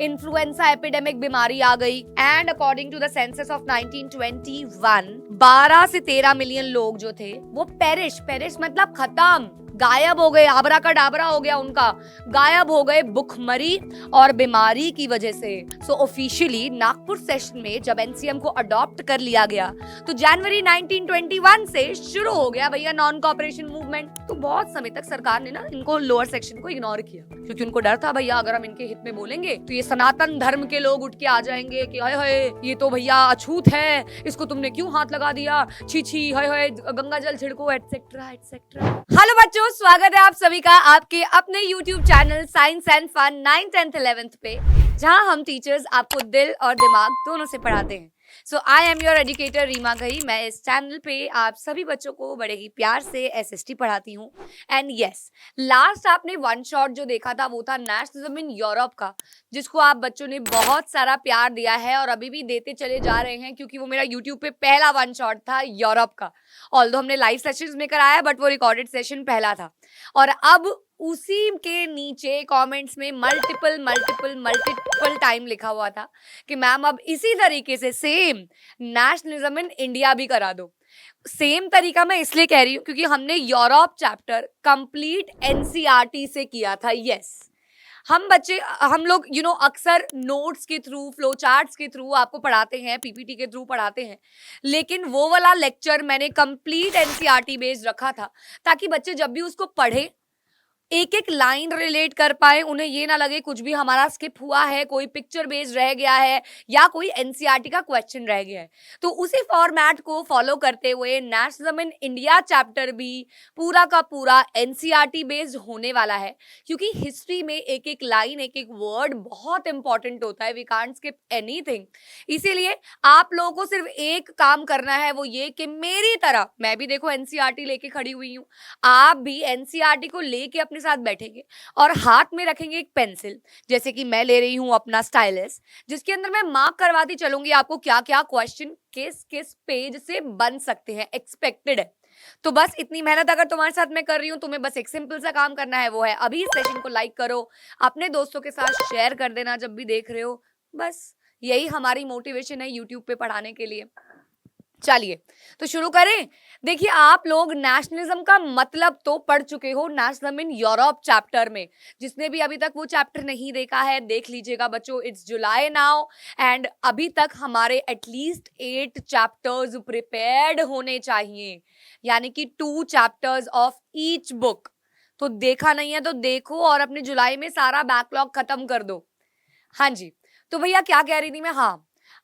Influenza epidemic बीमारी आ गई and according to the census of 1921 12 से 13 मिलियन लोग जो थे वो पेरिश मतलब खत्म, गायब हो गए, आबरा का डाबरा हो गया उनका, गायब हो गए भुखमरी और बीमारी की वजह से। सो ऑफिशियली नागपुर सेशन में जब एनसीएम को अडॉप्ट कर लिया गया तो जनवरी 1921 से शुरू हो गया भैया नॉन कॉपरेशन मूवमेंट। तो बहुत समय तक सरकार ने ना इनको लोअर सेक्शन को इग्नोर किया क्योंकि उनको डर था भैया अगर हम इनके हित में बोलेंगे तो ये सनातन धर्म के लोग उठ के आ जाएंगे कि हाय हाय ये तो भैया अछूत है, इसको तुमने क्यों हाथ लगा दिया, छी छी हाय हाय गंगा जल छिड़को एटसेट्रा एटसेट्रा। हेलो बच्चों, स्वागत है आप सभी का आपके अपने YouTube channel science and fun 9th 10th 11th पे, जहां हम टीचर्स आपको दिल और दिमाग दोनों से पढ़ाते हैं। So I am your educator Reema Ghai. मैं इस चैनल पे आप सभी बच्चों को बड़े ही प्यार से एसएसटी पढ़ाती हूँ। एंड यस, लास्ट आपने वन शॉट जो देखा था वो था नेशनलिज्म इन यूरोप का, जिसको आप बच्चों ने बहुत सारा प्यार दिया है और अभी भी देते चले जा रहे हैं क्योंकि वो मेरा यूट्यूब पे पहला वन शॉट था यूरोप का। ऑल्दो हमने लाइव सेशंस में कराया बट वो रिकॉर्डेड सेशन पहला था। और अब उसी के नीचे कमेंट्स में मल्टीपल टाइम लिखा हुआ था कि मैम अब इसी तरीके से सेम नेशनलिज्म इन इंडिया भी करा दो। सेम तरीका मैं इसलिए कह रही हूँ क्योंकि हमने यूरोप चैप्टर कंप्लीट एनसीईआरटी से किया था। यस, हम लोग अक्सर नोट्स के थ्रू, फ्लो चार्ट्स के थ्रू आपको पढ़ाते हैं, पीपीटी के थ्रू पढ़ाते हैं, लेकिन वो वाला लेक्चर मैंने कंप्लीट एनसीईआरटी बेस्ड रखा था ताकि बच्चे जब भी उसको पढ़े एक एक लाइन रिलेट कर पाए, उन्हें ये ना लगे कुछ भी हमारा स्किप हुआ है, कोई पिक्चर बेस्ड रह गया है या कोई एनसीईआरटी का क्वेश्चन रह गया है। तो उसी फॉर्मेट को फॉलो करते हुए नेशनलिज्म इन इंडिया चैप्टर भी पूरा का पूरा एनसीईआरटी बेस्ड होने वाला है क्योंकि हिस्ट्री में एक एक लाइन, एक एक वर्ड बहुत इंपॉर्टेंट होता है। We can't skip anything. इसीलिए आप लोगों को सिर्फ एक काम करना है, वो ये कि मेरी तरह मैं भी देखो एनसीईआरटी लेके खड़ी हुई हूँ, आप भी एनसीईआरटी को लेके अपने साथ बैठेंगे और हाथ में रखेंगे एक पेंसिल, जैसे कि मैं ले रही हूं अपना स्टाइलस, जिसके अंदर मैं मार्क करवाती चलूंगी आपको क्या क्या क्वेश्चन किस किस पेज से बन सकते हैं, एक्सपेक्टेड है। तो बस इतनी मेहनत अगर तुम्हारे साथ मैं कर रही हूं, तुम्हें बस एक सिंपल सा काम करना है, वो है अभी इस सेशन को लाइक करो, अपने दोस्तों के साथ शेयर कर देना जब भी देख रहे हो। बस यही हमारी मोटिवेशन है यूट्यूब पे पढ़ाने के लिए। चलिए तो शुरू करें। देखिए, आप लोग नेशनलिज्म का मतलब तो पढ़ चुके हो नेशनलिज्म इन यूरोप चैप्टर में। जिसने भी अभी तक वो चैप्टर नहीं देखा है देख लीजिएगा बच्चों, इट्स जुलाई नाउ एंड अभी तक हमारे एटलीस्ट 8 चैप्टर्स प्रिपेयर्ड होने चाहिए, यानी कि 2 चैप्टर्स ऑफ ईच बुक। तो देखा नहीं है तो देखो और अपने जुलाई में सारा बैकलॉग खत्म कर दो। हाँ जी, तो भैया क्या कह रही थी मैं, हाँ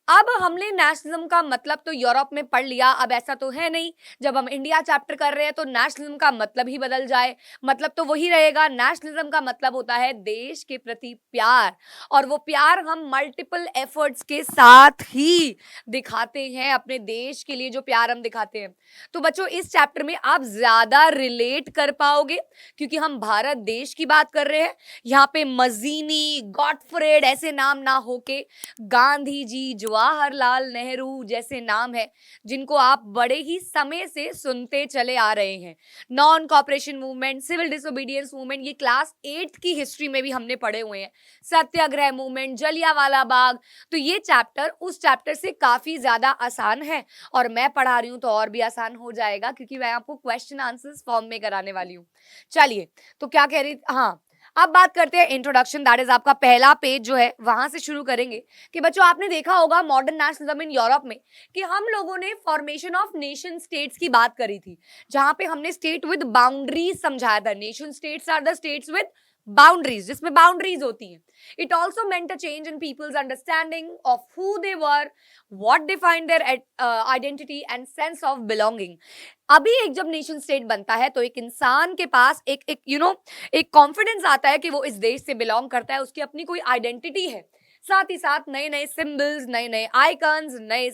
अब हमने नेशनलिज्म का मतलब तो यूरोप में पढ़ लिया, अब ऐसा तो है नहीं जब हम इंडिया चैप्टर कर रहे हैं तो नेशनलिज्म का मतलब ही बदल जाए। मतलब तो वही रहेगा, नेशनलिज्म का मतलब होता है देश के प्रति प्यार, और वो प्यार हम मल्टीपल एफर्ट्स के साथ ही दिखाते हैं, अपने देश के लिए जो प्यार हम दिखाते हैं। तो बच्चों इस चैप्टर में आप ज्यादा रिलेट कर पाओगे क्योंकि हम भारत देश की बात कर रहे हैं। यहाँ पे मजीनी, गॉडफ्रेड ऐसे नाम ना होके गांधी जी, जवाहरलाल नेहरू जैसे नाम है जिनको आप बड़े ही समय से सुनते चले आ रहे हैं। Non cooperation movement, civil disobedience movement, ये क्लास 8th की हिस्ट्री में भी हमने पढ़े हुए हैं। सत्याग्रह मूवमेंट, जलियांवाला बाग। तो ये चैप्टर उस चैप्टर से काफी ज्यादा आसान है और मैं पढ़ा रही हूं तो और भी आसान हो जाएगा क्योंकि मैं आपको क्वेश्चन आंसर्स फॉर्म में कराने वाली हूँ। चलिए तो क्या कह रही, हाँ अब बात करते हैं इंट्रोडक्शन, दैट इज आपका पहला पेज जो है वहां से शुरू करेंगे। कि बच्चों आपने देखा होगा मॉडर्न नेशनलिज्म इन यूरोप में कि हम लोगों ने फॉर्मेशन ऑफ नेशन स्टेट्स की बात करी थी, जहां पे हमने स्टेट विद बाउंड्रीज समझाया था। Nation states are the states with boundaries, जिसमें बाउंड्रीज होती हैं। It also meant a change in people's understanding of who they were, what defined their identity and sense of belonging. अभी एक जब nation state बनता है तो एक इंसान के पास एक कॉन्फिडेंस आता है कि वो इस देश से बिलोंग करता है, उसकी अपनी कोई आइडेंटिटी है। साथ ही साथ नए नए सिंबल्स, नए नए आइकन्स, नए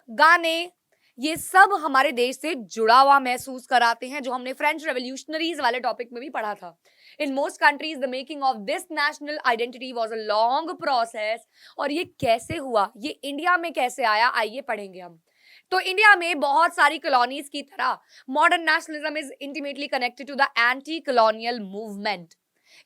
गाने, ये सब हमारे देश से जुड़ा हुआ महसूस कराते हैं, जो हमने फ्रेंच रेवोल्यूशनरीज वाले टॉपिक में भी पढ़ा था। In most countries the making of this national identity was a long process. और ये कैसे हुआ, ये इंडिया में कैसे आया, आइए पढ़ेंगे हम। तो इंडिया में बहुत सारी कॉलोनीज की तरह modern nationalism is intimately connected to the anti colonial movement.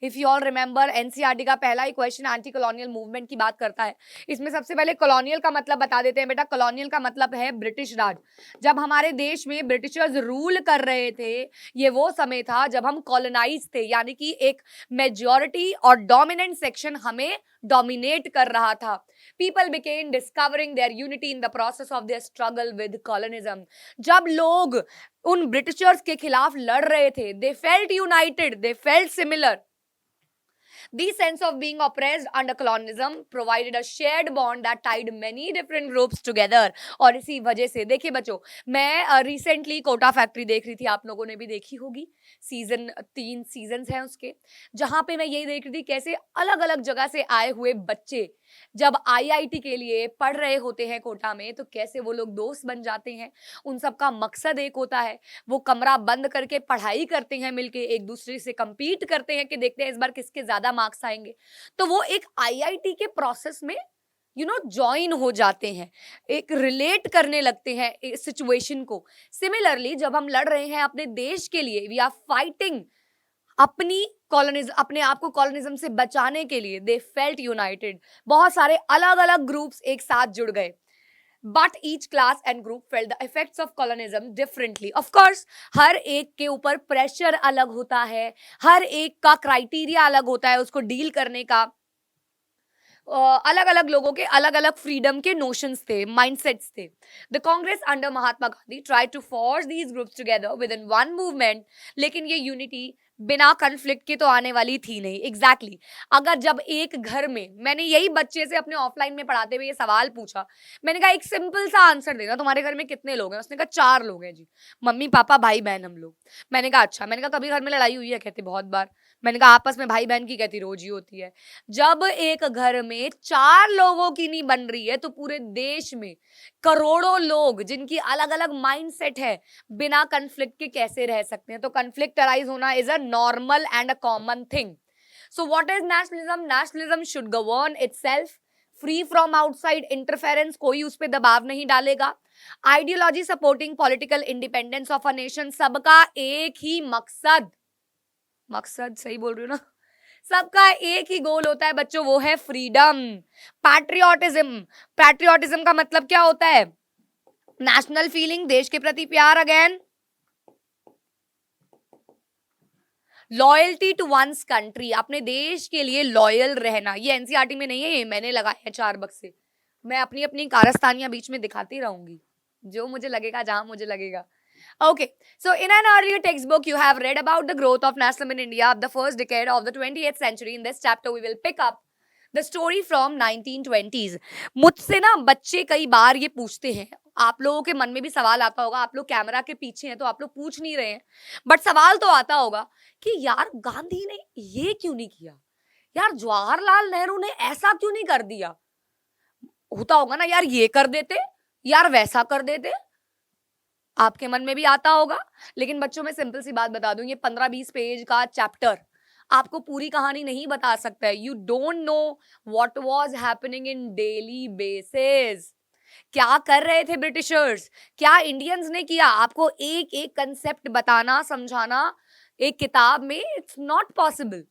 If you all remember, NCERT का पहला ही क्वेश्चन एंटी कॉलोनियल मूवमेंट की बात करता है। इसमें सबसे पहले कॉलोनियल का मतलब बता देते हैं बेटा। कॉलोनियल का मतलब है ब्रिटिश राज। जब हमारे देश में ब्रिटिशर्स रूल कर रहे थे, ये वो समय था जब हम कॉलोनाइज थे, यानी कि एक मेजॉरिटी और डोमिनेंट सेक्शन हमें डोमिनेट कर रहा था। People became discovering there unity in the process of their struggle with colonialism. जब लोग उन ब्रिटिशर्स के खिलाफ लड़ रहे थे, they felt United, they felt similar. The sense of being oppressed under colonialism provided a shared bond that tied many different groups together. और इसी वजह से देखिए बच्चों, मैं रिसेंटली कोटा फैक्ट्री देख रही थी, आप लोगों ने भी देखी होगी। 3 सीजन्स हैं उसके, जहां पे मैं यही देख रही थी कैसे अलग अलग जगह से आए हुए बच्चे जब आईआईटी के लिए पढ़ रहे होते हैं कोटा में, तो कैसे वो लोग दोस्त बन जाते हैं। उन सबका मकसद एक होता है, वो कमरा बंद करके पढ़ाई करते हैं, मिलके एक दूसरे से compete करते हैं कि देखते हैं इस बार किसके ज्यादा मार्क्स आएंगे। तो वो एक आईआईटी के प्रोसेस में ज्वाइन हो जाते हैं, एक रिलेट करने लगते हैं इस सिचुएशन को। सिमिलरली जब हम लड़ रहे हैं अपने देश के लिए, वी आर फाइटिंग अपने आप को कॉलोनिज्म से बचाने के लिए, दे फेल्ट यूनाइटेड। बहुत सारे अलग अलग ग्रुप्स एक साथ जुड़ गए, but each class and group felt the effects of colonialism differently. Of course हर एक के ऊपर प्रेशर अलग होता है, हर एक का क्राइटेरिया अलग होता है उसको डील करने का। अलग अलग लोगों के अलग अलग फ्रीडम के नोशंस थे, माइंडसेट्स थे। The Congress under Mahatma Gandhi try to force these groups together within one movement, लेकिन ये यूनिटी बिना कन्फ्लिक्ट के तो आने वाली थी नहीं। एग्जैक्टली अगर जब एक घर में, मैंने यही बच्चे से अपने ऑफलाइन में पढ़ाते हुए ये सवाल पूछा, मैंने कहा एक सिंपल सा आंसर देना, तुम्हारे घर में कितने लोग हैं? उसने कहा 4 लोग हैं जी, मम्मी पापा भाई बहन हम लोग। मैंने कहा अच्छा। मैंने कहा कभी घर में लड़ाई हुई है? कहते बहुत बार। मैंने कहा आपस में भाई बहन की? कहती रोज ही होती है। जब एक घर में 4 लोगों की नहीं बन रही है, तो पूरे देश में करोड़ों लोग जिनकी अलग अलग माइंडसेट है, बिना कन्फ्लिक्ट के कैसे रह सकते हैं? तो कन्फ्लिक्ट अराइज होना is a normal and a common thing. So what is nationalism? Nationalism should govern itself, free from outside interference, कोई उस पर दबाव नहीं डालेगा। Ideology supporting political independence of a nation, सबका एक ही मकसद सही बोल रही हूँ ना, सबका एक ही गोल होता है बच्चों, वो है फ्रीडम। पैट्रियोटिज्म का मतलब क्या होता है? नेशनल फीलिंग, देश के प्रति प्यार। Again loyalty to one's country, अपने देश के लिए लॉयल रहना। ये एनसीईआरटी में नहीं है, ये मैंने लगाया है 4 बक्से। मैं अपनी अपनी कारस्तानियां बीच में दिखाती रहूंगी, जो मुझे लगेगा, जहां मुझे लगेगा। Okay, so in an earlier textbook, you have read about the growth of nationalism in India of the first decade of the 20th century. In this chapter, we will pick up the story from 1920s. मुझसे ना बच्चे कई बार ये पूछते हैं, आप लोगों के मन में भी सवाल आता होगा, आप लोग कैमरा के पीछे हैं तो आप लोग पूछ नहीं रहे हैं, बट सवाल तो आता होगा कि यार गांधी ने ये क्यों नहीं किया, यार जवाहरलाल नेहरू ने ऐसा क्यों नहीं कर दिया। होता होगा ना, यार ये कर देते, यार वैसा कर देते, आपके मन में भी आता होगा। लेकिन बच्चों में सिंपल सी बात बता दूं, ये 15-20 पेज का चैप्टर आपको पूरी कहानी नहीं बता सकता है। You don't know what was happening in daily basis. क्या कर रहे थे ब्रिटिशर्स, क्या इंडियंस ने किया, आपको एक एक कंसेप्ट बताना, समझाना एक किताब में, इट्स नॉट पॉसिबल।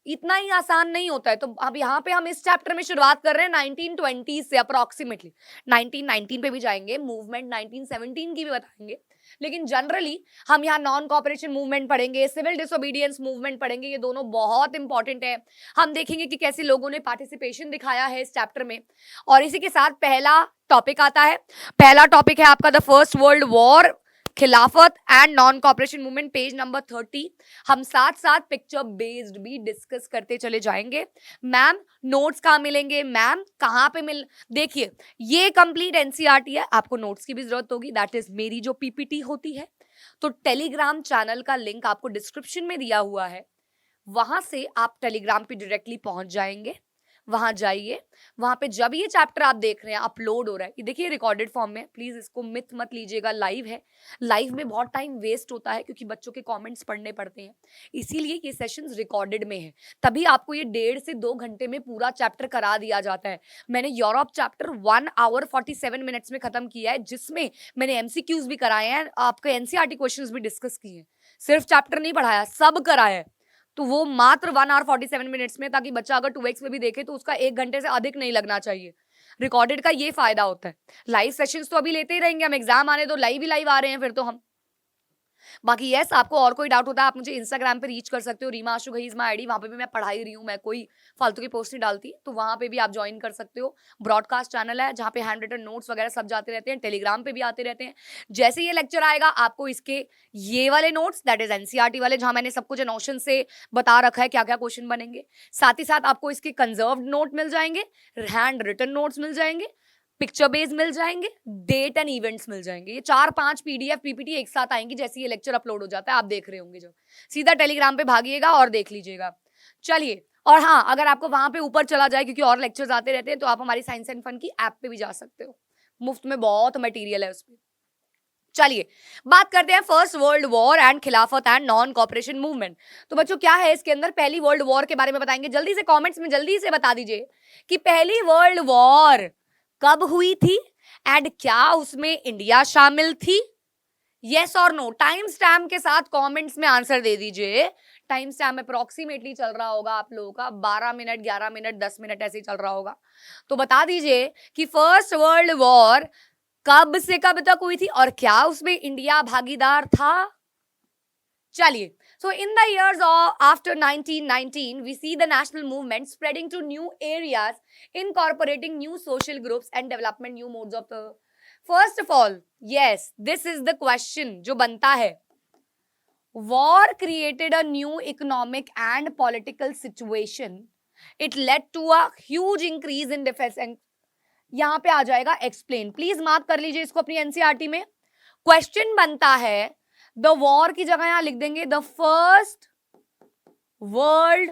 इतना ही आसान नहीं होता है। तो अब यहाँ पे हम इस चैप्टर में शुरुआत कर रहे हैं 1920 से, अप्रोक्सीमेटली 1919 पे भी जाएंगे, मूवमेंट 1917 की भी बताएंगे, लेकिन जनरली हम यहाँ नॉन कॉपरेशन मूवमेंट पढ़ेंगे, सिविल डिसोबीडियंस मूवमेंट पढ़ेंगे। ये दोनों बहुत इंपॉर्टेंट है। हम देखेंगे कि कैसे लोगों ने पार्टिसिपेशन दिखाया है इस चैप्टर में। और इसी के साथ पहला टॉपिक आता है, पहला टॉपिक है आपका द फर्स्ट वर्ल्ड वॉर, खिलाफत and non cooperation movement, page number 30। हम साथ साथ पिक्चर बेस्ड भी डिस्कस करते चले जाएंगे। मैम नोट्स कहाँ मिलेंगे, मैम कहाँ पे देखिए ये कंप्लीट एनसीईआरटी है, आपको नोट्स की भी जरूरत होगी, दैट इज मेरी जो पीपीटी होती है। तो टेलीग्राम चैनल का लिंक आपको डिस्क्रिप्शन में दिया हुआ है, वहां से आप टेलीग्राम पे डायरेक्टली पहुंच जाएंगे। वहां जाइए, वहां पे जब ये चैप्टर आप देख रहे हैं अपलोड हो रहा है, ये देखिए रिकॉर्डेड फॉर्म में, प्लीज इसको मिथ मत लीजिएगा, लाइव है। लाइव में बहुत टाइम वेस्ट होता है क्योंकि बच्चों के कमेंट्स पढ़ने पड़ते हैं, इसीलिए ये सेशंस रिकॉर्डेड में है, तभी आपको ये 1.5 से 2 घंटे में पूरा चैप्टर करा दिया जाता है। मैंने यूरोप चैप्टर 1 आवर 47 मिनट्स में खत्म किया है, जिसमें मैंने एमसीक्यूज भी कराए हैं, आपके एनसीईआरटी क्वेश्चंस भी डिस्कस किए हैं, सिर्फ चैप्टर नहीं पढ़ाया, सब कराया है। तो वो मात्र 1 hour 47 minutes में, ताकि बच्चा अगर 2x में भी देखे तो उसका 1 घंटे से अधिक नहीं लगना चाहिए। रिकॉर्डेड का ये फायदा होता है। लाइव सेशंस तो अभी लेते ही रहेंगे हम, एग्जाम आने तो लाइव ही लाइव आ रहे हैं फिर तो हम। बाकी यस, आपको और कोई डाउट होता है आप मुझे इंस्टाग्राम पे रीच कर सकते हो, रीमा आशु घई इज माय आईडी, वहां पे भी मैं पढ़ाई रही हूँ, मैं कोई फालतू की पोस्ट नहीं डालती, तो वहां पे भी आप ज्वाइन कर सकते हो। ब्रॉडकास्ट चैनल है जहाँ पे हैंड रिटन नोट्स वगैरह सब जाते रहते हैं, टेलीग्राम पे भी आते रहते हैं। जैसे ये लेक्चर आएगा आपको इसके ये वाले नोट्स, दैट इज एनसीईआरटी वाले, जहां मैंने सब कुछ नोशन से बता रखा है क्या क्या क्वेश्चन बनेंगे, साथ ही साथ आपको इसके कंजर्व्ड नोट मिल जाएंगे, हैंड रिटन नोट्स मिल जाएंगे, पिक्चर बेस मिल जाएंगे, डेट एंड इवेंट्स मिल जाएंगे। ये 4-5 पीडीएफ पीपीटी एक साथ आएंगी जैसे ये लेक्चर अपलोड हो जाता है, आप देख रहे होंगे जब, सीधा टेलीग्राम पे भागिएगा और देख लीजिएगा। चलिए, और हाँ, अगर आपको वहां पे ऊपर चला जाए क्योंकि और लेक्चर्स आते रहते हैं, तो आप हमारी साइंस एंड फन की ऐप पे भी जा सकते हो, मुफ्त में बहुत मटेरियल है उसमें। चलिए, बात करते हैं फर्स्ट वर्ल्ड वॉर एंड खिलाफत एंड नॉन कॉपरेशन मूवमेंट। तो बच्चों क्या है इसके अंदर, पहली वर्ल्ड वॉर के बारे में बताएंगे। जल्दी से कमेंट्स में जल्दी से बता दीजिए कि पहली वर्ल्ड वॉर कब हुई थी एंड क्या उसमें इंडिया शामिल थी। यस और नो, टाइम स्टैम्प के साथ कमेंट्स में आंसर दे दीजिए। टाइम स्टैम्प अप्रोक्सीमेटली चल रहा होगा आप लोगों का 12 मिनट, 11 मिनट, 10 मिनट ऐसे ही चल रहा होगा। तो बता दीजिए कि फर्स्ट वर्ल्ड वॉर कब से कब तक हुई थी और क्या उसमें इंडिया भागीदार था। चलिए, so in the years after 1919 we see the national movement spreading to new areas, incorporating new social groups and development new modes of the, first of all, yes, this is the question जो बनता है, war created a new economic and political situation, it led to a huge increase in defense and यहां पे आ जाएगा explain, please mark कर लीजिए इसको अपनी एनसीईआरटी में। क्वेश्चन बनता है, द वॉर की जगह यहां लिख देंगे the First World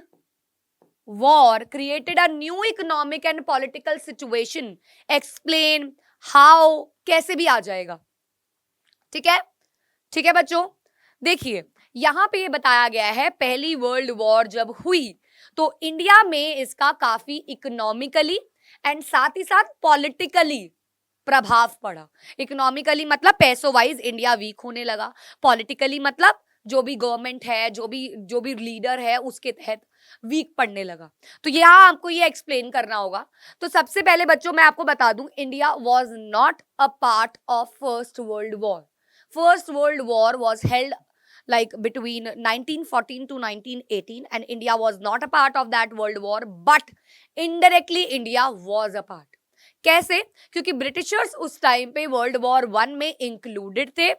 war created a new economic and political situation, explain how, कैसे भी आ जाएगा। ठीक है, ठीक है बच्चों, देखिए यहां पे ये बताया गया है पहली वर्ल्ड वॉर जब हुई तो इंडिया में इसका काफी इकोनॉमिकली एंड साथ ही साथ पॉलिटिकली प्रभाव पड़ा। इकोनॉमिकली मतलब पैसों वाइज इंडिया वीक होने लगा, पॉलिटिकली मतलब जो भी गवर्नमेंट है, जो भी लीडर है उसके तहत वीक पड़ने लगा। तो यहाँ आपको ये एक्सप्लेन करना होगा। तो सबसे पहले बच्चों मैं आपको बता दूं, India was not a part of first World war. First World war was held like between 1914 to 1918 and India was not a part of that world war, but indirectly India was a part. कैसे? क्योंकि Britishers उस time पे world war 1 में included थे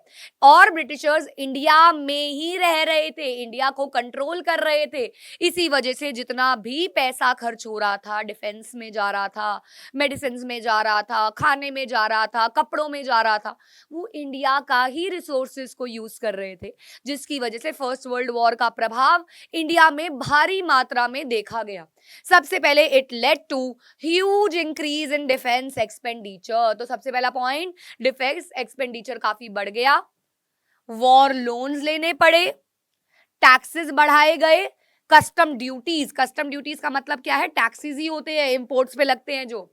और Britishers India में ही रह रहे थे, इंडिया को कंट्रोल कर रहे थे। इसी वजह से जितना भी पैसा खर्च हो रहा था, डिफेंस में जा रहा था, मेडिसिन में जा रहा था, खाने में जा रहा था, कपड़ों में जा रहा था, वो इंडिया का ही रिसोर्सेज को यूज कर रहे थे, जिसकी वजह से फर्स्ट वर्ल्ड वॉर का प्रभाव इंडिया में भारी मात्रा में देखा गया। सबसे पहले it led to huge increase in defence expenditure. तो सबसे पहला पॉइंट, डिफेंस एक्सपेंडिचर काफी बढ़ गया, वॉर लोन्स लेने पड़े, टैक्सेस बढ़ाए गए, कस्टम ड्यूटीज का मतलब क्या है, टैक्सेस ही होते हैं, इंपोर्ट्स पे लगते हैं जो,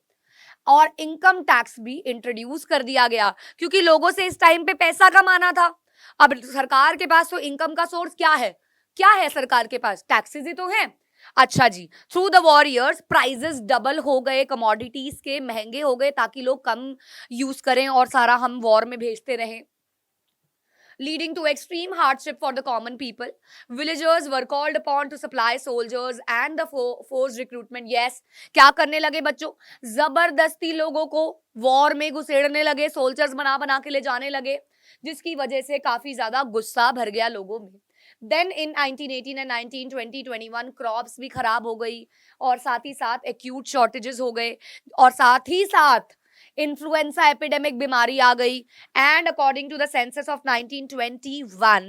और इनकम टैक्स भी इंट्रोड्यूस कर दिया गया क्योंकि लोगों से इस टाइम पे पैसा कमाना था। अब सरकार के पास तो इनकम का सोर्स क्या है सरकार के पास, टैक्सेस ही तो है। अच्छा जी, through the war years prices double हो गए, कमोडिटीज के महंगे हो गए ताकि लोग कम यूज करें और सारा हम वॉर में भेजते रहें, leading to extreme hardship for the common people. Villagers were called upon to supply soldiers and the forced recruitment. Yes, क्या करने लगे बच्चों, जबरदस्ती लोगों को वॉर में घुसेड़ने लगे, सोल्जर्स बना बना के ले जाने लगे, जिसकी वजह से काफी ज्यादा गुस्सा भर गया लोगों में। देन इन 1918 एंड 1920-21 क्रॉप्स भी खराब हो गई और साथ ही साथ एक्यूट शॉर्टेजेस हो गए और साथ ही साथ इन्फ्लुएंजा एपिडेमिक बीमारी आ गई and according to the census of 1921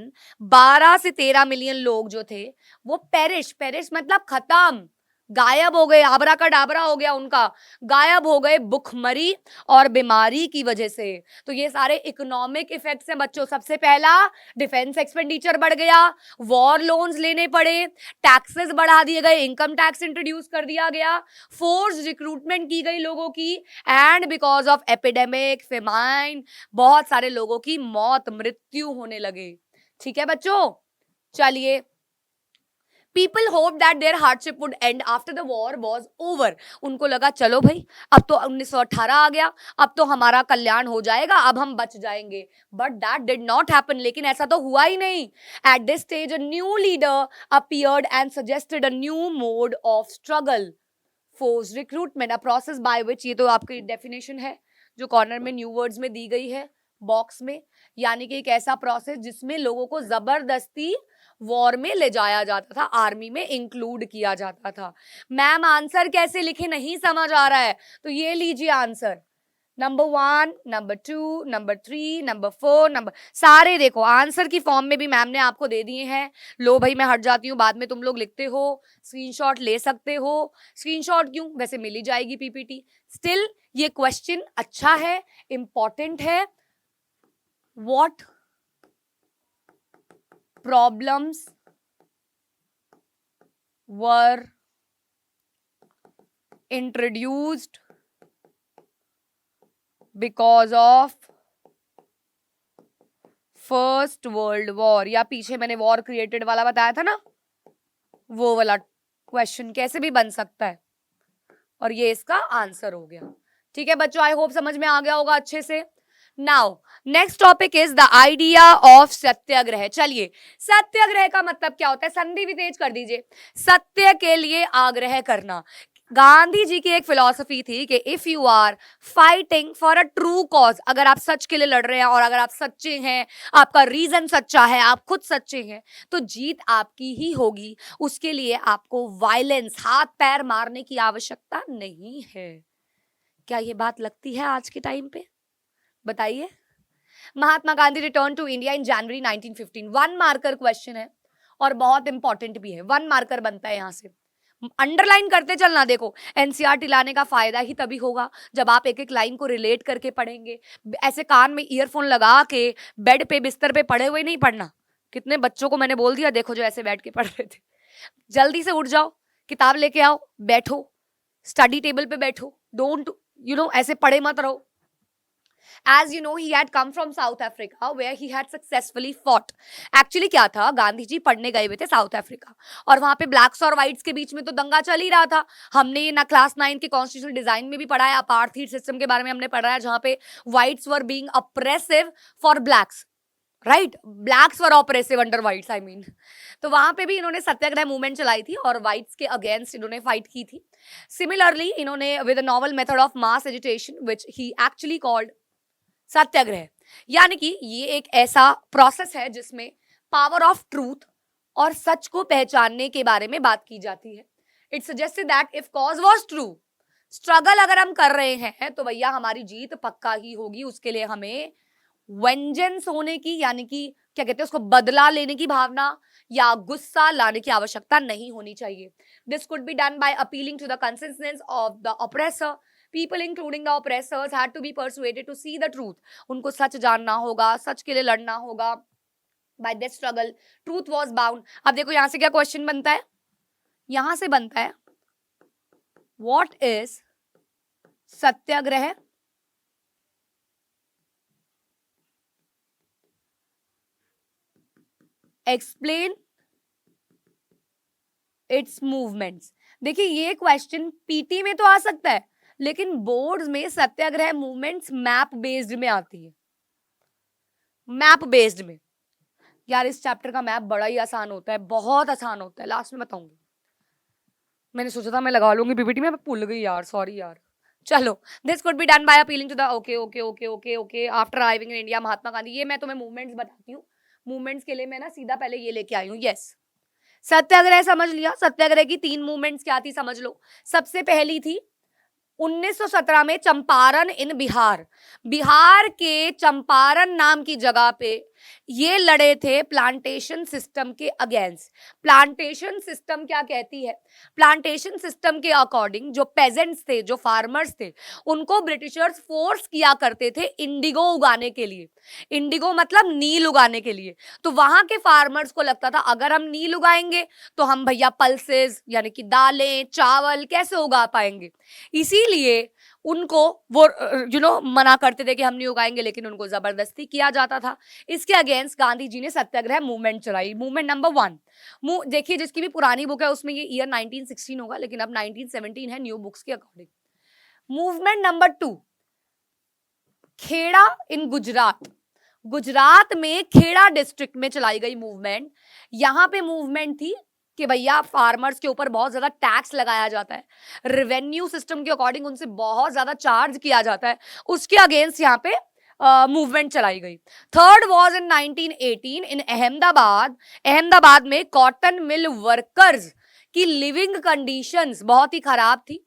12 से 13 मिलियन लोग जो थे वो पेरिश मतलब खत्म, गायब हो गए, आबरा का डाबरा हो गया उनका, गायब हो गए भुखमरी और बीमारी की वजह से। तो ये सारे इकोनॉमिक इफेक्ट्स हैं बच्चों। सबसे पहला, डिफेंस एक्सपेंडिचर बढ़ गया, वॉर लोन्स लेने पड़े, टैक्सेस बढ़ा दिए गए, इनकम टैक्स इंट्रोड्यूस कर दिया गया, फोर्स रिक्रूटमेंट की गई लोगों की, and because of epidemic famine बहुत सारे लोगों की मृत्यु होने लगे। ठीक है बच्चों, चलिए people hope that their hardship would end after the war was over. उनको लगा चलो भाई अब तो 1918 आ गया, अब तो हमारा कल्याण हो जाएगा, अब हम बच जाएंगे। But that did not happen, लेकिन ऐसा तो हुआ ही नहीं। At this stage a new leader appeared and suggested a new mode of struggle, force recruitment, a process by which, ये तो आपकी डेफिनेशन है जो कॉर्नर में न्यू वर्ड्स में दी गई है बॉक्स में, यानी कि एक ऐसा प्रोसेस जिसमें लोगों को जबरदस्ती वॉर में ले जाया जाता था, आर्मी में इंक्लूड किया जाता था। मैम आंसर कैसे लिखे नहीं समझ आ रहा है तो ये लीजिए answer, number 1, number 2, number 3, number 4, number सारे देखो आंसर की फॉर्म में भी मैम ने आपको दे दिए हैं। लो भाई मैं हट जाती हूँ, बाद में तुम लोग लिखते हो, स्क्रीनशॉट ले सकते हो। स्क्रीनशॉट क्यों, वैसे मिल ही जाएगी पीपीटी। स्टिल ये क्वेश्चन अच्छा है, इंपॉर्टेंट है। What problems were introduced because of first World war, या पीछे मैंने वॉर क्रिएटेड वाला बताया था ना, वो वाला क्वेश्चन कैसे भी बन सकता है, और ये इसका आंसर हो गया। ठीक है बच्चों, आई होप समझ में आ गया होगा अच्छे से। Now next topic is the idea of Satyagraha. चलिए, सत्याग्रह का मतलब क्या होता है, संधि भी तेज कर दीजिए। सत्य के लिए आग्रह करना। गांधी जी की एक फिलॉसफी थी कि if you are fighting for a true cause, अगर आप सच के लिए लड़ रहे हैं और अगर आप सच्चे हैं, आपका रीजन सच्चा है, आप खुद सच्चे हैं, तो जीत आपकी ही होगी। उसके लिए आपको वायलेंस, हाथ पैर मारने की आवश्यकता नहीं है। क्या ये बात लगती है आज के टाइम पे, बताइए। Mahatma Gandhi return to India in January 1915। 1 marker question है और बहुत इंपॉर्टेंट भी है, 1 मार्कर बनता है यहां से, अंडरलाइन करते चलना। देखो एनसीईआरटी लाने का फायदा ही तभी होगा जब आप एक एक लाइन को रिलेट करके पढ़ेंगे। ऐसे कान में ईयरफोन लगा के बेड पे बिस्तर पे पड़े हुए नहीं पढ़ना। कितने बच्चों को मैंने बोल दिया देखो जो ऐसे बैठ के पढ़ रहे थे, जल्दी से उठ जाओ, किताब लेके आओ, बैठो, स्टडी टेबल पे बैठो, डोंट ऐसे पढ़े मत रहो। As you know, he had come from South Africa where he had successfully fought. Actually क्या था, गांधी जी पढ़ने गए हुए थे साउथ अफ्रीका और वहां पे ब्लैक्स और व्हाइट्स के बीच में तो दंगा चल ही रहा था। हमने ये ना क्लास 9 के कॉन्स्टिट्यूशनल डिजाइन में भी पढ़ा है, अपार्थाइड सिस्टम के बारे में हमने पढ़ा है जहां पे whites were being oppressive for blacks, right, blacks were oppressive under whites, I mean. तो वहां पे भी इन्होंने सत्याग्रह मूवमेंट चलाई थी और व्हाइट्स के अगेंस्ट इन्होंने फाइट की थी। सिमिलरली इन्होंने with a novel method of mass agitation which he actually called Satyagraha, यानी कि ये एक ऐसा प्रोसेस है जिसमें पावर ऑफ ट्रूथ और सच को पहचानने के बारे में बात की जाती है। It suggested that if cause was true, struggle अगर हम कर रहे हैं तो भैया हमारी जीत पक्का ही होगी। उसके लिए हमें वेंजेंस होने की, यानी कि क्या कहते हैं उसको, बदला लेने की भावना या गुस्सा लाने की आवश्यकता नहीं होनी चाहिए। This could be done by appealing to the conscience of the oppressor. People including the oppressors had to be persuaded to see the truth. उनको सच जानना होगा, सच के लिए लड़ना होगा। By this struggle, truth was bound. अब देखो यहां से क्या क्वेश्चन बनता है, यहां से बनता है What is Satyagraha? Explain its movements. देखिए ये क्वेश्चन पीटी में तो आ सकता है, लेकिन बोर्ड्स में सत्याग्रह मूवमेंट्स मैप बेस्ड में आती है। मैप बेस्ड में यार इस चैप्टर का मैप बड़ा ही आसान होता है, बहुत आसान होता है, लास्ट में बताऊंगी। मैंने सोचा था मैं लगा लूंगी पीपीटी में, मैं भूल गई यार, सॉरी यार। चलो, this could be done by appealing to the okay okay okay okay okay after arriving in India Mahatma Gandhi. ये मैं तुम्हें मूवमेंट्स बताती हूँ, मूवमेंट्स के लिए मैं ना सीधा पहले ये लेके आई हूँ। यस, सत्याग्रह समझ लिया। सत्याग्रह की 3 मूवमेंट्स क्या थी समझ लो। सबसे पहली थी 1917 में चंपारण इन बिहार, बिहार के चंपारण नाम की जगह पे ये लड़े थे प्लांटेशन सिस्टम के अगेंस्ट। प्लांटेशन सिस्टम क्या कहती है, प्लांटेशन सिस्टम के अकॉर्डिंग जो पेजेंट्स थे, जो फार्मर्स थे, उनको ब्रिटिशर्स फोर्स किया करते थे इंडिगो उगाने के लिए। इंडिगो मतलब नील उगाने के लिए। तो वहां के फार्मर्स को लगता था अगर हम नील उगाएंगे तो हम भैया पल्सेस यानी कि दालें चावल कैसे उगा पाएंगे, इसीलिए उनको वो मना करते थे कि हम नहीं उगाएंगे, लेकिन उनको जबरदस्ती किया जाता था। इसके जिसके अगेंस्ट गांधी जी ने सत्याग्रह मूवमेंट चलाई। मूवमेंट नंबर 1, देखिए जिसकी भी पुरानी बुक है उसमें ये ईयर 1916 होगा, लेकिन अब 1917 है न्यू बुक्स के अकॉर्डिंग। मूवमेंट नंबर 2, खेड़ा इन गुजरात। गुजरात में खेड़ा डिस्ट्रिक्ट में चलाई गई मूवमेंट। यहां पे मूवमेंट थी कि भैया फार्मर्स के ऊपर बहुत ज्यादा टैक्स लगाया जाता है, रेवेन्यू सिस्टम के अकॉर्डिंग उनसे बहुत ज्यादा चार्ज किया जाता है, उसके अगेंस्ट यहाँ पे मूवमेंट चलाई गई। थर्ड वॉज इन 1918 इन अहमदाबाद। अहमदाबाद में कॉटन मिल वर्कर्स की लिविंग कंडीशंस बहुत ही खराब थी,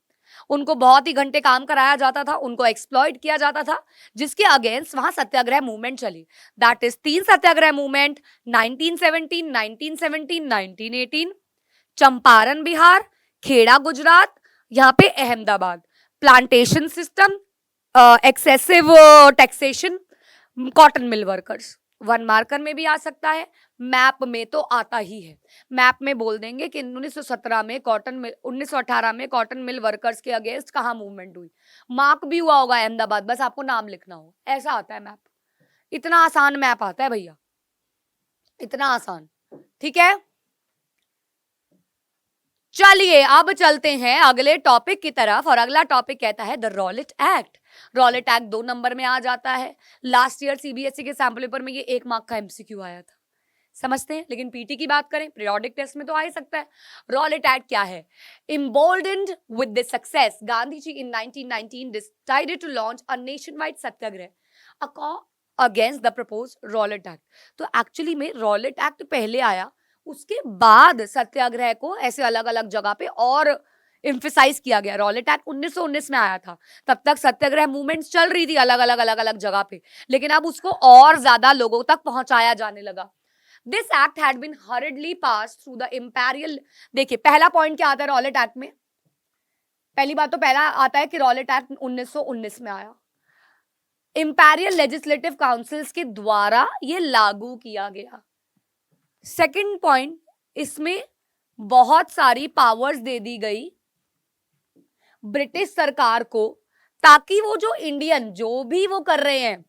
उनको बहुत ही घंटे काम कराया जाता था, उनको एक्सप्लॉइट किया जाता था, जिसके अगेंस्ट वहां सत्याग्रह मूवमेंट चली। That is 3 Satyagraha movement, 1917, 1917, 1918, Champaran Bihar, Kheda Gujarat, यहाँ पे Ahmedabad. Plantation system, excessive taxation, cotton mill workers. 1 marker में भी आ सकता है, मैप में तो आता ही है। मैप में बोल देंगे कि 1917 में कॉटन मिल, 1918 में कॉटन मिल वर्कर्स के अगेंस्ट कहाँ मूवमेंट हुई, मार्क भी हुआ होगा अहमदाबाद, बस आपको नाम लिखना हो, ऐसा आता है मैप। इतना आसान मैप आता है भैया, इतना आसान, ठीक है। चलिए अब चलते हैं अगले टॉपिक की तरफ, और अगला टॉपिक कहता है the Rowlatt act. Rowlatt act 2 number में आ जाता है। लास्ट ईयर सीबीएसई के सैंपल पेपर में ये 1 मार्क का एमसीक्यू आया था, समझते हैं। लेकिन पीटी की बात करें, पीरियोडिक टेस्ट में तो आ ही सकता है। रॉलेट एक्ट क्या है? Emboldened with this success, Gandhi ji in 1919 decided to launch a nationwide Satyagraha against the proposed Rowlatt act. तो एक्चुअली में रॉलेट एक्ट पहले आया, उसके बाद सत्याग्रह को ऐसे अलग अलग जगह पे और एम्फेसाइज किया गया। रॉलेट एक्ट 1919 में आया था, तब तक सत्याग्रह मूवमेंट्स चल रही थी अलग अलग जगह पे, लेकिन अब उसको और ज्यादा लोगों तक पहुंचाया जाने लगा। This act had been hurriedly passed through the imperial। देखिए पहला पॉइंट क्या आता है रॉलेट एक्ट में? पहली बात तो पहला आता है कि रॉलेट एक्ट 1919 में आया, इंपीरियल लेजिस्लेटिव काउंसिल्स के द्वारा ये लागू किया गया। सेकंड पॉइंट, इसमें बहुत सारी पावर्स दे दी गई ब्रिटिश सरकार को, ताकि वो जो इंडियन जो भी वो कर रहे हैं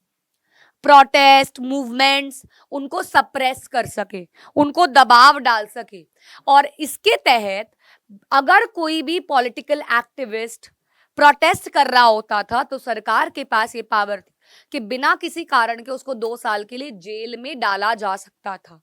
प्रोटेस्ट मूवमेंट्स, उनको सप्रेस कर सके, उनको दबाव डाल सके। और इसके तहत अगर कोई भी पॉलिटिकल एक्टिविस्ट प्रोटेस्ट कर रहा होता था तो सरकार के पास ये पावर थी कि बिना किसी कारण के उसको 2 साल के लिए जेल में डाला जा सकता था।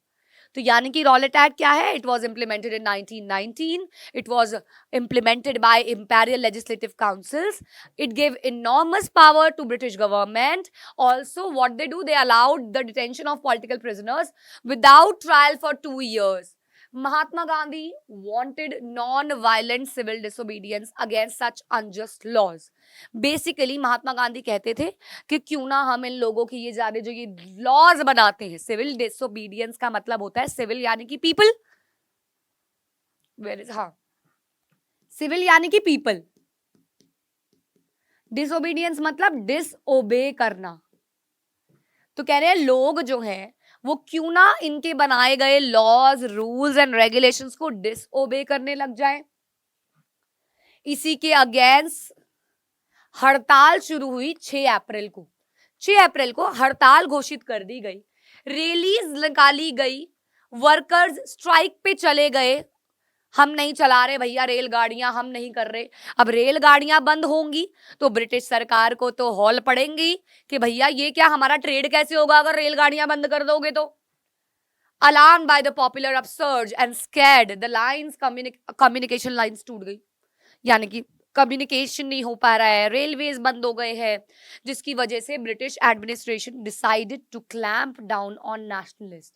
तो यानी कि रॉलेट एक्ट क्या है? It was implemented in 1919, it was implemented by imperial legislative councils, it gave enormous power to British government. Also what they do, they allowed the detention of political prisoners without trial for 2 years. Mahatma Gandhi wanted non-violent civil disobedience against such unjust laws. Basically Mahatma Gandhi कहते थे कि क्यों ना हम इन लोगों की ये जाने जो ये लॉज बनाते हैं, सिविल डिसोबीडियंस का मतलब होता है सिविल यानी कि पीपल, हाँ सिविल यानी कि पीपल, डिसोबीडियंस मतलब डिसओबे करना। तो कह रहे हैं लोग जो हैं वो क्यों ना इनके बनाए गए लॉज रूल्स एंड रेगुलेशंस को डिसओबे करने लग जाए। इसी के अगेंस्ट हड़ताल शुरू हुई 6 अप्रैल को। 6 अप्रैल को हड़ताल घोषित कर दी गई, रैलीज निकाली गई, वर्कर्स स्ट्राइक पे चले गए, हम नहीं चला रहे भैया रेलगाड़ियां, हम नहीं कर रहे। अब रेलगाड़ियां बंद होंगी तो ब्रिटिश सरकार को तो हॉल पड़ेंगी कि भैया ये क्या, हमारा ट्रेड कैसे होगा अगर रेलगाड़ियां बंद कर दोगे तो। Alarmed by the popular upsurge and scared the lines, communication lines टूट गई, यानी कि कम्युनिकेशन नहीं हो पा रहा है, रेलवेज बंद हो गए हैं, जिसकी वजह से British administration decided to clamp down on nationalist.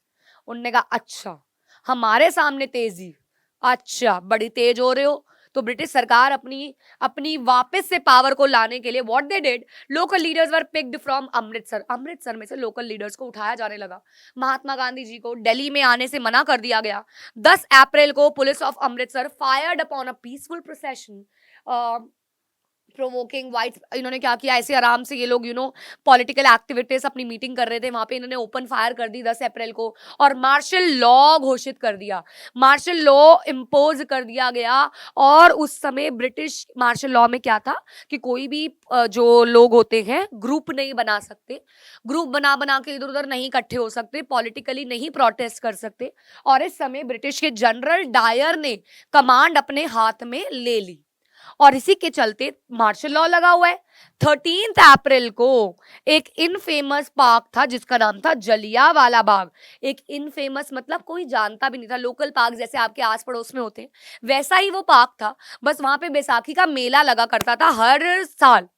उन्होंने कहा अच्छा हमारे सामने तेजी, अच्छा बड़ी तेज हो रहे हो, तो ब्रिटिश सरकार अपनी वापस से पावर को लाने के लिए what they did, local leaders were picked from Amritsar. Amritsar में से लोकल लीडर्स को उठाया जाने लगा। महात्मा गांधी जी को दिल्ली में आने से मना कर दिया गया। 10 अप्रैल को police of Amritsar fired upon a peaceful procession provoking white, इन्होंने क्या किया, ऐसे आराम से ये लोग पॉलिटिकल एक्टिविटीज अपनी मीटिंग कर रहे थे, वहां पे इन्होंने ओपन फायर कर दी 10 अप्रैल को और मार्शल लॉ घोषित कर दिया, मार्शल लॉ इम्पोज कर दिया गया। और उस समय ब्रिटिश मार्शल लॉ में क्या था कि कोई भी जो लोग होते हैं ग्रुप नहीं बना सकते, ग्रुप बना बना के इधर उधर नहीं इकट्ठे हो सकते, पॉलिटिकली नहीं प्रोटेस्ट कर सकते। और इस समय ब्रिटिश के जनरल डायर ने कमांड अपने हाथ में ले ली और इसी के चलते मार्शल लॉ लगा हुआ है। 13 अप्रैल को एक इनफेमस पार्क था जिसका नाम था जलियांवाला बाग। एक इनफेमस मतलब कोई जानता भी नहीं था, लोकल पार्क जैसे आपके आस पड़ोस में होते हैं वैसा ही वो पार्क था, बस वहां पे बैसाखी का मेला लगा करता था हर साल।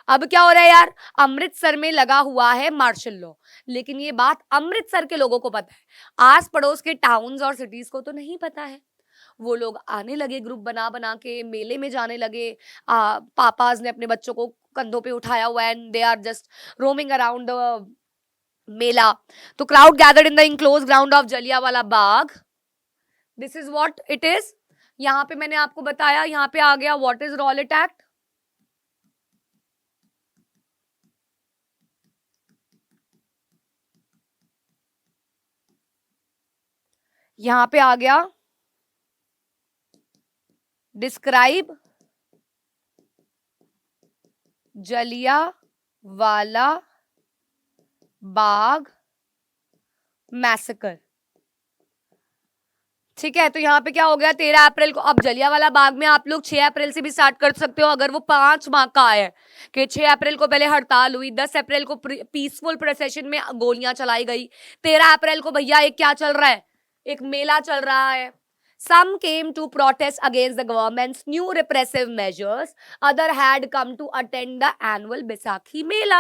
अब क्या हो रहा है यार, अमृतसर में लगा हुआ है मार्शल लॉ, लेकिन ये बात अमृतसर के लोगों को पता है, आस पड़ोस के टाउन्स और सिटीज को तो नहीं पता है। वो लोग आने लगे ग्रुप बना बना के, मेले में जाने लगे, पापाज ने अपने बच्चों को कंधों पे उठाया हुआ है and they are just roaming around the mela. तो crowd gathered in the enclosed ground of Jallianwala Bagh. This is what it is. यहाँ पे मैंने आपको बताया, यहाँ पे आ गया व्हाट इज रॉलेट एक्ट। यहाँ पे आ गया डिस्क्राइब जलियांवाला बाग मैसेकर। ठीक है, तो यहाँ पे क्या हो गया 13 अप्रैल को। अब जलियांवाला बाग में आप लोग 6 अप्रैल से भी स्टार्ट कर सकते हो अगर वो 5 माह का है कि 6 अप्रैल को पहले हड़ताल हुई, 10 अप्रैल को पीसफुल प्रोसेशन में गोलियां चलाई गई, 13 अप्रैल को भैया एक क्या चल रहा है, एक मेला चल रहा है। Some came to protest against the government's new repressive measures. Other had come to attend the annual Baisakhi Mela.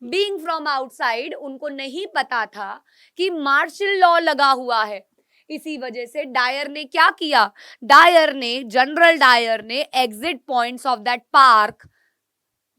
Being from outside, उनको नहीं पता था कि मार्शल लॉ लगा हुआ है। इसी वजह से डायर ने क्या किया, जनरल डायर ने exit points of that park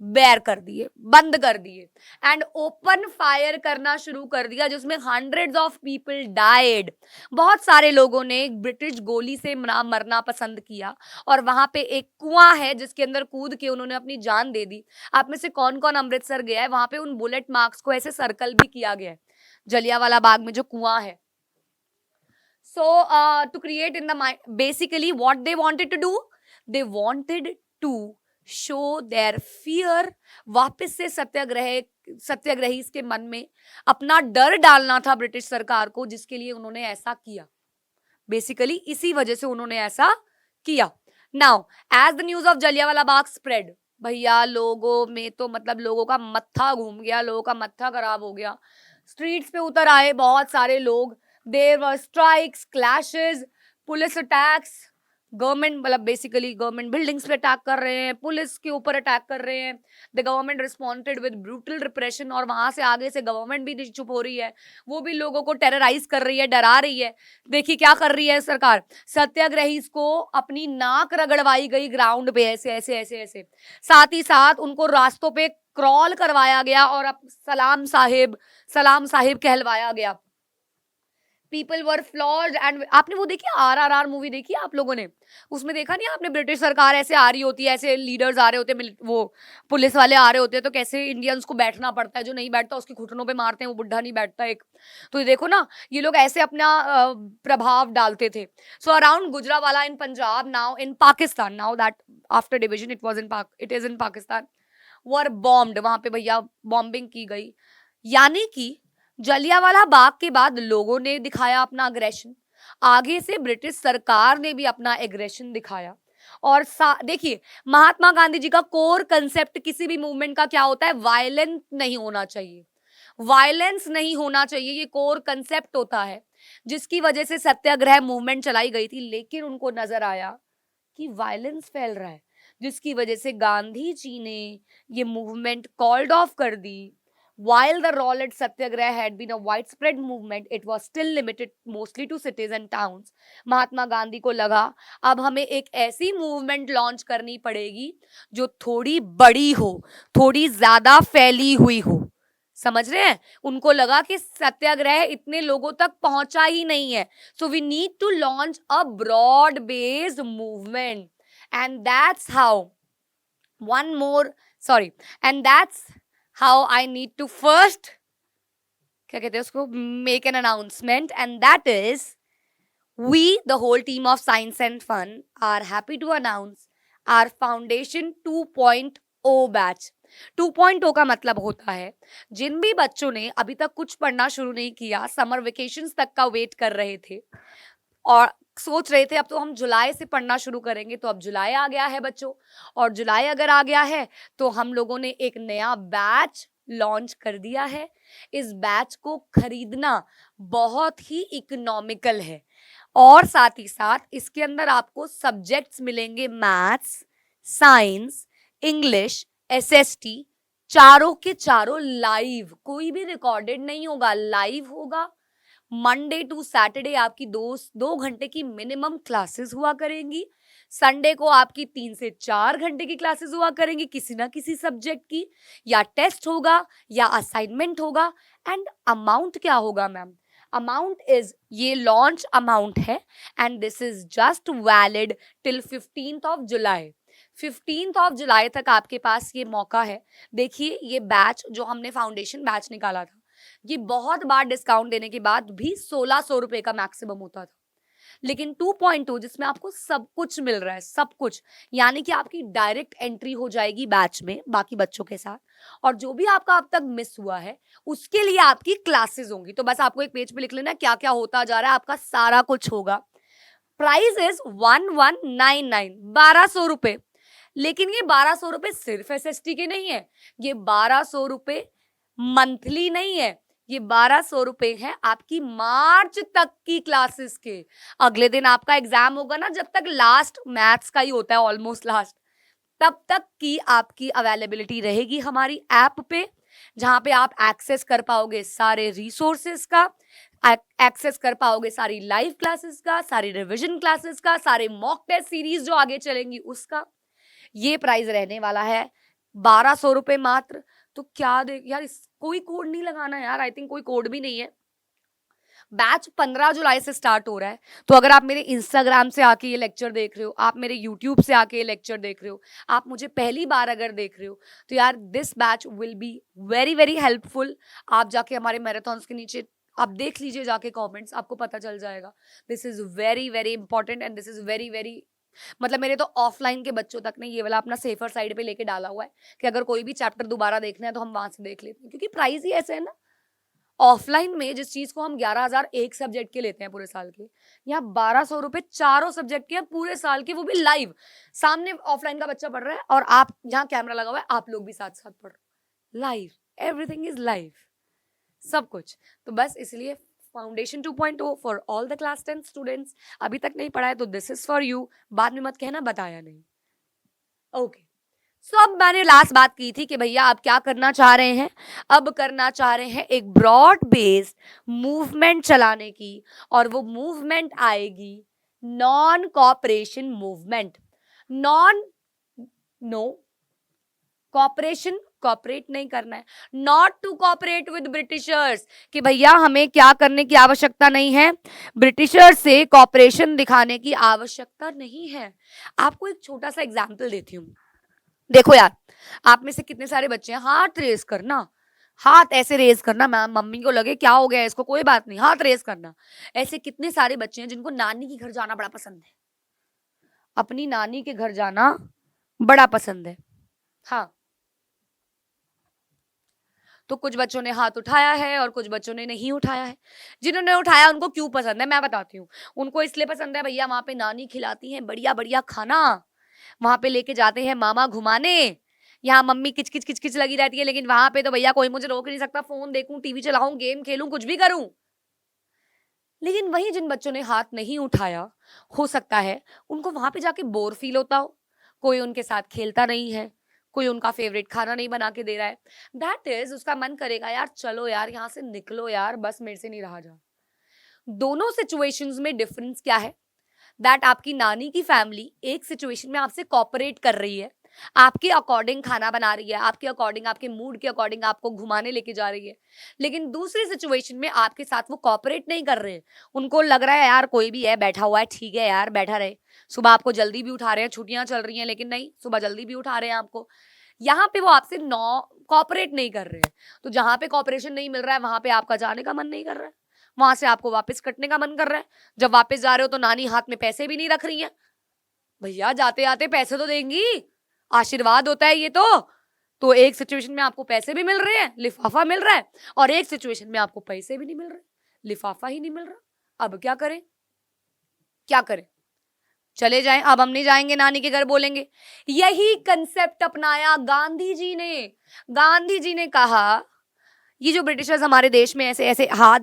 बैर कर दिए, बंद कर दिए एंड ओपन फायर करना शुरू कर दिया जिसमें हंड्रेड्स ऑफ पीपल डाइड। बहुत सारे लोगों ने ब्रिटिश गोली से मरना पसंद किया और वहां पे एक कुआं है जिसके अंदर कूद के उन्होंने अपनी जान दे दी। आप में से कौन कौन अमृतसर गया है, वहां पे उन बुलेट मार्क्स को ऐसे सर्कल भी किया गया है जलियांवाला बाग में जो कुआं है। So to create in the mind, basically what they wanted to do, they wanted to show their fear। वापस से सत्याग्रही के मन में अपना डर डालना था ब्रिटिश सरकार को, जिसके लिए उन्होंने ऐसा किया। बेसिकली इसी वजह से उन्होंने ऐसा किया। Now as the news of Jallianwala Bagh spread, भैया लोगों में तो मतलब लोगों का मत्था घूम गया, लोगों का मत्था खराब हो गया। स्ट्रीट्स पे उतर आए बहुत सारे लोग। There were strikes, clashes, police attacks, government मतलब बेसिकली गवर्नमेंट बिल्डिंग्स पे अटैक कर रहे हैं, पुलिस के ऊपर अटैक कर रहे हैं। The government responded with brutal repression. और वहां से आगे से गवर्नमेंट भी चुप हो रही है, वो भी लोगों को टेरराइज कर रही है, डरा रही है। देखिए क्या कर रही है सरकार, सत्याग्रही को अपनी नाक रगड़वाई गई ग्राउंड पे, ऐसे ऐसे ऐसे ऐसे। साथ ही साथ उनको रास्तों पे क्रॉल करवाया गया और अब सलाम साहिब कहलवाया गया। पीपल वर फ्लॉर्ड एंड आपने वो देखी RRR मूवी देखी आप लोगों ने, उसमें देखा नहीं आपने, ब्रिटिश सरकार ऐसे आ रही होती है, ऐसे लीडर्स आ रहे होते हैं, वो पुलिस वाले आ रहे होते हैं, तो कैसे इंडियंस को बैठना पड़ता है, जो नहीं बैठता उसके घुटनों पे मारते हैं, वो बुढ़ा नहीं बैठता एक। तो ये देखो ना, ये लोग ऐसे अपना प्रभाव डालते थे। So around Gujranwala in Punjab, now in Pakistan, now that after division it is in Pakistan, were bombed. वहां पे भैया बॉम्बिंग की गई। यानी कि जलियांवाला बाग के बाद लोगों ने दिखाया अपना अग्रेशन, आगे से ब्रिटिश सरकार ने भी अपना एग्रेशन दिखाया। और देखिए महात्मा गांधी जी का कोर कंसेप्ट किसी भी मूवमेंट का क्या होता है, वायलेंस नहीं होना चाहिए, वायलेंस नहीं होना चाहिए, ये कोर कंसेप्ट होता है, जिसकी वजह से सत्याग्रह मूवमेंट चलाई गई थी। लेकिन उनको नजर आया कि वायलेंस फैल रहा है, जिसकी वजह से गांधी जी ने ये मूवमेंट कॉल्ड ऑफ कर दी। While the Rowlatt Satyagraha had been a widespread movement, it was still limited mostly to cities and towns. Mahatma Gandhi को लगा अब हमें एक ऐसी मूवमेंट लॉन्च करनी पड़ेगी जो थोड़ी बड़ी हो, थोड़ी ज्यादा फैली हुई हो। समझ रहे हैं, उनको लगा कि सत्याग्रह इतने लोगों तक पहुंचा ही नहीं है, so we need to launch a broad based movement and that's how one more, sorry, and that's how I need to first, क्या कहते हैं उसको, make an announcement, and that is we, the whole team of Science and Fun, are happy to announce our Foundation 2.0 batch. 2.0 का मतलब होता है जिन भी बच्चों ने अभी तक कुछ पढ़ना शुरू नहीं किया, समर वेकेशंस तक का वेट कर रहे थे और सोच रहे थे अब तो हम जुलाई से पढ़ना शुरू करेंगे, तो अब जुलाई आ गया है बच्चों, और जुलाई अगर आ गया है तो हम लोगों ने एक नया बैच लॉन्च कर दिया है. इस बैच को खरीदना बहुत ही इकोनॉमिकल है और साथ ही साथ इसके अंदर आपको सब्जेक्ट्स मिलेंगे मैथ्स, साइंस, इंग्लिश, एसएसटी, चारों के चारों लाइव, कोई भी रिकॉर्डेड नहीं होगा, लाइव होगा. मंडे टू सैटरडे आपकी 2 घंटे की मिनिमम क्लासेस हुआ करेंगी. संडे को आपकी 3 से 4 घंटे की क्लासेस हुआ करेंगी किसी ना किसी सब्जेक्ट की, या टेस्ट होगा या असाइनमेंट होगा. एंड अमाउंट क्या होगा मैम? अमाउंट इज, ये लॉन्च अमाउंट है and this is just valid till 15th July. 15th जुलाई तक आपके पास ये मौका है. देखिए ये बैच जो हमने फाउंडेशन बैच निकाला था, ये बहुत बार डिस्काउंट देने के बाद भी 1600 रुपए का मैक्सिमम होता था, लेकिन 2.2 जिसमें आपको सब कुछ मिल रहा है, सब कुछ, यानी कि आपकी डायरेक्ट एंट्री हो जाएगी बैच में बाकी बच्चों के साथ, और जो भी आपका अब तक मिस हुआ है उसके लिए आपकी क्लासेस होंगी. तो बस आपको एक पेज पे लिख लेना क्या क्या होता जा रहा है, आपका सारा कुछ होगा. प्राइस इज 1199, 1200 रुपए. लेकिन ये 1200 रुपए सिर्फ एसएसटी के नहीं है, ये 1200 रुपए मंथली नहीं है, ये 1200 रुपए है आपकी मार्च तक की क्लासेस के. अगले दिन आपका एग्जाम होगा ना, जब तक लास्ट मैथ्स का ही होता है ऑलमोस्ट लास्ट, तब तक की आपकी अवेलेबिलिटी रहेगी हमारी ऐप पे, जहां पे आप एक्सेस कर पाओगे सारे रिसोर्सेस का, एक्सेस कर पाओगे सारी लाइव क्लासेस का, सारी रिवीजन क्लासेस का, सारे मॉक टेस्ट सीरीज जो आगे चलेंगी उसका. ये प्राइस रहने वाला है 1200 रुपए मात्र. तो क्या देख यार, कोई कोड नहीं लगाना यार, आई थिंक कोई कोड भी नहीं है. बैच 15 जुलाई से स्टार्ट हो रहा है, तो अगर आप मेरे इंस्टाग्राम से आके ये लेक्चर देख रहे हो, आप मेरे यूट्यूब से आके ये लेक्चर देख रहे हो, आप मुझे पहली बार अगर देख रहे हो, तो यार this batch will be very very helpful. आप जाके हमारे मैराथन्स के नीचे आप देख लीजिए जाके कमेंट्स, आपको पता चल जाएगा. This is very very important and this is very very, मतलब मेरे तो ऑफलाइन के बच्चों तक ने ये वाला अपना सेफर साइड पे लेके डाला हुआ है कि अगर कोई भी चैप्टर दोबारा देखना है तो हम वहां से देख लेते हैं, क्योंकि प्राइस ही ऐसे है ना. ऑफलाइन में जिस चीज को हम 11,000 एक सब्जेक्ट के लेते हैं पूरे साल के, यहाँ 1200 रुपए चारों सब्जेक्ट के पूरे साल के, वो भी लाइव. सामने ऑफलाइन का बच्चा पढ़ रहा है और आप यहाँ कैमरा लगा हुआ है, आप लोग भी साथ साथ पढ़ रहे हो, लाइव, एवरीथिंग इज लाइव, सब कुछ. तो बस इसलिए foundation 2.0 for all the class 10 students. अभी तक नहीं पढ़ा है तो दिस इज फॉर यू, बाद में मत कहना बताया नहीं. ओके, सो अब मैंने लास्ट बात की थी कि भैया आप क्या करना चाह रहे हैं. अब करना चाह रहे हैं एक ब्रॉड बेस्ड मूवमेंट चलाने की, और वो मूवमेंट आएगी non cooperation movement. Non, no cooperation, cooperate नहीं करना है, not to cooperate with Britishers, कि भैया हमें क्या करने की आवश्यकता नहीं है, ब्रिटिशर्स से कॉपरेशन दिखाने की आवश्यकता नहीं है. आपको एक छोटा सा एग्जाम्पल देती हूँ. देखो यार, आप में से कितने सारे बच्चे हैं, हाथ रेस करना, हाथ ऐसे रेस करना, मैम मम्मी को लगे क्या हो गया इसको, कोई बात नहीं, हाथ रेस करना. ऐसे कितने सारे बच्चे हैं जिनको नानी के घर जाना बड़ा पसंद है, अपनी नानी के घर जाना बड़ा पसंद है. हाँ, तो कुछ बच्चों ने हाथ उठाया है और कुछ बच्चों ने नहीं उठाया है. जिन्होंने उठाया उनको क्यों पसंद है मैं बताती हूँ. उनको इसलिए पसंद है भैया, वहां पे नानी खिलाती है बढ़िया बढ़िया खाना, वहां पे लेके जाते हैं मामा घुमाने. यहाँ मम्मी किच किच किच किच लगी रहती है, लेकिन वहां पे तो भैया कोई मुझे रोक नहीं सकता, फोन देखूं, टीवी चलाऊं, गेम खेलूं, कुछ भी करूं. लेकिन वही जिन बच्चों ने हाथ नहीं उठाया, हो सकता है उनको वहां पे जाके बोर फील होता हो, कोई उनके साथ खेलता नहीं है, कोई उनका फेवरेट खाना नहीं बना के दे रहा है. दैट इज, उसका मन करेगा यार चलो यार यहाँ से निकलो यार, बस मेरे से नहीं रहा जा. दोनों सिचुएशंस में डिफरेंस क्या है, दैट आपकी नानी की फैमिली एक सिचुएशन में आपसे कॉपरेट कर रही है आपके अकॉर्डिंग खाना बना रही है, आपके अकॉर्डिंग, आपके मूड के अकॉर्डिंग आपको घुमाने लेके जा रही है, लेकिन दूसरी सिचुएशन में आपके साथ वो कॉपरेट नहीं कर रहे हैं। उनको लग रहा है यार कोई भी है बैठा हुआ है, ठीक है यार बैठा रहे, सुबह आपको जल्दी भी उठा रहे हैं, छुट्टियां चल रही हैं लेकिन नहीं, सुबह जल्दी भी उठा रहे हैं आपको, यहाँ पे वो आपसे नो कॉपरेट नहीं कर रहे हैं। तो जहां पे कॉपरेशन नहीं मिल रहा है वहां पे आपका जाने का मन नहीं कर रहा है, वहां से आपको वापस कटने का मन कर रहा है। जब वापस जा रहे हो तो नानी हाथ में पैसे भी नहीं रख रही है, भैया जाते आते पैसे तो देंगी, आशीर्वाद होता है ये तो एक सिचुएशन में आपको पैसे भी मिल रहे हैं, लिफाफा मिल रहा है, और एक सिचुएशन में आपको पैसे भी नहीं मिल रहे, लिफाफा ही नहीं मिल रहा। अब क्या करें, क्या करें? चले जाएं, अब हम नहीं जाएंगे नानी के घर बोलेंगे। यही कंसेप्ट अपनाया गांधी जी ने। गांधी जी ने कहा ये जो ब्रिटिशर्स हमारे देश में ऐसे ऐसे हाथ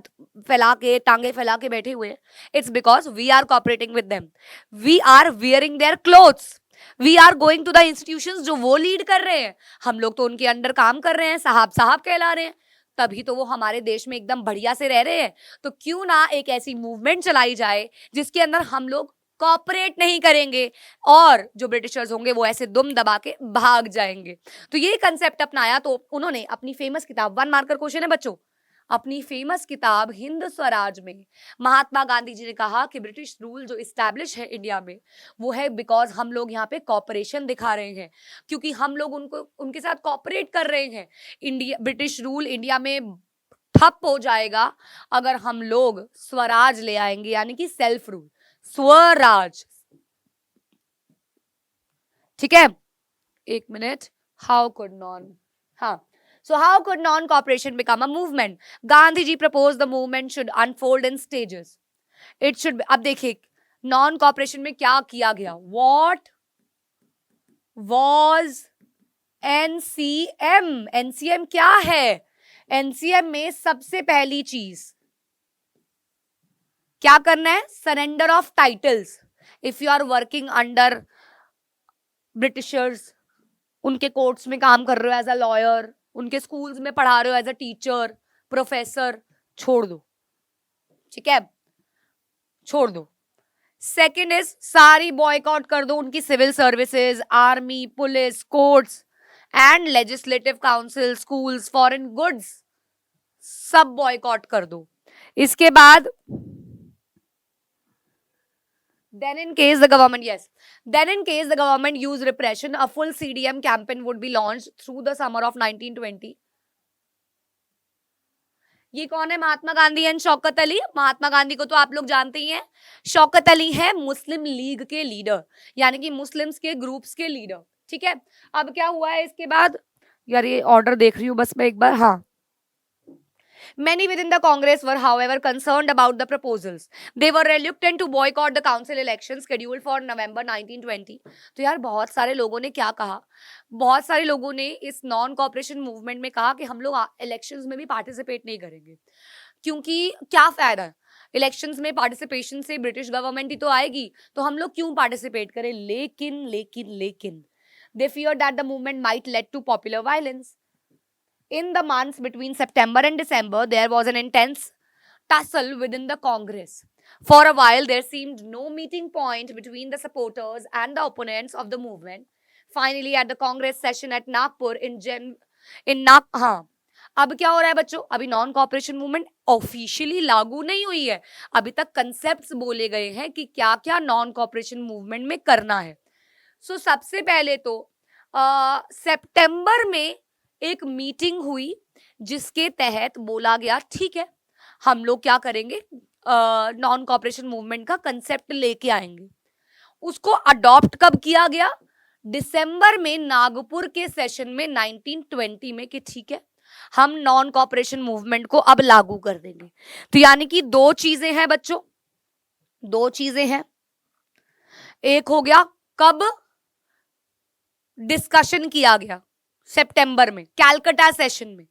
फैला के, टांगे फैला के बैठे हुए हैं, it's because we are cooperating with them, we are wearing their clothes, we are going to the institutions जो वो लीड कर रहे हैं, हम लोग तो उनके अंडर काम कर रहे हैं, साहब साहब कहला रहे हैं, तभी तो वो हमारे देश में एकदम बढ़िया से रह रहे हैं। तो क्यों ना एक ऐसी मूवमेंट चलाई जाए जिसके अंदर हम लोग कॉपरेट नहीं करेंगे और जो ब्रिटिशर्स होंगे वो ऐसे दुम दबा के भाग जाएंगे। तो ये कंसेप्ट अपनाया। तो उन्होंने अपनी फेमस किताब, 1 मार्कर क्वेश्चन है बच्चों, अपनी फेमस किताब हिंद स्वराज में महात्मा गांधी जी ने कहा कि ब्रिटिश रूल जो इस्टेब्लिश है इंडिया में वो है बिकॉज हम लोग यहाँ पे कॉपरेशन दिखा रहे हैं, क्योंकि हम लोग उनको उनके साथ कॉपरेट कर रहे हैं। इंडिया, ब्रिटिश रूल इंडिया में ठप हो जाएगा अगर हम लोग स्वराज ले आएंगे, यानी कि सेल्फ रूल, स्वराज। ठीक है, एक मिनट, हाउ कुड नॉन, हाँ, so how could non-cooperation become a movement? Gandhi ji proposed the movement should unfold in stages. It should be, अब देखिए नॉन कॉपरेशन में क्या किया गया, what was NCM? NCM क्या है? NCM में सबसे पहली चीज क्या करना है, surrender of titles. If you are working under Britishers, उनके कोर्ट्स में काम कर रहे हो एज अ लॉयर, उनके स्कूल्स में पढ़ा रहे हो एज अ टीचर, प्रोफेसर, छोड़ दो, ठीक है, छोड़ दो। सेकेंड इज सारी बॉयकॉट कर दो उनकी civil services, army, police, courts and legislative council, schools, foreign goods, सब बॉयकॉट कर दो। इसके बाद then in case the government use repression, a full CDM campaign would be launched through the summer of 1920. ये कौन है, महात्मा गांधी एंड शौकत अली। महात्मा गांधी को तो आप लोग जानते ही हैं। शौकत अली है मुस्लिम लीग के लीडर, यानी कि मुस्लिम्स के ग्रुप्स के लीडर, ठीक है। अब क्या हुआ है इसके बाद, यार ये ऑर्डर देख रही हूँ बस मैं एक बार, हाँ। Many within the Congress were, however, concerned about the proposals. They were reluctant to boycott the council elections scheduled for November 1920. तो यार बहुत सारे लोगों ने क्या कहा, बहुत सारे लोगों ने इस नॉन कॉपरेशन मूवमेंट में कहा कि हम लोग इलेक्शंस में भी पार्टिसिपेट नहीं करेंगे, क्योंकि क्या फायदा है इलेक्शंस में पार्टिसिपेशन से, ब्रिटिश गवर्नमेंट ही तो आएगी, तो हम लोग क्यों पार्टिसिपेट करें। लेकिन लेकिन लेकिन they feared that the movement might lead to popular violence. In the months between September and December, there was an intense tussle within the Congress. For a while, there seemed no meeting point between the supporters and the opponents of the movement. Finally, at the Congress session at Nagpur हाँ, अब क्या हो रहा है बच्चों, अभी non cooperation movement officially लागू नहीं हुई है, अभी तक कंसेप्ट्स बोले गए हैं कि क्या क्या नॉन कॉपरेशन मूवमेंट में करना है। सो सबसे पहले तो सितंबर में एक मीटिंग हुई जिसके तहत बोला गया ठीक है हम लोग क्या करेंगे, नॉन कॉपरेशन मूवमेंट का कंसेप्ट लेके आएंगे। उसको अडॉप्ट कब किया गया, दिसंबर में नागपुर के सेशन में 1920 में, कि ठीक है हम नॉन कॉपरेशन मूवमेंट को अब लागू कर देंगे। तो यानी कि दो चीजें हैं बच्चों, दो चीजें हैं। एक हो गया कब डिस्कशन किया गया, सितंबर में कैलकाटा सेशन में,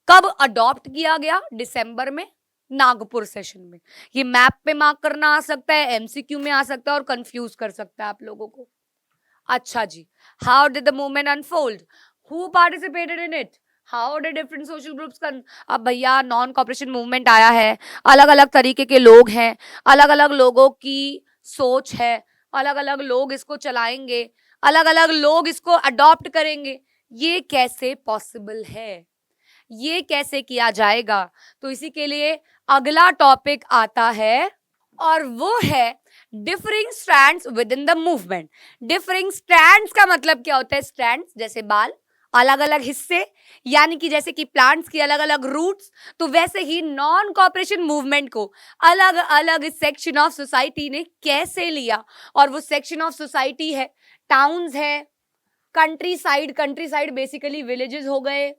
कब अडॉप्ट किया गया, दिसंबर में नागपुर सेशन में। ये मैप पे मार्क करना आ सकता है, एमसीक्यू में आ सकता है और कंफ्यूज कर सकता है आप लोगों को। अच्छा जी, how did the movement unfold, who participated in it, how did different social groups कर। अब भैया नॉन कॉपरेशन मूवमेंट आया है, अलग अलग तरीके के लोग हैं, अलग अलग लोगों की सोच है, अलग अलग लोग इसको चलाएंगे, अलग अलग लोग इसको अडॉप्ट करेंगे। ये कैसे पॉसिबल है, ये कैसे किया जाएगा? तो इसी के लिए अगला टॉपिक आता है और वो है differing strands with in the movement. Differing strands का मतलब क्या होता है? स्ट्रैंड्स जैसे बाल, अलग अलग हिस्से, यानी कि जैसे कि प्लांट्स की अलग अलग रूट्स, तो वैसे ही नॉन कॉपरेशन मूवमेंट को अलग अलग सेक्शन ऑफ सोसाइटी ने कैसे लिया। और वो सेक्शन ऑफ सोसाइटी है, टाउन्स है, कंट्री साइड बेसिकली विलेजेस हो गए,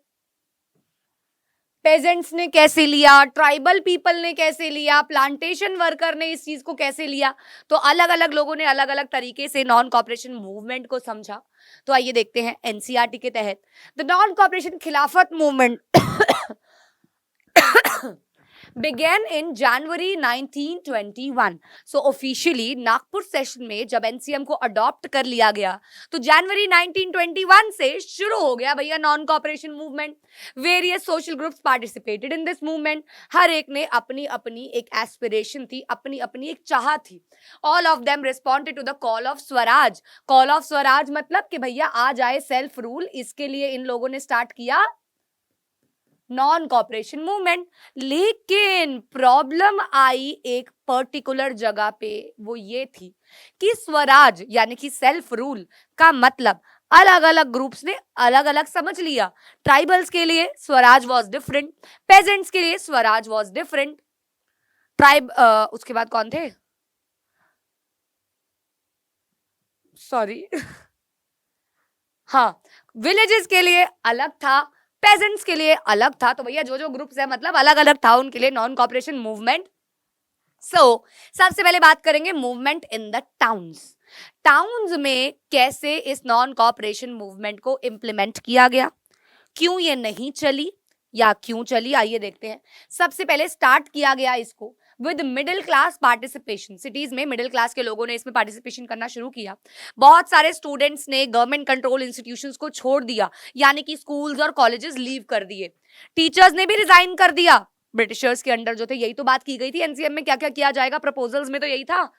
पेजेंट्स ने कैसे लिया, ट्राइबल पीपल ने कैसे लिया, प्लांटेशन वर्कर ने इस चीज को कैसे लिया। तो अलग अलग लोगों ने अलग अलग तरीके से नॉन कॉपरेशन मूवमेंट को समझा। तो आइए देखते हैं एनसीईआरटी के तहत द नॉन कॉपरेशन खिलाफत movement began in January 1921. So officially Nagpur session में जब एनसीएम को अडॉप्ट कर लिया गया तो जनवरी 1921 से शुरू हो गया भैया non cooperation movement. Various social groups participated in this movement. हर एक ने अपनी अपनी एक एस्पिरेशन थी, अपनी अपनी एक चाह थी। All of them responded to the call of swaraj. Call of swaraj मतलब कि भैया आ जाए सेल्फ रूल, इसके लिए इन लोगों ने स्टार्ट किया नॉन कॉपरेशन मूवमेंट। लेकिन प्रॉब्लम आई एक पर्टिकुलर जगह पे, वो ये थी कि स्वराज यानी कि सेल्फ रूल का मतलब अलग अलग ग्रुप्स ने अलग अलग समझ लिया। ट्राइबल्स के लिए स्वराज वाज डिफरेंट, पेजेंट्स के लिए स्वराज वाज डिफरेंट। उसके बाद कौन थे, सॉरी हाँ, विलेजेस के लिए अलग था, पेजेंट्स के लिए अलग था। तो भैया जो जो ग्रुप्स है मतलब अलग अलग था उनके लिए नॉन कॉपरेशन मूवमेंट। सबसे पहले बात करेंगे movement in the towns. Towns में कैसे इस नॉन कॉपरेशन मूवमेंट को इंप्लीमेंट किया गया, क्यों ये नहीं चली या क्यों चली, आइए देखते हैं। सबसे पहले स्टार्ट किया गया इसको with middle class participation. Cities में मिडिल क्लास के लोगों ने इसमें पार्टिसिपेशन करना शुरू किया। बहुत सारे स्टूडेंट्स ने गवर्नमेंट कंट्रोल इंस्टीट्यूशंस को छोड़ दिया, यानी कि स्कूल्स और कॉलेजेस लीव कर दिए। टीचर्स ने भी रिजाइन कर दिया, ब्रिटिशर्स के अंडर जो थे। यही तो बात की गई थी एनसीएम में, क्या क्या किया जाएगा, प्रपोजल्स में तो यही था।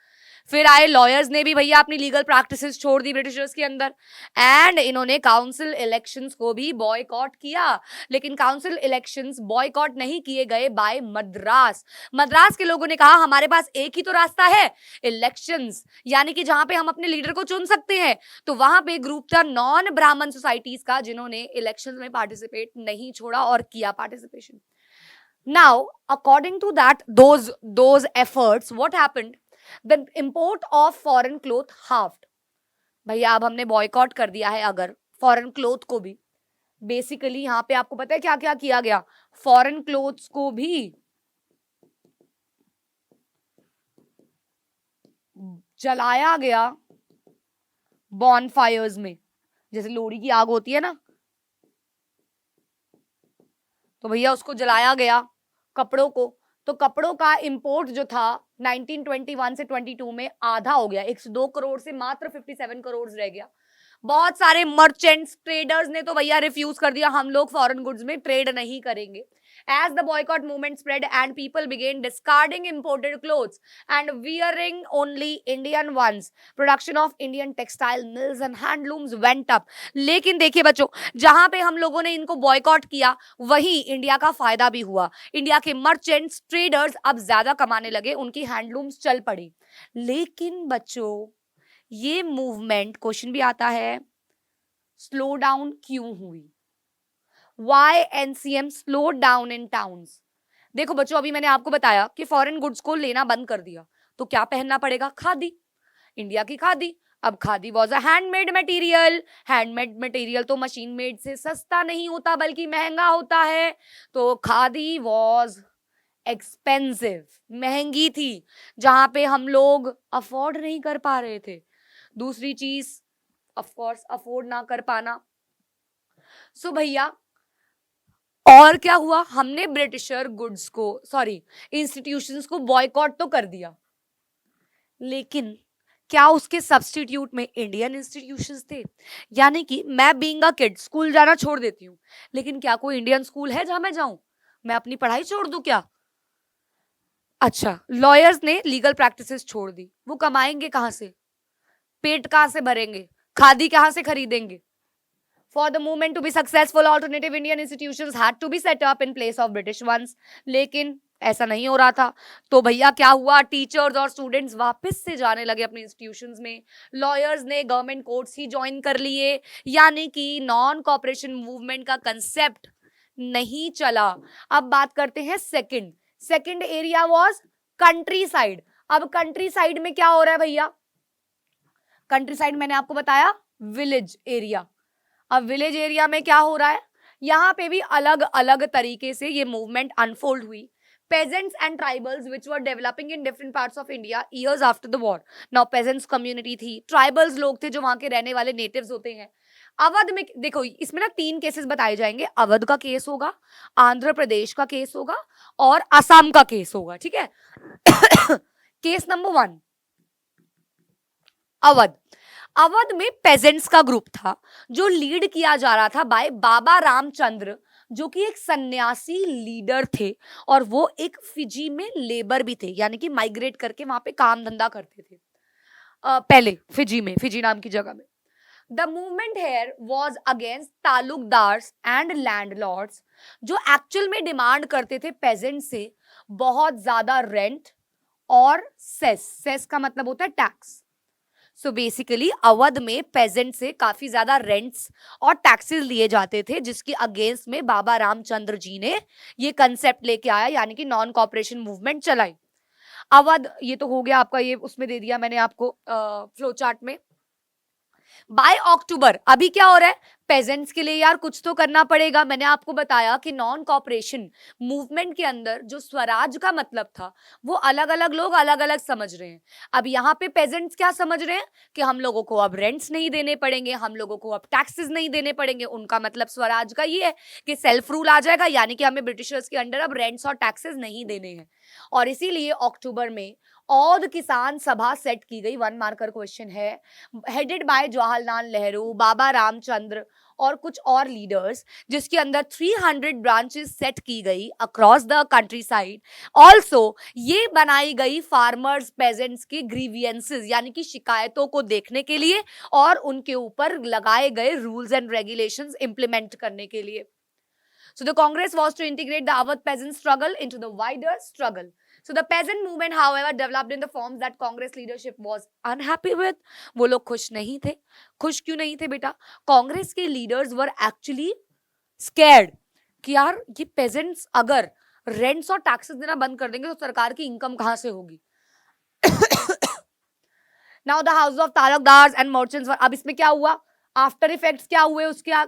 फिर आए लॉयर्स ने भी भैया अपनी लीगल प्रैक्टिसेस छोड़ दी ब्रिटिशर्स के अंदर, एंड इन्होंने काउंसिल इलेक्शंस को भी बॉयकॉट किया। लेकिन काउंसिल इलेक्शंस बॉयकॉट नहीं किए गए बाय मद्रास। मद्रास के लोगों ने कहा हमारे पास एक ही तो रास्ता है, इलेक्शंस, यानी कि जहां पे हम अपने लीडर को चुन सकते हैं। तो वहां पे ग्रुप था नॉन ब्राह्मण सोसाइटीज का, जिन्होंने इलेक्शंस में पार्टिसिपेट नहीं छोड़ा और किया participation. Now, according to those efforts, what happened? The import of foreign cloth halved. भैया अब हमने बॉयकॉट कर दिया है अगर फॉरेन क्लोथ को भी। बेसिकली यहाँ पे आपको पता है क्या क्या किया गया, फॉरेन क्लोथ्स को भी जलाया गया बॉनफायर्स में। जैसे लोहड़ी की आग होती है ना, तो भैया उसको जलाया गया कपड़ों को। तो कपड़ों का इंपोर्ट जो था 1921 से 22 में आधा हो गया, 102 करोड़ से मात्र 57 करोड़ रह गया। बहुत सारे मर्चेंट्स, ट्रेडर्स ने तो भैया रिफ्यूज कर दिया, हम लोग फॉरेन गुड्स में ट्रेड नहीं करेंगे। As the boycott movement spread and people began discarding imported clothes and wearing only Indian ones, production of Indian textile mills and handlooms went up. लेकिन देखिए बच्चों, जहां पे हम लोगों ने इनको बॉयकॉट किया वहीं इंडिया का फायदा भी हुआ। इंडिया के मर्चेंट्स, ट्रेडर्स अब ज्यादा कमाने लगे, उनकी हैंडलूम्स चल पड़ी। लेकिन बच्चों ये मूवमेंट, क्वेश्चन भी आता है, स्लो डाउन क्यों हुई? Why NCM slowed down in towns? देखो बच्चों, अभी मैंने आपको बताया कि फॉरेन गुड्स को लेना बंद कर दिया तो क्या पहनना पड़ेगा, खादी, इंडिया की खादी। अब khadi was a handmade material. Handmade material तो मशीन मेड से सस्ता नहीं होता बल्कि महंगा होता है। तो खादी वॉज एक्सपेंसिव, महंगी थी, जहां पे हम लोग अफोर्ड नहीं कर पा रहे थे। दूसरी चीज ऑफ कोर्स अफोर्ड ना कर पाना। सो भैया और क्या हुआ, हमने ब्रिटिशर गुड्स को, सॉरी इंस्टीट्यूशंस को बॉयकॉट तो कर दिया, लेकिन क्या उसके सब्स्टिट्यूट में इंडियन इंस्टीट्यूशंस थे? यानी कि मैं बीइंग अ किड स्कूल जाना छोड़ देती हूँ, लेकिन क्या कोई इंडियन स्कूल है जहां मैं जाऊं? मैं अपनी पढ़ाई छोड़ दूं क्या? अच्छा, लॉयर्स ने लीगल प्रैक्टिसेस छोड़ दी, वो कमाएंगे कहां से, पेट कहां से भरेंगे? खादी कहां से खरीदेंगे? For the movement to be successful, alternative Indian institutions had to be set up in place of British ones. लेकिन ऐसा नहीं हो रहा था, तो भैया क्या हुआ, टीचर्स और स्टूडेंट्स वापस से जाने लगे अपने इंस्टीट्यूशंस में, लॉयर्स ने गवर्नमेंट कोर्ट्स ही ज्वाइन कर लिए, यानी कि नॉन कॉपरेशन मूवमेंट का कंसेप्ट नहीं चला। अब बात करते हैं second area was country side. अब कंट्री साइड में क्या हो रहा है भैया? कंट्री साइड मैंने आपको बताया विलेज एरिया। अब विलेज एरिया में क्या हो रहा है? यहाँ पे भी अलग अलग तरीके से ये मूवमेंट अनफोल्ड हुई। peasants and tribals which were developing in different parts of India years after the war. Now peasants community थी, tribals लोग थे जो वहां के रहने वाले natives होते हैं। अवध में देखो, इसमें ना 3 केसेस बताए जाएंगे। अवध का केस होगा, आंध्र प्रदेश का केस होगा और असम का केस होगा, ठीक है। Case number 1, Awadh. अवध में पेजेंट्स का ग्रुप था जो लीड किया जा रहा था बाय बाबा रामचंद्र, जो कि एक सन्यासी लीडर थे और वो एक फिजी में लेबर भी थे, यानी कि माइग्रेट करके वहां पे काम धंधा करते थे पहले फिजी में, फिजी नाम की जगह में। The movement here was against taluqdars and landlords, जो एक्चुअल में डिमांड करते थे पेजेंट से बहुत ज्यादा रेंट और सेस का मतलब होता है टैक्स। सो बेसिकली अवध में पेजेंट से काफी ज्यादा रेंट्स और टैक्सेस लिए जाते थे, जिसकी अगेंस्ट में बाबा रामचंद्र जी ने ये कंसेप्ट लेके आया, यानी कि नॉन कॉपरेशन मूवमेंट चलाई। अवध ये तो हो गया आपका, ये उसमें दे दिया मैंने आपको फ्लो चार्ट में। बाय अक्टूबर अभी क्या हो रहा है? पेजेंट्स के लिए यार कुछ तो करना पड़ेगा। मैंने आपको बताया कि नॉन कॉपरेशन मूवमेंट के अंदर जो स्वराज का मतलब था वो अलग अलग लोग अलग अलग समझ रहे हैं। अब यहाँ पे पेजेंट्स क्या समझ रहे हैं कि हम लोगों को अब रेंट्स नहीं देने पड़ेंगे, हम लोगों को अब टैक्सेस नहीं देने पड़ेंगे। उनका मतलब स्वराज का ये है कि सेल्फ रूल आ जाएगा, यानी कि हमें ब्रिटिशर्स के अंडर अब रेंट्स और टैक्सेस नहीं देने हैं। और इसीलिए अक्टूबर में औध किसान सभा सेट की गई। 1 मार्कर क्वेश्चन है, हेडेड बाय जवाहरलाल नेहरू, बाबा रामचंद्र और कुछ और लीडर्स, जिसके अंदर 300 ब्रांचेस सेट की गई across the country side. Also ये बनाई गई फार्मर्स पेजेंट्स की ग्रीवियंसेस, यानी कि शिकायतों को देखने के लिए और उनके ऊपर लगाए गए रूल्स एंड रेगुलेशंस इंप्लीमेंट करने के लिए। So the Congress was to integrate the Awadh peasant struggle into the wider struggle. So the peasant movement, however, developed in the forms that Congress leadership was unhappy with. वो लोग खुश नहीं थे। खुश क्यों नहीं थे बेटा? कांग्रेस के लीडर्स वर एक्चुअली स्कैर्ड कि यार ये पेजेंट्स अगर रेंट्स और टैक्सेस देना बंद कर देंगे तो सरकार की इनकम कहां से होगी। Now the house of taluqdars and merchants were, अब इसमें क्या हुआ? आफ्टर इफेक्ट्स क्या हुए उसके?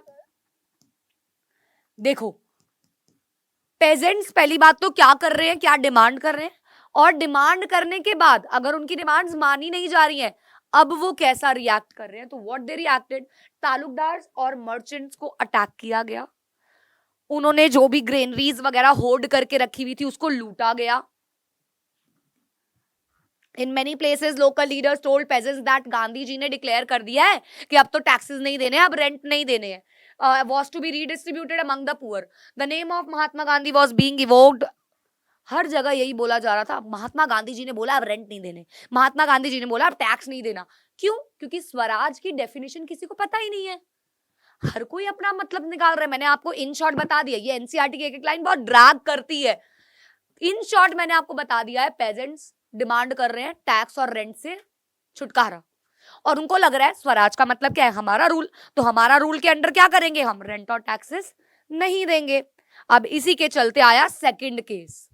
देखो, पेजेंट्स पहली बात तो क्या कर रहे हैं, क्या डिमांड कर रहे हैं, और डिमांड करने के बाद अगर उनकी डिमांड्स मानी नहीं जा रही हैं, अब वो कैसा रिएक्ट कर रहे हैं? तो व्हाट दे रिएक्टेड, तालुकदार्स और मर्चेंट्स को अटैक किया गया। उन्होंने जो भी ग्रेनरीज वगैरह होल्ड करके रखी हुई थी उसको लूटा गया। In many places local leaders told peasants that Gandhi ji ने डिक्लेयर कर दिया है कि अब तो टैक्सेस नहीं देने, अब रेंट नहीं देने हैं। Was to be redistributed among the poor. The name of Mahatma Gandhi was being evoked. हर जगह यही बोला जा रहा था, महात्मा गांधी जी ने बोला अब रेंट नहीं देने, महात्मा गांधी जी ने बोला अब टैक्स नहीं देना। क्यों? क्योंकि स्वराज की डेफिनेशन किसी को पता ही नहीं है, हर कोई अपना मतलब निकाल रहा है। मैंने आपको इन शॉर्ट बता दिया, ये एनसीईआरटी की एक एक लाइन बहुत ड्रैग करती है। इन शॉर्ट मैंने आपको बता दिया है, पेजेंट्स डिमांड कर रहे हैं टैक्स और रेंट से छुटकारा, और उनको लग रहा है स्वराज का मतलब क्या है, हमारा रूल, तो हमारा रूल के अंडर क्या करेंगे, हम रेंट और टैक्सेस नहीं देंगे। अब इसी के चलते आया सेकंड केस,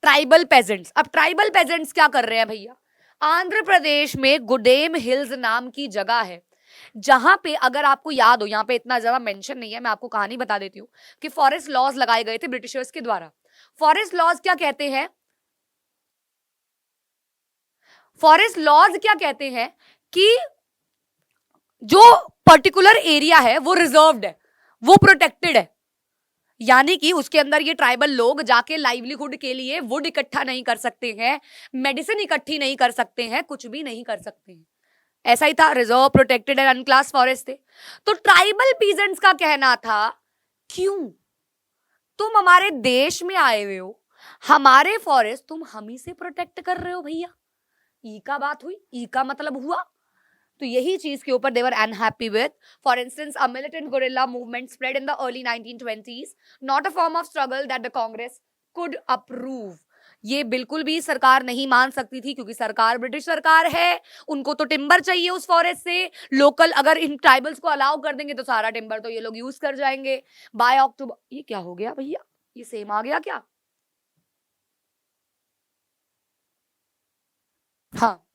ट्राइबल पेजेंट्स। अब ट्राइबल पेजेंट्स क्या कर रहे हैं भैया? आंध्र प्रदेश में गुडेम हिल्स नाम की जगह है, जहां पे अगर आपको याद हो, यहां पे इतना ज्यादा मेंशन नहीं है, मैं आपको कहानी बता देती हूँ कि फॉरेस्ट लॉज लगाए गए थे ब्रिटिशर्स के द्वारा। फॉरेस्ट लॉज क्या कहते हैं? फॉरेस्ट लॉज क्या कहते हैं कि जो पर्टिकुलर एरिया है वो रिजर्व्ड है, वो प्रोटेक्टेड है, यानी कि उसके अंदर ये ट्राइबल लोग जाके लाइवलीहुड के लिए वुड इकट्ठा नहीं कर सकते हैं, मेडिसिन इकट्ठी नहीं कर सकते हैं, कुछ भी नहीं कर सकते हैं। ऐसा ही था, रिजर्व, प्रोटेक्टेड एंड अनक्लास फॉरेस्ट थे। तो ट्राइबल पीजेंट्स का कहना था, क्यों तुम हमारे देश में आए हुए हो, हमारे फॉरेस्ट तुम हम ही से प्रोटेक्ट कर रहे हो भैया, ई का बात हुई, ई का मतलब हुआ। तो यही चीज के ऊपर they were unhappy with. For instance, a militant guerrilla movement spread in the early 1920s, not a form of struggle that the Congress could approve. ये बिल्कुल भी सरकार नहीं मान सकती थी, क्योंकि सरकार ब्रिटिश सरकार है, उनको तो टिम्बर चाहिए उस फॉरेस्ट से। लोकल अगर इन ट्राइबल्स को अलाउ कर देंगे तो सारा टिम्बर तो ये लोग यूज कर जाएंगे। बाय अक्टूबर, ये क्या हो गया भैया, ये सेम आ गया क्या? हाँ,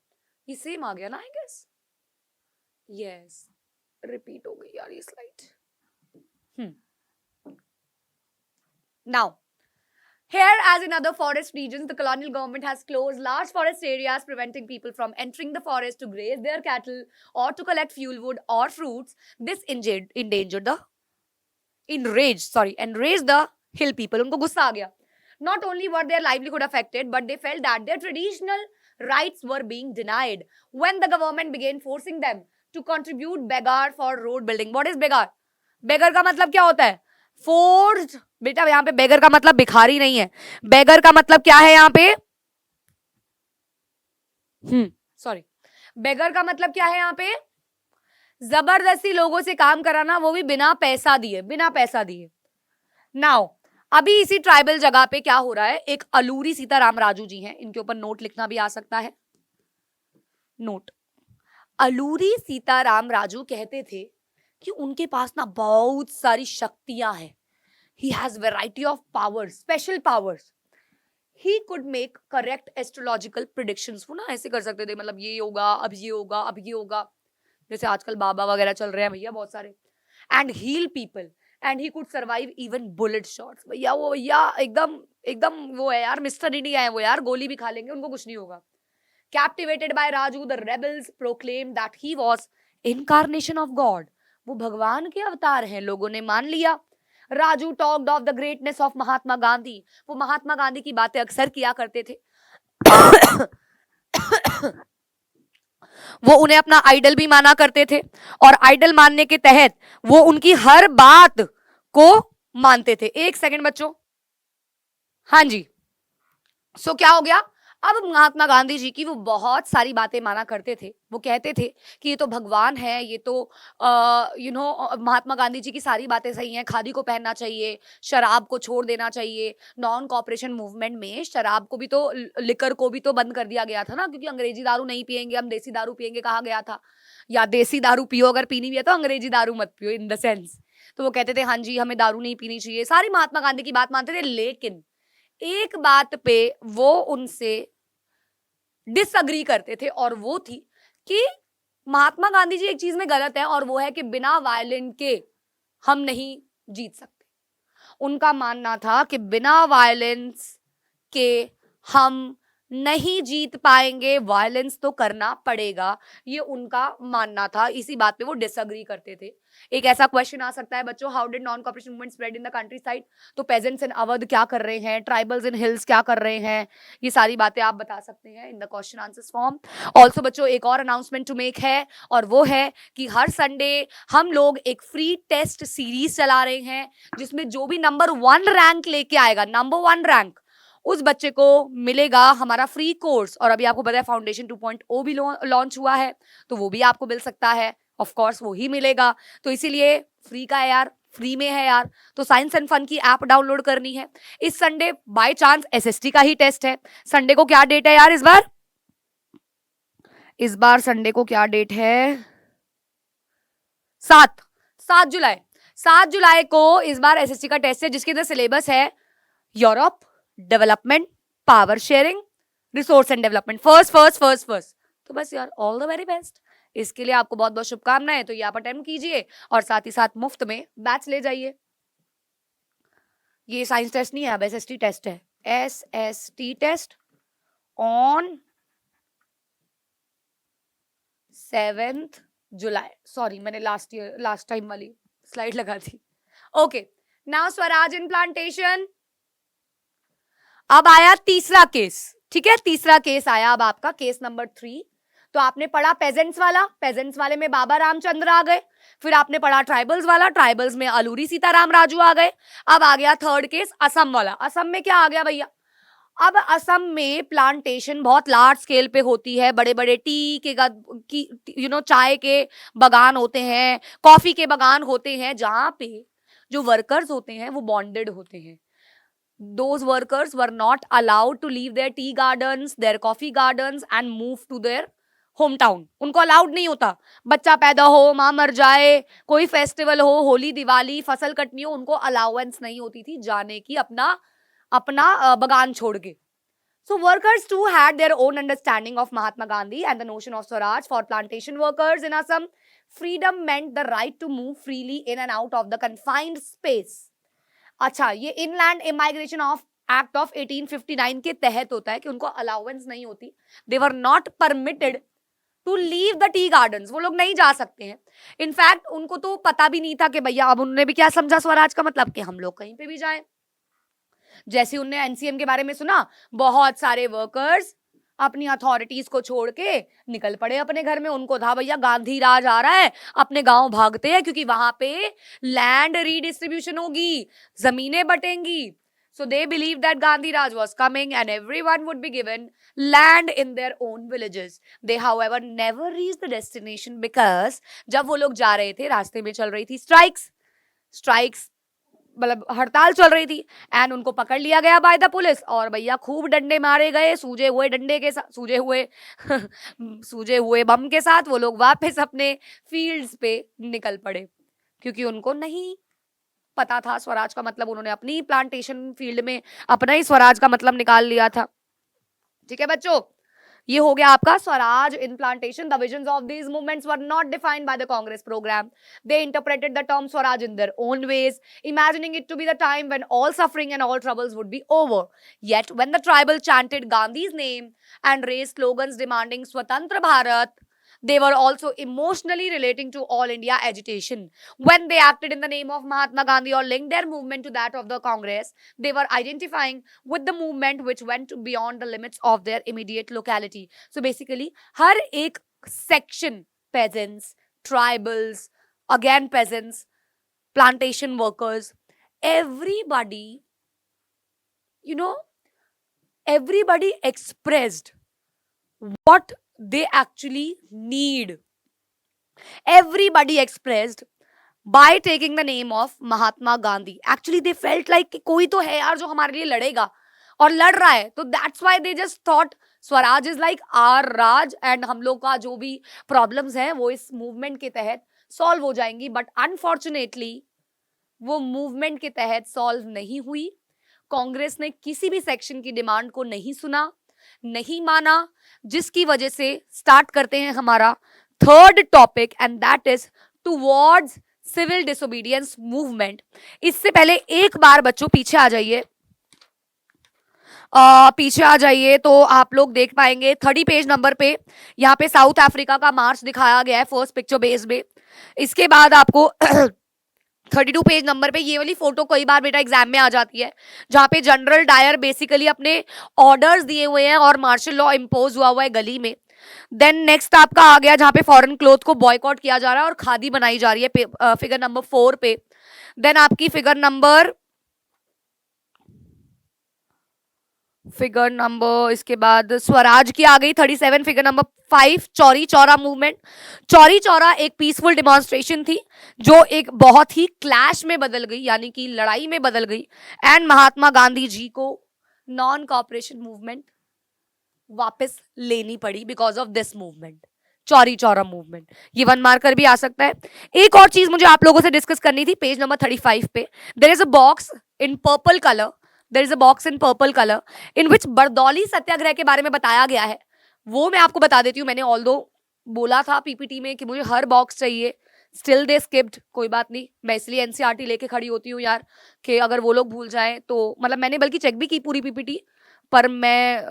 ये सेम आ गया ना, आई गेस। यस, रिपीट हो गई यार ये slide. Now, here, as in other forest regions, the colonial government has closed large forest areas, preventing people from entering the forest to graze their cattle or to collect fuel wood or fruits. This enraged the hill people. उनको गुस्सा आ गया. Not only were their livelihood affected, but they felt that their traditional rights were being denied when the government began forcing them to contribute begar for road building. What is begar? Begar का मतलब क्या होता है? Forced. बेटा यहाँ पे बेगर का मतलब भिखारी नहीं है, बेगर का मतलब क्या है यहाँ पे? सॉरी, बेगर का मतलब क्या है यहाँ पे? जबरदस्ती लोगों से काम कराना, वो भी बिना पैसा दिए। नाउ, अभी इसी ट्राइबल जगह पे क्या हो रहा है, एक अलूरी सीताराम राजू जी हैं, इनके ऊपर नोट लिखना भी आ सकता है। नोट, अलूरी सीताराम राजू कहते थे कि उनके पास ना बहुत सारी शक्तियां हैं। He has variety of powers, special powers. He could make correct astrological predictions. वो ना ऐसे कर सकते थे, मतलब ये होगा, अब ये होगा, अब ये होगा, जैसे आजकल बाबा वगैरह चल रहे हैं भैया बहुत सारे। And heal people. And he could survive even bullet shots. भैया वो एकदम वो है यार, मिस्टर इंडिया है वो यार, गोली भी खा लेंगे, उनको कुछ नहीं होगा। Captivated by Raju, the rebels proclaimed that he was incarnation of God. वो भगवान के अवतार हैं, लोगों ने मान लिया। Raju talked of the greatness of Mahatma Gandhi. वो महात्मा गांधी की बातें अक्सर किया करते थे। वो उन्हें अपना आइडल भी माना करते थे, और आइडल मानने के तहत वो उनकी हर बात को मानते थे। एक सेकंड बच्चों, हाँ जी। सो क्या हो गया, अब महात्मा गांधी जी की वो बहुत सारी बातें माना करते थे। वो कहते थे कि ये तो भगवान है, ये तो महात्मा गांधी जी की सारी बातें सही हैं, खादी को पहनना चाहिए, शराब को छोड़ देना चाहिए। नॉन कॉपरेशन मूवमेंट में शराब को भी तो, लिकर को भी तो बंद कर दिया गया था ना, क्योंकि अंग्रेजी दारू नहीं पियेंगे, हम देसी दारू पियेंगे कहा गया था। या देसी दारू पियो, अगर पीनी भी है तो अंग्रेजी दारू मत पियो, इन द सेंस। तो वो कहते थे हाँ जी हमें दारू नहीं पीनी चाहिए, सारी महात्मा गांधी की बात मानते थे। लेकिन एक बात पे वो उनसे डिसअग्री करते थे, और वो थी कि महात्मा गांधी जी एक चीज में गलत है, और वो है कि बिना वायलेंस के हम नहीं जीत सकते। उनका मानना था कि बिना वायलेंस के हम नहीं जीत पाएंगे, वायलेंस तो करना पड़ेगा, ये उनका मानना था। इसी बात पे वो डिसअग्री करते थे। एक ऐसा क्वेश्चन आ सकता है बच्चों, how did non cooperation movement spread in the country side? तो पेजेंट्स इन अवध क्या कर रहे हैं, ट्राइबल्स इन हिल्स क्या कर रहे हैं, ये सारी बातें आप बता सकते हैं in the question answers form. Also बच्चों एक और अनाउंसमेंट टू मेक है, और वो है कि हर संडे हम लोग एक फ्री टेस्ट सीरीज चला रहे हैं, जिसमें जो भी नंबर 1 रैंक लेके आएगा, नंबर 1 रैंक, उस बच्चे को मिलेगा हमारा फ्री कोर्स। और अभी आपको पता है फाउंडेशन 2.0 भी लॉन्च हुआ है, तो वो भी आपको मिल सकता है, ऑफ कोर्स वो ही मिलेगा। तो इसीलिए फ्री का है यार, फ्री में है यार, तो साइंस एंड फन की ऐप डाउनलोड करनी है। इस संडे बाय चांस एसएसटी का ही टेस्ट है। संडे को क्या डेट है यार इस बार संडे को क्या डेट है? 7 जुलाई। 7 जुलाई को इस बार एसएसटी का टेस्ट है, जिसके अंदर सिलेबस है Europe, development, power sharing, resource and development, first. तो बस यार ऑल द वेरी बेस्ट। इसके लिए आपको बहुत बहुत शुभकामनाएं। तो ये आप अटेम्प्ट कीजिए, और साथ ही साथ मुफ्त में बैच ले जाइए। ये साइंस टेस्ट नहीं है, अब एसएसटी टेस्ट है। SST test on 7 July. Sorry, मैंने लास्ट टाइम वाली स्लाइड लगा दी। Okay, now Swaraj in plantation. अब आया तीसरा केस, ठीक है, तीसरा केस आया अब आपका, केस नंबर 3। तो आपने पढ़ा पेजेंट्स वाला, पेजेंट्स वाले में बाबा रामचंद्र आ गए। फिर आपने पढ़ा ट्राइबल्स वाला, ट्राइबल्स में अलूरी सीताराम राजू आ गए। अब आ गया थर्ड केस, असम वाला। असम में क्या आ गया भैया? अब असम में प्लांटेशन बहुत लार्ज स्केल पे होती है, बड़े बड़े टी के चाय के बगान होते हैं, कॉफी के बगान होते हैं, जहां पे जो वर्कर्स होते हैं वो बॉन्डेड होते हैं. Those workers were not allowed to leave their tea gardens, their coffee gardens and move to their home town. उनको अलाउड नहीं होता. बच्चा पैदा हो, माँ मर जाए, कोई फेस्टिवल हो, होली दिवाली, फसल कटनी हो, उनको अलाउंस नहीं होती थी जाने की अपना अपना बगान छोड़ के. So workers too had their own understanding of Mahatma Gandhi and the notion of Swaraj. For plantation workers in Assam, freedom meant the right to move freely in and out of the confined space. अच्छा, ये inland immigration of act of 1859 के तहत होता है कि उनको allowance नहीं होती. They were not permitted to leave the tea gardens. वो लोग नहीं जा सकते हैं. इनफैक्ट उनको तो पता भी नहीं था कि भैया, अब उन्होंने भी क्या समझा स्वराज का मतलब, कि हम लोग कहीं पे भी जाएं. जैसे उनने एनसीएम के बारे में सुना, बहुत सारे वर्कर्स अपनी अथॉरिटीज को छोड़ के निकल पड़े अपने घर में. उनको था भैया गांधी राज आ रहा है, अपने गांव भागते हैं, क्योंकि वहां पे लैंड रीडिस्ट्रीब्यूशन होगी, जमीनें बटेंगी. So they believed that Gandhi Raj was coming and everyone would be given land in their own villages. They, however, never reached the destination because जब वो लोग जा रहे थे, रास्ते में चल रही थी स्ट्राइक्स, मतलब हड़ताल चल रही थी, एंड उनको पकड़ लिया गया बाय द पुलिस. और भैया खूब डंडे मारे गए, सूजे हुए डंडे के साथ, सूजे हुए बम के साथ वो लोग वापस अपने फील्ड्स पे निकल पड़े, क्योंकि उनको नहीं पता था स्वराज का मतलब. उन्होंने अपनी प्लांटेशन फील्ड में अपना ही स्वराज का मतलब निकाल लिया था. ठीक है बच्चों, ये हो गया आपका swaraj in plantation. The visions of these movements were not defined by the Congress programme. They interpreted the term swaraj in their own ways, imagining it to be the time when all suffering and all troubles would be over. Yet when the tribal chanted Gandhi's name and raised slogans demanding Swatantra Bharat, they were also emotionally relating to all India agitation. When they acted in the name of Mahatma Gandhi or linked their movement to that of the Congress, they were identifying with the movement which went beyond the limits of their immediate locality. So basically, हर एक section, peasants, tribals, again peasants, plantation workers, everybody, everybody expressed what they actually need. Everybody expressed by taking the name of Mahatma Gandhi. Actually they felt like कि कोई तो है यार जो हमारे लिए लड़ेगा और लड़ रहा है. तो that's why they just thought Swaraj is like our Raj, and हम लोग का जो भी प्रॉब्लम्स हैं वो इस मूवमेंट के तहत सॉल्व हो जाएंगी. बट अनफॉर्चुनेटली वो मूवमेंट के तहत सॉल्व नहीं हुई. कांग्रेस ने किसी भी सेक्शन की डिमांड को नहीं सुना, नहीं माना, जिसकी वजह से स्टार्ट करते हैं हमारा third topic, and that is towards civil disobedience movement. इससे पहले एक बार बच्चों पीछे आ जाइए, तो आप लोग देख पाएंगे 30 पेज नंबर पे यहाँ पे साउथ अफ्रीका का मार्च दिखाया गया है फर्स्ट पिक्चर बेस में. इसके बाद आपको 32 पेज नंबर पे ये वाली फोटो कई बार बेटा एग्जाम में आ जाती है, जहां पे जनरल डायर बेसिकली अपने ऑर्डर्स दिए हुए हैं और मार्शल लॉ इम्पोज हुआ है गली में. देन नेक्स्ट आपका आ गया जहां पे फॉरेन क्लोथ को बॉयकॉट किया जा रहा है और खादी बनाई जा रही है फिगर नंबर 4 पे. देन आपकी फिगर नंबर इसके बाद स्वराज की आ गई 37. Figure number 5 Chauri Chaura movement. Chauri Chaura एक पीसफुल डिमॉन्स्ट्रेशन थी जो एक बहुत ही क्लैश में बदल गई, यानी कि लड़ाई में बदल गई, एंड महात्मा गांधी जी को नॉन कॉपरेशन मूवमेंट वापस लेनी पड़ी because of this movement, Chauri Chaura movement. ये 1 मार्कर भी आ सकता है. एक और चीज मुझे आप लोगों से डिस्कस करनी थी. पेज नंबर 35 पे there is a box in purple colour, in which Bardoli Satyagraha के बारे में बताया गया है. वो मैं आपको बता देती हूँ. मैंने ऑल्दो बोला था पीपीटी में कि मुझे हर बॉक्स चाहिए, स्टिल दे स्किप्ड. कोई बात नहीं, मैं इसलिए एनसीईआरटी लेके खड़ी होती हूँ यार, कि अगर वो लोग भूल जाएं तो, मतलब मैंने बल्कि चेक भी की पूरी पीपीटी, पर मैं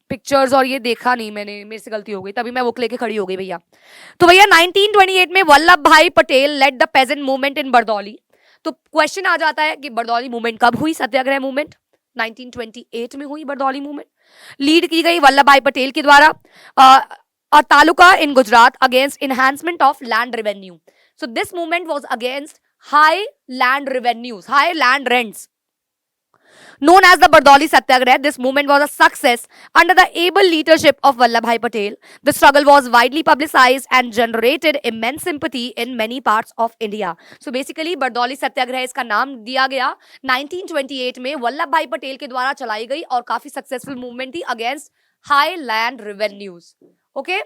पिक्चर्स और ये देखा नहीं मैंने, मेरे से गलती हो गई, तभी मैं बुक लेके खड़ी हो गई भैया. तो भैया 1928 में Vallabh bhai Patel led the peasant movement in Bardoli. तो क्वेश्चन आ जाता है कि बरदौली मूवमेंट कब हुई? सत्याग्रह मूवमेंट 1928 में हुई. बरदौली मूवमेंट लीड की गई वल्लभ भाई पटेल के द्वारा. a taluka in Gujarat against enhancement of land revenue. So this movement was against high land revenues, high land rents. Known as the Bardoli Satyagraha, this movement was a success under the able leadership of Vallabhbhai Patel. The struggle was widely publicized and generated immense sympathy in many parts of India. So basically, Bardoli Satyagraha इसका नाम दिया गया 1928 में वल्लभ भाई पटेल के द्वारा चलाई गई और काफी सक्सेसफुल मूवमेंट थी against high land revenues. Okay,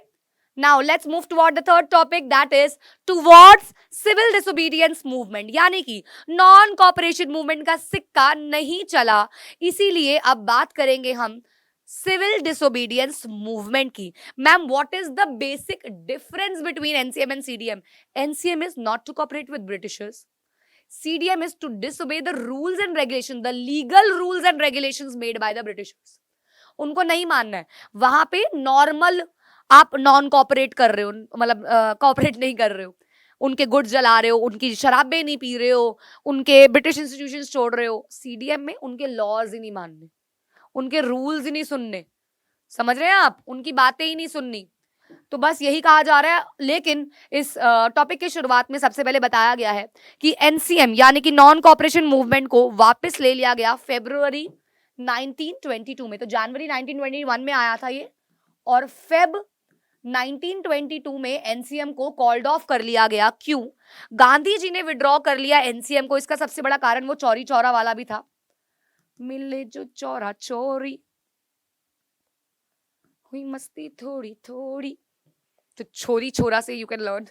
now let's move toward the third topic, that is towards civil disobedience movement. यानी कि नॉन कॉपरेशन मूवमेंट का सिक्का नहीं चला, इसीलिए अब बात करेंगे हम सिविल डिसोबीडियंस मूवमेंट की. Ma'am, what is the basic difference between NCM and CDM? NCM is not to cooperate with Britishers. CDM is to disobey the rules and regulations, the legal rules and regulations made by the Britishers. उनको नहीं मानना है. वहां पे normal आप non cooperate कर रहे हो, मतलब कॉपरेट नहीं कर रहे हो, उनके गुड्स जला रहे हो, उनकी शराबें नहीं पी रहे हो, उनके ब्रिटिश इंस्टीट्यूशंस छोड़ रहे हो. सीडीएम में उनके लॉज ही नहीं मानने, उनके रूल्स ही नहीं सुनने. समझ रहे हैं आप? उनकी बातें ही नहीं सुननी. तो बस यही कहा जा रहा है. लेकिन इस टॉपिक की शुरुआत में सबसे पहले बताया गया है कि एनसीएम यानी कि नॉन कॉपरेशन मूवमेंट को वापस ले लिया गया फरवरी 1922 में. तो जनवरी 1921 में आया था ये, और फेब 1922 में एनसीएम को कॉल्ड ऑफ कर लिया गया. क्यों? गांधी जी ने विड्रॉ कर लिया एनसीएम को. इसका सबसे बड़ा कारण वो चौरी चौरा वाला भी था. मिले जो चौरा चोरी हुई मस्ती थोड़ी थोड़ी, तो छोरी छोरा से you can learn.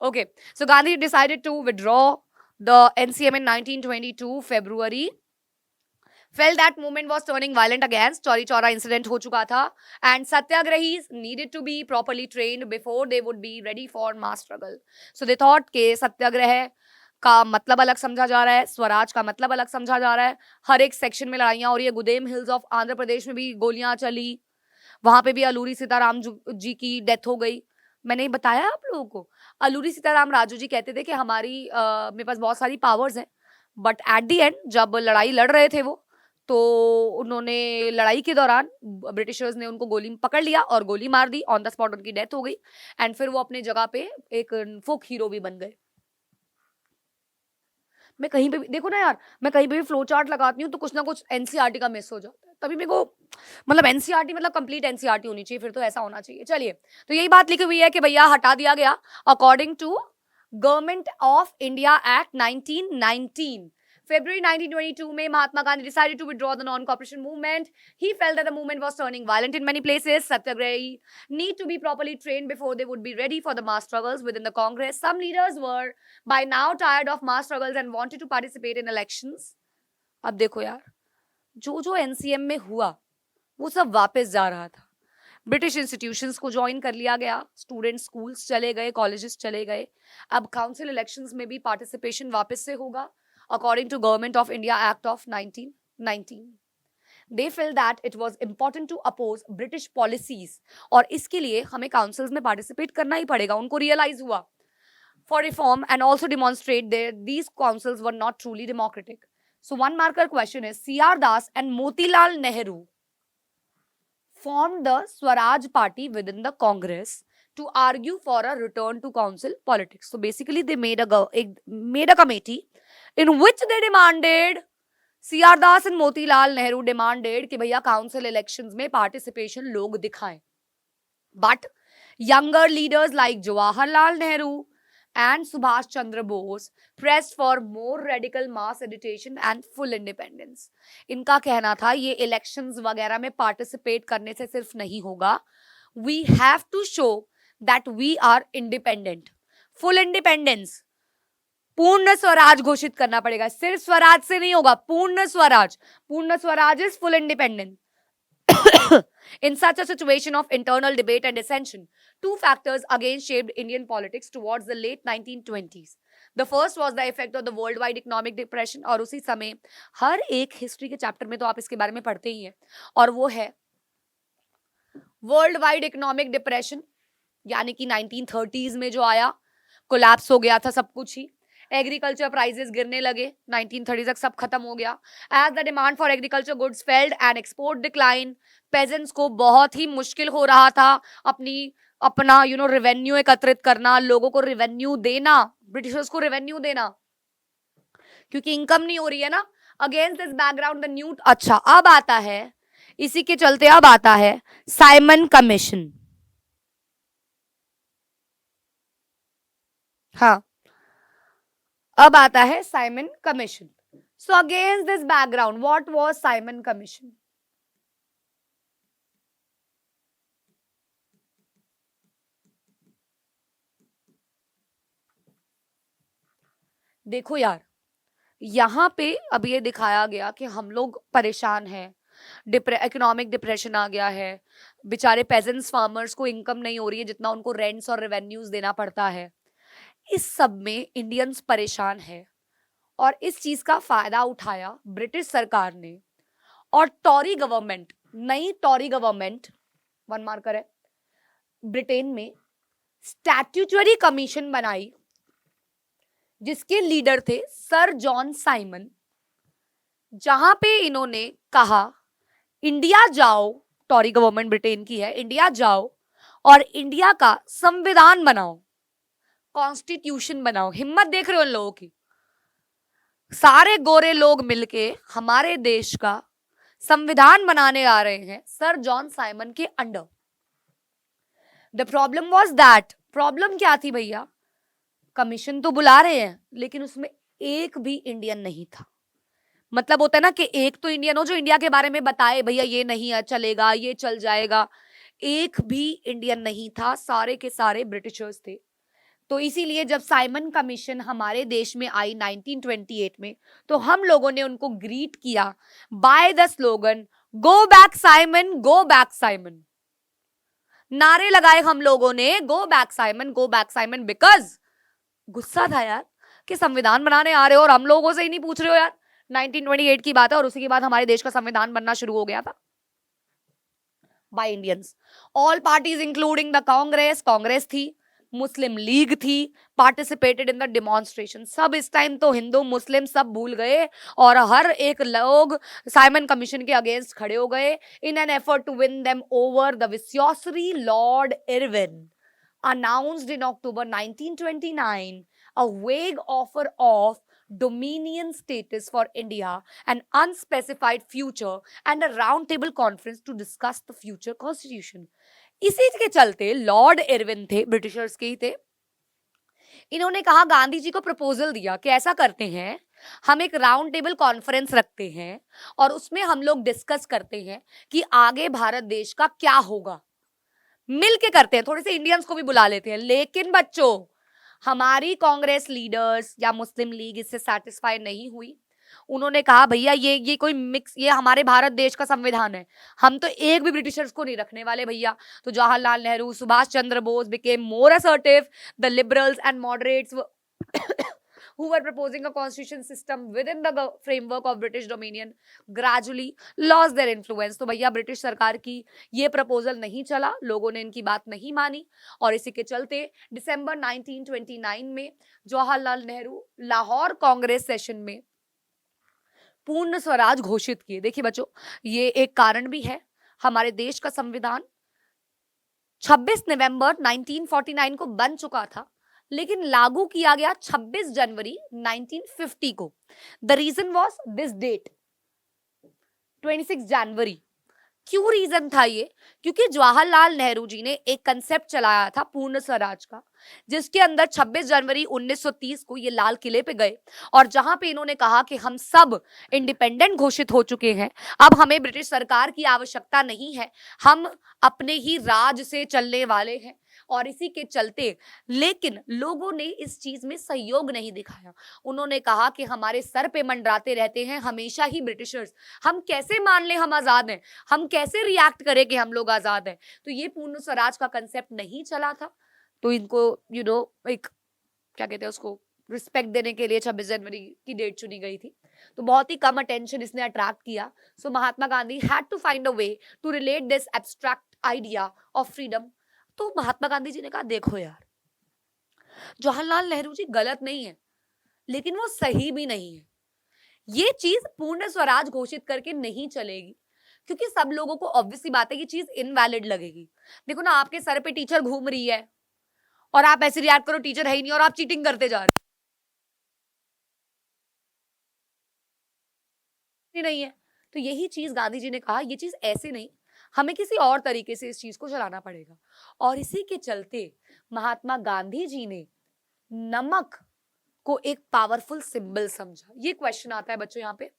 Okay, so Gandhi decided to withdraw the NCM in 1922 February. Felt that movement was turning violent against Chauri Chaura incident हो चुका था, and satyagrahis needed to be properly trained before they would be ready for mass struggle. So they thought कि सत्याग्रह का मतलब अलग समझा जा रहा है, स्वराज का मतलब अलग समझा जा रहा है. हर एक सेक्शन में लड़ाइयां हो रही है. गुदेम हिल्स ऑफ आंध्र प्रदेश में भी गोलियां चली, वहां पे भी अलूरी सीताराम जी की डेथ हो गई. मैंने ही बताया आप लोगों को. अलूरी सीताराम राजू जी कहते थे कि हमारी मेरे पास बहुत सारी पावर्स हैं, बट एट द एंड जब लड़ाई लड़ रहे थे वो, तो उन्होंने लड़ाई के दौरान ब्रिटिशर्स ने उनको गोली पकड़ लिया और गोली मार दी. ऑन द स्पॉट उनकी डेथ हो गई, एंड फिर वो अपने जगह पे एक फोक हीरो भी बन गए. मैं कहीं पे भी देखो ना यार, मैं कहीं पे भी फ्लो चार्ट लगाती हूँ तो कुछ ना कुछ एनसीईआरटी का मिस हो जाता है. तभी मेरे को मतलब एनसीईआरटी मतलब कंप्लीट एनसीईआरटी होनी चाहिए, फिर तो ऐसा होना चाहिए. चलिए, तो यही बात लिखी हुई है कि भैया हटा दिया गया according to government of India act 1919. February 1922 में Mahatma Gandhi decided to withdraw the non-cooperation movement. He felt that the movement was turning violent in many places. Satyagrahi need to be properly trained before they would be ready for the mass struggles within the Congress. Some leaders were by now tired of mass struggles and wanted to participate in elections. अब देखो यार, जो जो NCM में हुआ वो सब वापस जा रहा था. ब्रिटिश इंस्टीट्यूशंस को ज्वाइन कर लिया गया, स्टूडेंट स्कूल्स चले गए, कॉलेजेस चले गए. अब काउंसिल इलेक्शंस में भी पार्टिसिपेशन वापस से होगा according to Government of India Act of 1919. They felt that it was important to oppose British policies, और इसके लिए हमें काउंसिल्स में पार्टिसिपेट करना ही पड़ेगा. उनको रियलाइज हुआ for reform and also demonstrate that these councils were not truly democratic. So one marker question is, C.R. Das and Motilal Nehru formed the Swaraj Party within the Congress to argue for a return to council politics. So basically they made a committee in which they demanded, C.R. Das and Motilal Nehru demanded कि भैया council elections में participation लोग दिखाएं. But younger leaders like Jawaharlal Nehru and Subhash Chandra Bose pressed for more radical mass agitation and full independence. इनका कहना था ये elections वगैरह में participate करने से सिर्फ नहीं होगा. We have to show that we are independent. Full independence. पूर्ण स्वराज घोषित करना पड़ेगा. सिर्फ स्वराज से नहीं होगा, पूर्ण स्वराज. पूर्ण Swaraj is full independent. In such a situation of internal debate and dissension, two factors again shaped Indian politics towards the late 1920s. The first was the effect of the worldwide economic depression, और उसी समय हर एक history के chapter में तो आप इसके बारे में पढ़ते ही हैं, और वो है वर्ल्ड वाइड इकोनॉमिक डिप्रेशन, यानी कि 1930s में जो आया, कोलैप्स हो गया था सब कुछ ही. एग्रीकल्चर प्राइसेस गिरने लगे, 1930 तक सब खत्म हो गया. As the demand for agriculture goods failed and export decline, peasants को बहुत ही मुश्किल हो रहा था अपना रेवेन्यू एकत्रित करना, लोगों को रेवेन्यू देना, ब्रिटिशर्स को रेवेन्यू देना, क्योंकि इनकम नहीं हो रही है ना. Against this background the new, अच्छा अब आता है, इसी के चलते अब आता है साइमन कमीशन। हाँ, अब आता है Simon commission. So against this background what was Simon commission? देखो यार, यहाँ पे अब ये दिखाया गया कि हम लोग परेशान हैं, इकोनॉमिक डिप्रेशन आ गया है, बेचारे पेजेंट्स फार्मर्स को इनकम नहीं हो रही है जितना उनको रेंट्स और रेवेन्यूज देना पड़ता है। इस सब में इंडियंस परेशान है, और इस चीज का फायदा उठाया ब्रिटिश सरकार ने, और टॉरी गवर्नमेंट, नई टॉरी गवर्नमेंट, वन मार्कर है, ब्रिटेन में स्टैट्यूटरी कमीशन बनाई, जिसके लीडर थे सर जॉन साइमन, जहां पे इन्होंने कहा इंडिया जाओ, टॉरी गवर्नमेंट ब्रिटेन की है, इंडिया जाओ और इंडिया का संविधान बनाओ, कॉन्स्टिट्यूशन बनाओ। हिम्मत देख रहे हो इन लोगों की, सारे गोरे लोग मिलके हमारे देश का संविधान बनाने आ रहे हैं सर जॉन साइमन के under. The problem was that, problem क्या थी भैया, कमीशन तो बुला रहे हैं लेकिन उसमें एक भी इंडियन नहीं था। मतलब होता है ना कि एक तो इंडियन हो जो इंडिया के बारे में बताए भैया ये नहीं चलेगा, ये चल जाएगा, एक भी इंडियन नहीं था, सारे के सारे ब्रिटिशर्स थे। तो इसीलिए जब साइमन कमीशन हमारे देश में आई 1928 में, तो हम लोगों ने उनको ग्रीट किया by the slogan go back Simon, go back Simon. नारे लगाए हम लोगों ने go back Simon, go back Simon, because गुस्सा था यार कि संविधान बनाने आ रहे हो और हम लोगों से ही नहीं पूछ रहे हो यार। 1928 की बात है और उसी के बाद हमारे देश का संविधान बनना शुरू हो गया था by Indians. All parties including the Congress, Congress थी, मुस्लिम लीग थी, पार्टिसिपेटेड इन द डिमॉन्स्ट्रेशन। सब इस टाइम तो हिंदू मुस्लिम सब भूल गए और हर एक लोग साइमन कमीशन के अगेंस्ट खड़े हो गए in an effort to win them over. The viceroy Lord Irwin announced in October 1929 a vague offer of dominion status for India, an unspecified future, and a roundtable conference to discuss the future constitution. इसी के चलते Lord Irwin थे, Britishers के ही थे, इन्होंने कहा, गांधी जी को proposal दिया कि ऐसा करते हैं, हम एक राउंड टेबल कॉन्फ्रेंस रखते हैं और उसमें हम लोग डिस्कस करते हैं कि आगे भारत देश का क्या होगा, मिल के करते हैं, थोड़े से इंडियंस को भी बुला लेते हैं। लेकिन बच्चों, हमारी कांग्रेस लीडर्स या मुस्लिम लीग इससे सेटिस्फाई नहीं हुई। उन्होंने कहा भैया ये कोई मिक्स, ये हमारे भारत देश का संविधान है, हम तो एक भी ब्रिटिशर्स को नहीं रखने वाले भैया। तो Jawaharlal Nehru, Subhash Chandra Bose became more assertive, the liberals and moderates who were proposing a constitution system within the framework of British Dominion gradually lost their influence। तो भैया ब्रिटिश सरकार की ये प्रपोजल नहीं चला, लोगों ने इनकी बात नहीं मानी, और इसी के चलते दिसंबर 1929 में जवाहरलाल नेहरू लाहौर कांग्रेस सेशन में पूर्ण स्वराज घोषित किए। देखिए बच्चों, ये एक कारण भी है, हमारे देश का संविधान 26 नवंबर 1949 को बन चुका था, लेकिन लागू किया गया 26 जनवरी 1950 को। The reason was this date 26 January. क्यों रीजन था ये? क्योंकि जवाहरलाल नेहरू जी ने एक कंसेप्ट चलाया था पूर्ण स्वराज का, जिसके अंदर 26 जनवरी 1930 को ये लाल किले पे गए और जहां पे इन्होंने कहा कि हम सब इंडिपेंडेंट घोषित हो चुके हैं, अब हमें ब्रिटिश सरकार की आवश्यकता नहीं है, हम अपने ही राज से चलने वाले हैं। और इसी के चलते, लेकिन लोगों ने इस चीज में सहयोग नहीं दिखाया। उन्होंने कहा कि हमारे सर पे मंडराते रहते हैं हमेशा ही ब्रिटिशर्स, हम कैसे मान लें हम आजाद हैं, हम कैसे रिएक्ट करें कि हम लोग आजाद हैं। तो ये पूर्ण स्वराज का कंसेप्ट नहीं चला था, तो इनको एक क्या कहते हैं उसको, रिस्पेक्ट देने के लिए 26 जनवरी की डेट चुनी गई थी। तो बहुत ही कम अटेंशन इसने अट्रैक्ट किया। So Mahatma Gandhi had to find a way to relate this abstract idea of freedom. तो महात्मा गांधी जी ने कहा, देखो यार, जवाहरलाल नेहरू जी गलत नहीं है, लेकिन वो सही भी नहीं है। ये चीज पूर्ण स्वराज घोषित करके नहीं चलेगी, क्योंकि सब लोगों को ऑब्वियसली बात है ये चीज इनवैलिड लगेगी। देखो ना, आपके सर पे टीचर घूम रही है और आप ऐसे रिएक्ट करो टीचर है ही नहीं और आप चीटिंग करते जा रहे हो। नहीं है। तो यही चीज गांधी जी ने कहा, ये चीज ऐसे नहीं, हमें किसी और तरीके से इस चीज को चलाना पड़ेगा। और इसी के चलते महात्मा गांधी जी ने नमक को एक पावरफुल सिंबल समझा। ये क्वेश्चन आता है बच्चों यहाँ पे।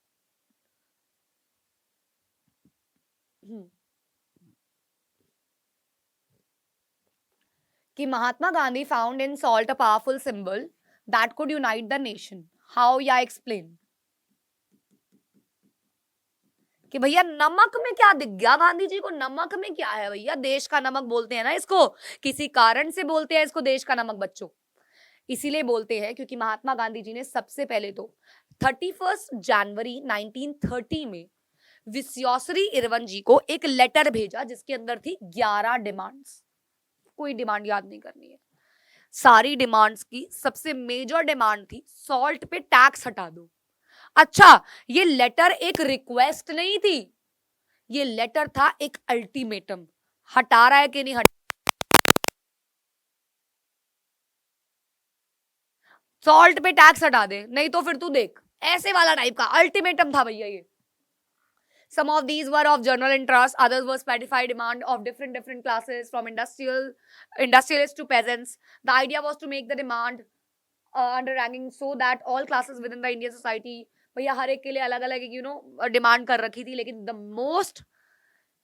कि Mahatma Gandhi found in salt a powerful symbol that could unite the nation. How, या एक्सप्लेन। कि भैया नमक में क्या दिख गया गांधी जी को, नमक में क्या है भैया, देश का नमक बोलते हैं ना इसको, किसी कारण से बोलते हैं इसको देश का नमक बच्चों। इसीलिए बोलते हैं क्योंकि महात्मा गांधी जी ने सबसे पहले तो 31 जनवरी 1930 में विश्योसरी इरवन जी को एक लेटर भेजा जिसके अंदर थी 11 डिमांड्स। कोई डिमांड याद नहीं करनी है, सारी डिमांड्स की सबसे मेजर डिमांड थी सॉल्ट पे टैक्स हटा दो। अच्छा, ये लेटर एक रिक्वेस्ट नहीं थी, ये लेटर था एक अल्टीमेटम। हटा रहा है कि नहीं हटा, सॉल्ट पे टैक्स हटा दे नहीं तो फिर तू देख, ऐसे वाला टाइप का अल्टीमेटम था भैया ये। Some of these were of general interest, others were specified demand of different classes from industrialists to peasants. The idea was to make the demand under ranking so that all classes within the Indian society, भैया हर एक के लिए अलग अलग demand कर रखी थी, लेकिन the most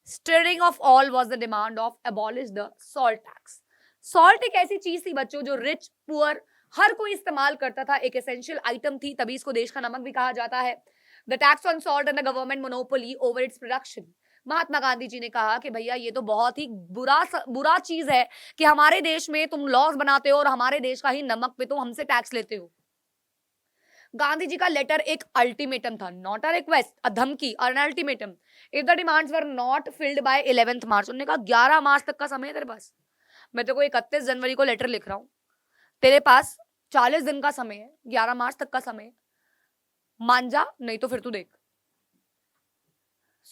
stirring of all was the demand of abolish the salt tax. Salt एक ऐसी चीज थी बच्चों जो रिच पुअर हर कोई इस्तेमाल करता था, एक एसेंशियल आइटम थी, तभी इसको देश का नमक भी कहा जाता है। The tax on salt and the government monopoly over its production. Mahatma Gandhi ji ने कहा कि भैया ये तो बहुत ही बुरा चीज है कि हमारे देश में तुम लॉज बनाते हो और हमारे देश का ही नमक पे तुम हमसे टैक्स लेते हो। गांधी जी का लेटर एक अल्टीमेटम था, नॉट अ रिक्वेस्ट, अ धमकी और an ultimatum. If the demands were not filled by 11 March, उन्होंने कहा 11 मार्च तक का समय है तेरे पास, मैं तेरे को 31 जनवरी को लेटर लिख रहा हूं, तेरे पास 40 दिन का समय है, 11 मार्च तक का समय है, मान जा नहीं तो फिर तू देख।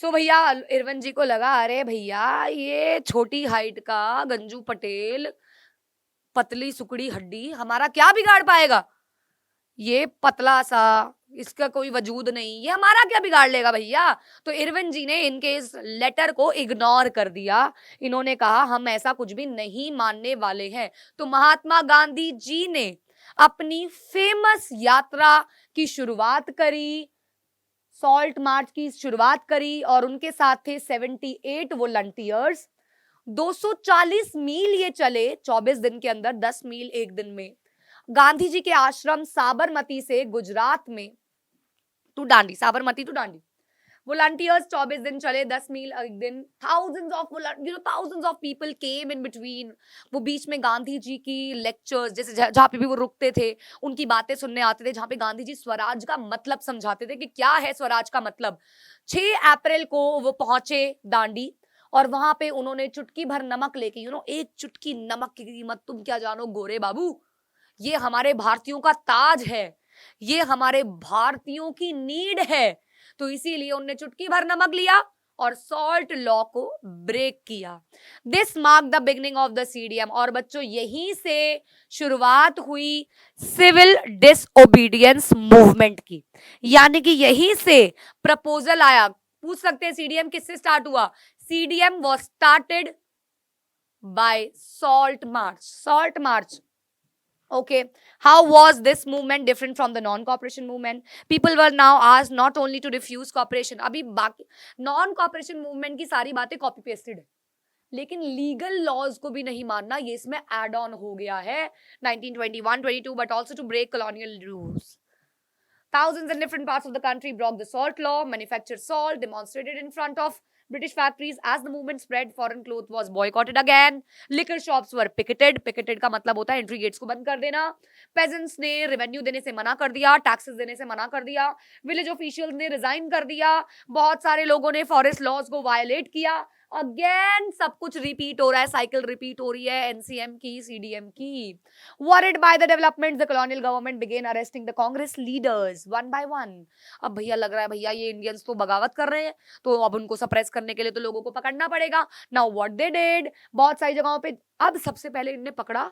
सो भैया इरवन जी को लगा अरे भैया ये छोटी हाइट का गंजू पटेल, पतली सुकड़ी हड्डी, हमारा क्या बिगाड़ पाएगा, ये पतला सा, इसका कोई वजूद नहीं, ये हमारा क्या बिगाड़ लेगा भैया। तो इरविन जी ने इनके इस लेटर को इग्नोर कर दिया, इन्होंने कहा हम ऐसा कुछ भी नहीं मानने वाले हैं। तो महात्मा गांधी जी ने अपनी फेमस यात्रा की शुरुआत करी, सॉल्ट मार्च की शुरुआत करी, और उनके साथ थे 78 वॉलंटियर्स। 240 मील ये चले 24 दिन के अंदर, 10 मील एक दिन में। गांधी जी के आश्रम साबरमती से गुजरात में to Dandi, Sabarmati to Dandi, volunteers 24 दिन चले, 10 मील एक दिन। thousands of people came in between। वो बीच में गांधी जी की लेक्चर्स, जैसे जहाँ पे भी वो रुकते थे उनकी बातें सुनने आते थे, जहाँ पे गांधी जी स्वराज का मतलब समझाते थे कि क्या है स्वराज का मतलब। 6 अप्रैल को वो पहुंचे दांडी, और वहां पे उन्होंने चुटकी भर नमक लेके, एक चुटकी नमक की कीमत तुम क्या जानो गोरे बाबू, ये हमारे भारतीयों का ताज है, ये हमारे भारतीयों की नीड है। तो इसीलिए उन्होंने चुटकी भर नमक लिया और सॉल्ट लॉ को ब्रेक किया। This mark the beginning of the CDM. और बच्चों यहीं से शुरुआत हुई सिविल डिसओबीडियंस मूवमेंट की, यानी कि यहीं से प्रपोजल आया। पूछ सकते हैं सीडीएम किससे स्टार्ट हुआ, CDM was started by salt march. Salt march, okay, how was this movement different from the non-cooperation movement? People were now asked not only to refuse cooperation, अभी बाकी non-cooperation movement की सारी बातें copy pasted है, लेकिन legal laws को भी नहीं मानना, ये इसमें एड ऑन हो गया है 1921-22, but also to break colonial rules. Thousands in different parts of the country broke the salt law, manufactured salt, demonstrated in front of British factories. As the movement spread, foreign cloth was boycotted again. Liquor shops were picketed. Picketed का मतलब होता है entry gets को बंद कर देना। Peasants ने revenue देने से मना कर दिया, टैक्सेस देने से मना कर दिया। विलेज ऑफिशियल्स ने रिजाइन कर दिया। बहुत सारे लोगों ने फॉरेस्ट लॉज को वायलेट किया। अगेन सब कुछ रिपीट हो रहा है, साइकिल रिपीट हो रही है एनसीएम की, सीडीएम की। Worried by the developments, the colonial government began arresting the Congress leaders one by one. अब भैया लग रहा है भैया ये इंडियंस तो बगावत कर रहे हैं, तो अब उनको सप्रेस करने के लिए तो लोगों को पकड़ना पड़ेगा। Now what they did, बहुत सारी जगहों पे अब सबसे पहले इन्होंने पकड़ा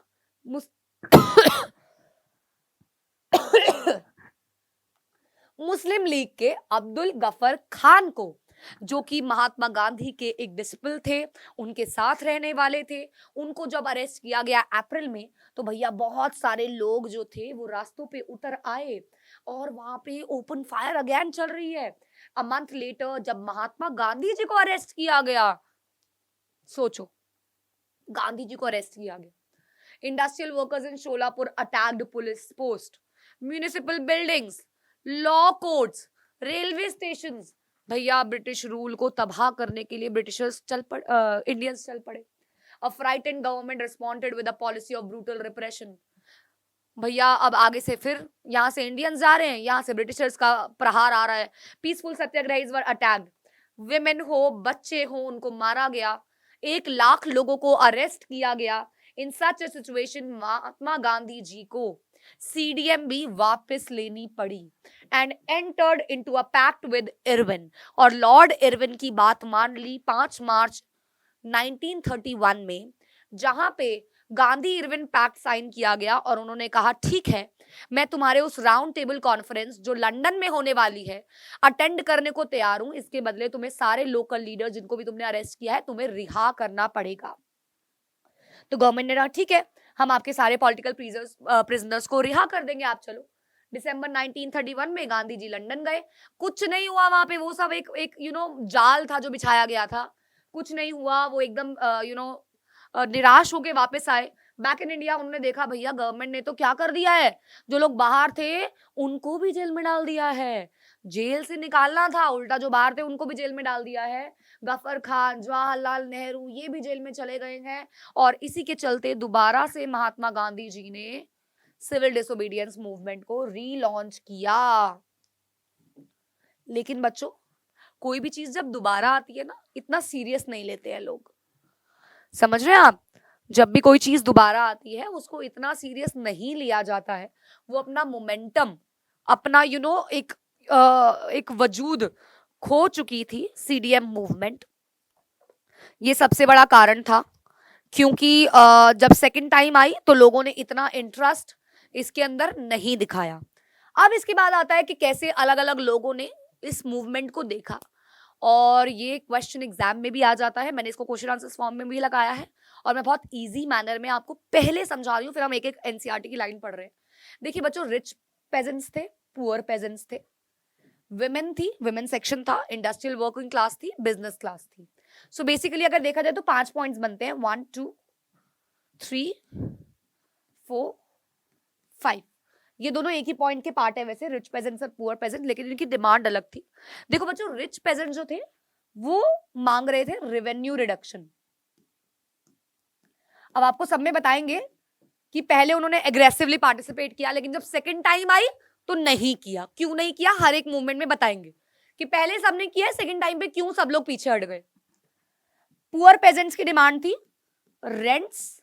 मुस्लिम लीग के अब्दुल गफर खान को, जो कि महात्मा गांधी के एक डिसिपल थे, उनके साथ रहने वाले थे, उनको जब अरेस्ट किया गया अप्रैल में, तो भैया बहुत सारे लोग जो थे वो रास्तों पे उतर आए और वहां पे ओपन फायर अगेन चल रही है। अ मंथ लेटर जब महात्मा गांधी जी को अरेस्ट किया गया, सोचो, गांधी जी को अरेस्ट किया गया। Industrial workers in Sholapur attacked police post, municipal buildings, law courts, railway stations. भैया ब्रिटिश रूल को तबाह करने के लिए ब्रिटिशर्स इंडियंस चल पड़े। A frightened government responded with a policy of brutal repression. भैया अब आगे से फिर यहाँ से इंडियंस जा रहे हैं, यहाँ से ब्रिटिशर्स का प्रहार आ रहा है। पीसफुल सत्याग्रहीज वर अटैक्ड, विमेन हो, बच्चे हो, उनको मारा गया। 1 लाख लोगों को अरेस्ट किया गया। इन सच सिचुएशन महात्मा गांधी जी को सीडीएम भी वापस लेनी पड़ी and entered into a pact with Irwin, और लॉर्ड इरविन की बात मान ली 5 मार्च 1931 में, जहां पे गांधी इरविन पैक्ट साइन किया गया और उन्होंने कहा ठीक है, मैं तुम्हारे उस राउंड टेबल कॉन्फ्रेंस जो लंदन में होने वाली है अटेंड करने को तैयार हूं, इसके बदले तुम्हें सारे लोकल लीडर जिनको भी तुमने अरेस्ट किया है तुम्हें रिहा करना पड़ेगा। तो गवर्नमेंट ने कहा ठीक है, हम आपके सारे पॉलिटिकल प्रिजनर्स को रिहा कर देंगे, आप चलो। दिसंबर 1931 में गांधी जी लंदन गए। कुछ नहीं हुआ वहां पे, वो सब एक जाल था जो बिछाया गया था, कुछ नहीं हुआ। वो एकदम निराश होके वापस आए। बैक इन इंडिया उन्होंने देखा भैया गवर्नमेंट ने तो क्या कर दिया है, जो लोग बाहर थे उनको भी जेल में डाल दिया है। जेल से निकालना था, उल्टा जो बाहर थे उनको भी जेल में डाल दिया है। गफर खान, जवाहरलाल नेहरू, ये भी जेल में चले गए हैं। और इसी के चलते दोबारा से महात्मा गांधी जी ने सिविल डिसोबीडियंस मूवमेंट को रीलॉन्च किया। लेकिन बच्चों, कोई भी चीज जब दोबारा आती है ना, इतना सीरियस नहीं लेते हैं लोग, समझ रहे हैं आप? जब भी कोई चीज दोबारा आती है उसको इतना सीरियस नहीं लिया जाता है। वो अपना मोमेंटम, अपना एक वजूद खो चुकी थी सीडीएम मूवमेंट। ये सबसे बड़ा कारण था, क्योंकि जब सेकंड टाइम आई तो लोगों ने इतना इंटरेस्ट इसके अंदर नहीं दिखाया। अब इसके बाद आता है कि कैसे अलग अलग लोगों ने इस मूवमेंट को देखा, और ये क्वेश्चन एग्जाम में भी आ जाता है। मैंने इसको क्वेश्चन आंसर फॉर्म में भी लगाया है और मैं बहुत इजी मैनर में आपको पहले समझा रही हूँ, फिर हम एक एक एनसीईआरटी की लाइन पढ़ रहे हैं। देखिए बच्चों, रिच पेजेंट्स थे, पुअर पेजेंट्स थे, विमेन थी, विमेन सेक्शन था, इंडस्ट्रियल वर्किंग क्लास थी, बिजनेस क्लास थी। सो बेसिकली अगर देखा जाए तो 5 पॉइंट्स बनते हैं, 1 2 3 4 5। ये दोनों एक ही पॉइंट के पार्ट है वैसे, रिच पेजेंट्स और पुअर पेजेंट, लेकिन इनकी डिमांड अलग थी। देखो बच्चों, रिच पेजेंट जो थे वो मांग रहे थे रेवेन्यू रिडक्शन। अब आपको सब में बताएंगे कि पहले उन्होंने एग्रेसिवली पार्टिसिपेट किया, लेकिन जब सेकंड टाइम आई तो नहीं किया। क्यों नहीं किया, हर एक मूवमेंट में बताएंगे कि पहले सबने किया, सेकंड टाइम पे क्यों सब लोग पीछे हट गए। पुअर पेजेंट्स की डिमांड थी रेंट्स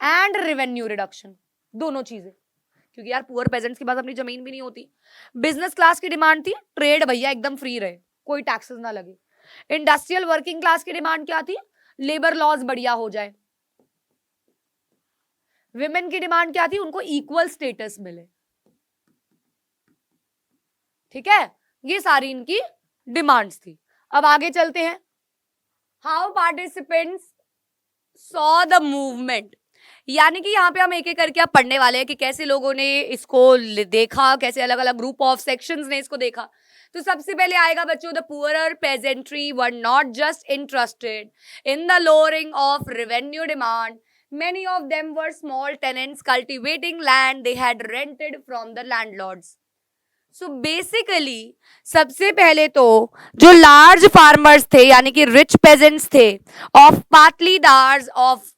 एंड रेवेन्यू रिडक्शन, दोनों चीजें, क्योंकि यार पुअर पेजेंट्स के पास अपनी जमीन भी नहीं होती। बिजनेस क्लास की डिमांड थी ट्रेड भैया एकदम फ्री रहे, कोई टैक्सेस ना लगे। इंडस्ट्रियल वर्किंग क्लास की डिमांड क्या थी, लेबर लॉज बढ़िया हो जाए। विमेन की डिमांड क्या थी, उनको इक्वल स्टेटस मिले। ठीक है, ये सारी इनकी डिमांड्स थी। अब आगे चलते हैं। How participants saw the movement, यानी कि यहाँ पे हम एक एक करके आप पढ़ने वाले हैं कि कैसे लोगों ने इसको देखा, कैसे अलग अलग ग्रुप ऑफ सेक्शंस ने इसको देखा। तो सबसे पहले आएगा बच्चों, the poor pageantry were not just interested in the lowering of revenue demand, many of them were small tenants cultivating land they had rented from the landlords. So basically सबसे पहले तो जो लार्ज फार्मर्स थे यानी कि rich peasants थे of Patidars of